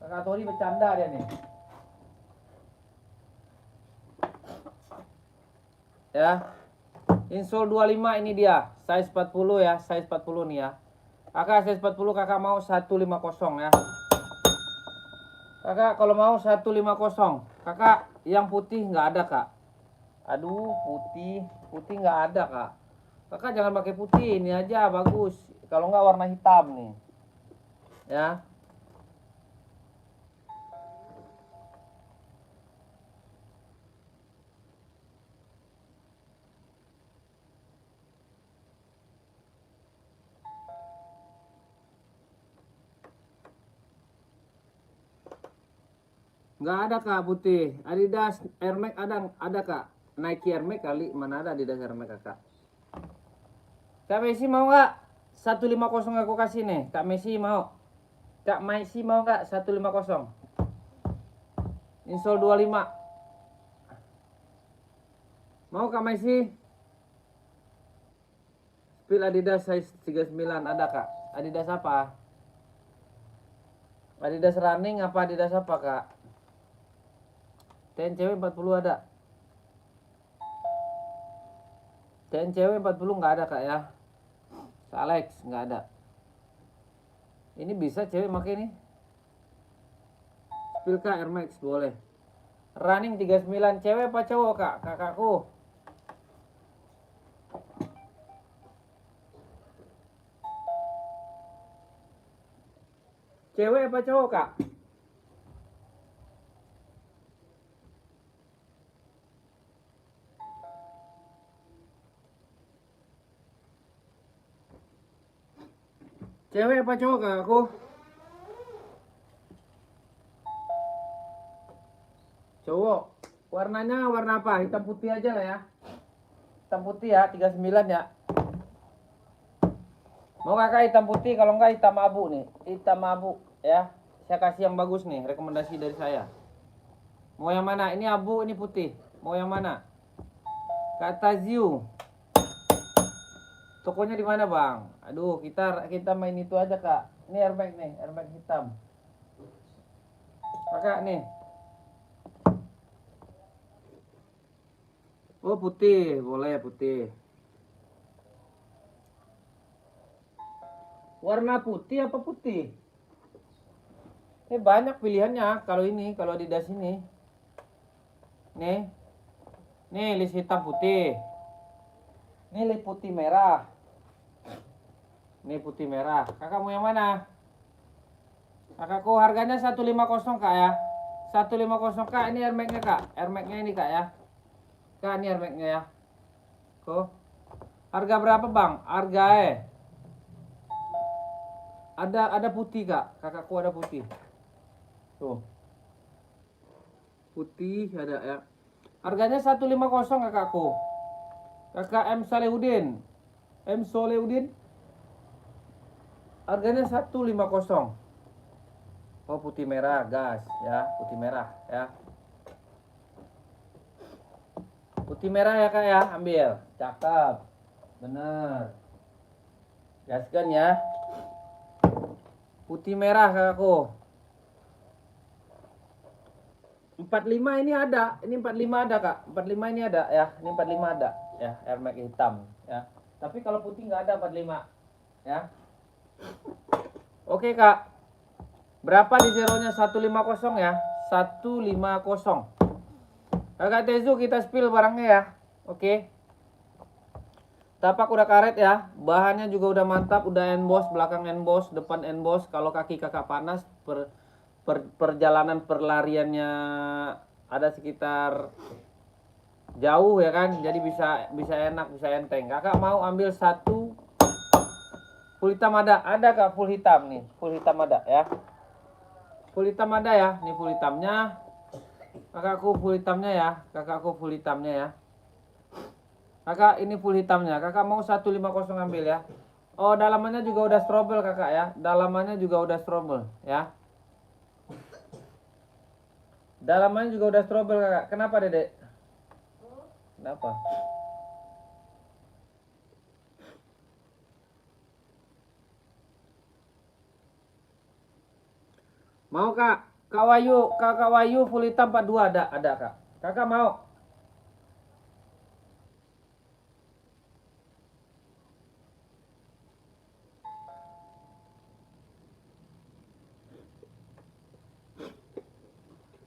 Speaker 1: Kakak Tori bercanda dia nih. Ya. Insole 25 ini dia. Size 40 ya, size 40 nih ya. Kakak size 40 kakak mau 150 ya. Kakak kalau mau 150. Kakak yang putih nggak ada kak. Aduh putih nggak ada kak. Kakak jangan pakai putih, ini aja bagus. Kalau nggak warna hitam nih. Ya. Nggak ada kak putih. Adidas Air Max ada kak. Nike Air Max kali, mana ada Adidas Air Max kakak. Kak Messi mau nggak? 150 aku kasih nih. Kak Messi mau? Kak Messi mau nggak? 150. Insole 25. Mau Kak Messi? Spill Adidas size 39 ada kak. Adidas apa? Adidas running apa Adidas apa kak? TN cewek 40 ada. TN cewek 40 nggak ada kak ya. Alex nggak ada. Ini bisa cewek pakai ini. Spill kak Air Max boleh. Running 39 cewek apa cowok kak? Kakakku. Cewek apa cowok kak? Cewek apa cowok kak aku? Cowok. Warnanya warna apa? Hitam putih aja lah ya. Hitam putih ya, 39 ya. Mau kakak hitam putih, kalau enggak hitam abu nih. Hitam abu ya. Saya kasih yang bagus nih, rekomendasi dari saya. Mau yang mana? Ini abu, ini putih. Mau yang mana? Kak Taziu. Tokonya di mana, Bang? Aduh, kita main itu aja, Kak. Ini airbag nih, airbag hitam. Kakak nih. Oh, putih, boleh putih. Warna putih apa putih? Banyak pilihannya kalau ini, kalau Adidas ini. Nih. Nih list hitam putih. Ini list putih merah. Ini putih merah. Kakak mau yang mana? Kakakku harganya 150 kak ya. 150 kak, ini Air Max-nya kak. Air Max-nya ini kak ya. Kak ini Air Max-nya ya. Tuh. Harga berapa bang? Harga ada putih kak. Kakakku ada putih. Tuh. Putih ada ya. Harganya 150 kakakku. Kakak M Salehudin. M Solehudin. Harganya 150. Oh putih merah gas ya, putih merah ya. Putih merah ya kak ya, ambil. Cakep. Bener. Gaskan ya. Putih merah kakakku. 45 ini ada. Ini 45 ada kak. 45 ini ada ya. Ini 45 ada ya. Air Max hitam ya. Tapi kalau putih nggak ada 45 ya. Oke kak. Berapa di zeronya? 150 ya. 150. Kakak Tezu kita spill barangnya ya. Oke. Tapak udah karet ya. Bahannya juga udah mantap, udah emboss, belakang emboss, depan emboss. Kalau kaki kakak panas, perjalanan perlariannya ada sekitar jauh ya kan. Jadi bisa enak, bisa enteng. Kakak mau ambil satu full hitam ada kak, full hitam nih. Full hitam ada ya. Full hitam ada ya. Nih full hitamnya. Kakakku full hitamnya ya. Kakakku full hitamnya ya. Kakak ini full hitamnya. Kakak mau 150 ambil ya. Oh dalamannya juga udah strobel kakak ya. Dalamannya juga udah strobel ya. Dalamannya juga udah strobel kakak. Kenapa dedek? Kenapa? Mau kak? Kakak Wayu full hitam 42 ada kak. Kakak mau?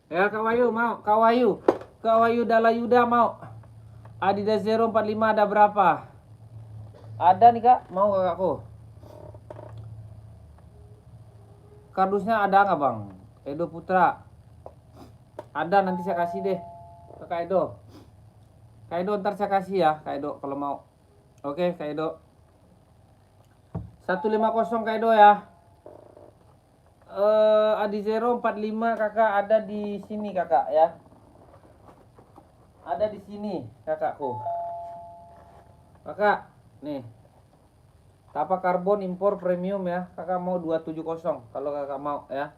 Speaker 1: Ya Kak Wayu mau, Kak Wayu Dalayuda mau. Adidas Zero 45 ada berapa? Ada nih Kak, mau kakakku. Kardusnya ada nggak Bang? Edo Putra. Ada nanti saya kasih deh ke Kak Edo. Kak Edo ntar saya kasih ya, Kak Edo kalau mau. Oke Kak Edo. 150 Kak Edo ya. Adi Zero 45 kakak ada di sini kakak ya. Ada di sini kakakku. Kakak, nih. Tapak karbon impor premium ya. Kakak mau 270 kalau kakak mau ya.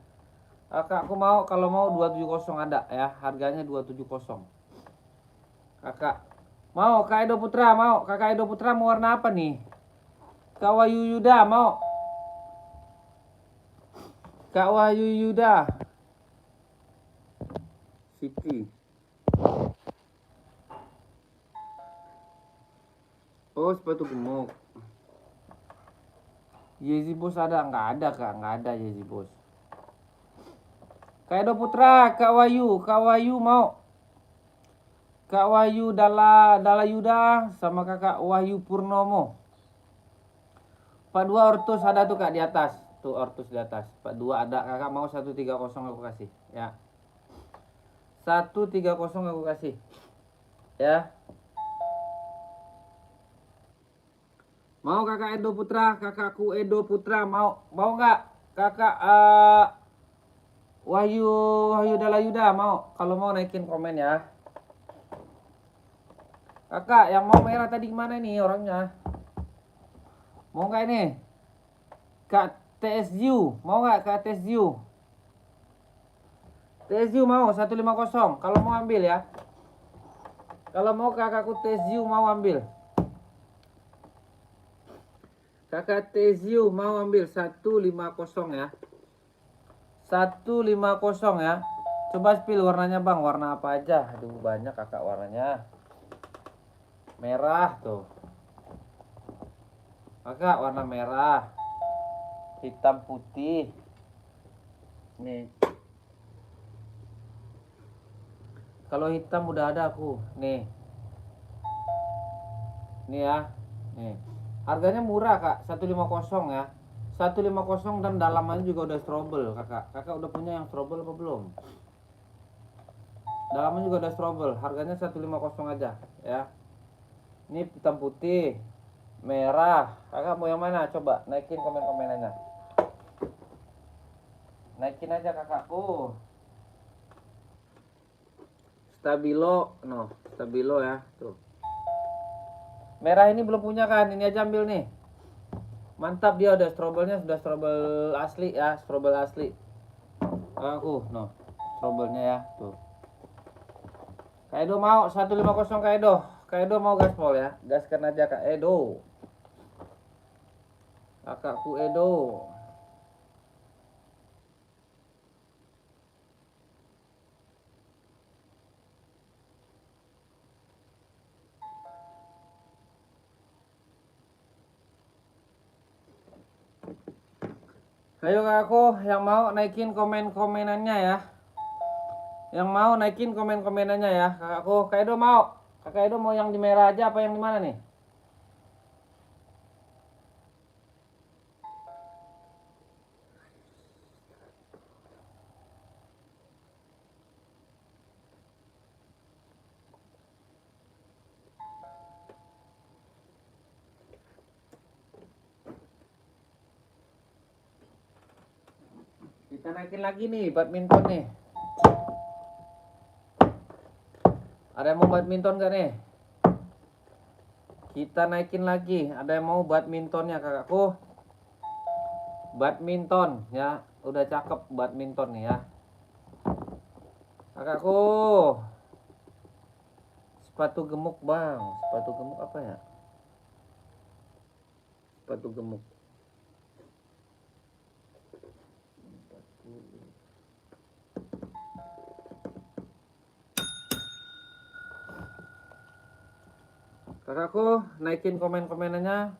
Speaker 1: Kakakku mau kalau mau 270 ada ya. Harganya 270. Kakak mau Kak Edo Putra mau. Kakak Edo Putra mau warna apa nih? Kak Wayu Yuda mau. Kak Wayu Yuda. Siti. Oh sepatu gemuk. Yeezy Bos ada? Nggak ada kak, nggak ada Yeezy Bos. Kak Edo Putra, Kak Wayu mau. Kak Wayu Dala Yuda sama kakak Wahyu Purnomo. Pak 2 ortus ada tuh kak di atas. Tuh ortus di atas. Pak 2 ada. Kakak mau 130 aku kasih ya. 130 aku kasih ya. Mau kakak Edo Putra, kakakku Edo Putra mau nggak? Kakak Wahyu Dalayuda mau. Kalau mau naikin komen ya. Kakak yang mau merah tadi gimana nih orangnya? Mau nggak ini? Kak TSU, mau nggak Kak TSU? TSU mau 150. Kalau mau ambil ya. Kalau mau kakakku TSU mau ambil. Kakak TSU mau ambil 150 ya. 150 ya. Coba spill warnanya bang. Warna apa aja? Aduh banyak kakak warnanya. Merah tuh. Kakak warna merah. Hitam putih. Nih. Kalau hitam udah ada aku. Nih. Nih ya. Nih. Harganya murah kak. 150 ya. 150 dan dalamannya juga udah strobel kakak. Kakak udah punya yang strobel apa belum? Dalamnya juga udah strobel. Harganya 150 aja ya. Ini hitam putih, merah. Kakak mau yang mana? Coba naikin komen-komenannya. Naikin aja kakakku. Stabilo, no, stabilo ya, tuh. Merah ini belum punya kan? Ini aja ambil nih. Mantap, dia udah strobelnya, sudah strobel asli ya, strobel asli. Aku, no, strobelnya ya, tuh. Kak Edo mau 150 Kak Edo. Kak Edo mau gaspol ya. Gaskan aja Kak Edo. Kakakku Edo. Ayo kakakku yang mau naikin komen-komenannya ya. Yang mau naikin komen-komenannya ya. Kakakku, Kak Edo mau. Kak Edo mau yang di merah aja apa yang di mana nih? Kita naikin lagi nih badminton nih. Ada yang mau badminton gak nih? Kita naikin lagi. Ada yang mau badmintonnya kakakku? Badminton ya. Udah cakep badminton nih ya. Kakakku. Sepatu gemuk bang. Sepatu gemuk apa ya? Sepatu gemuk. Kakakku naikin komen-komenannya.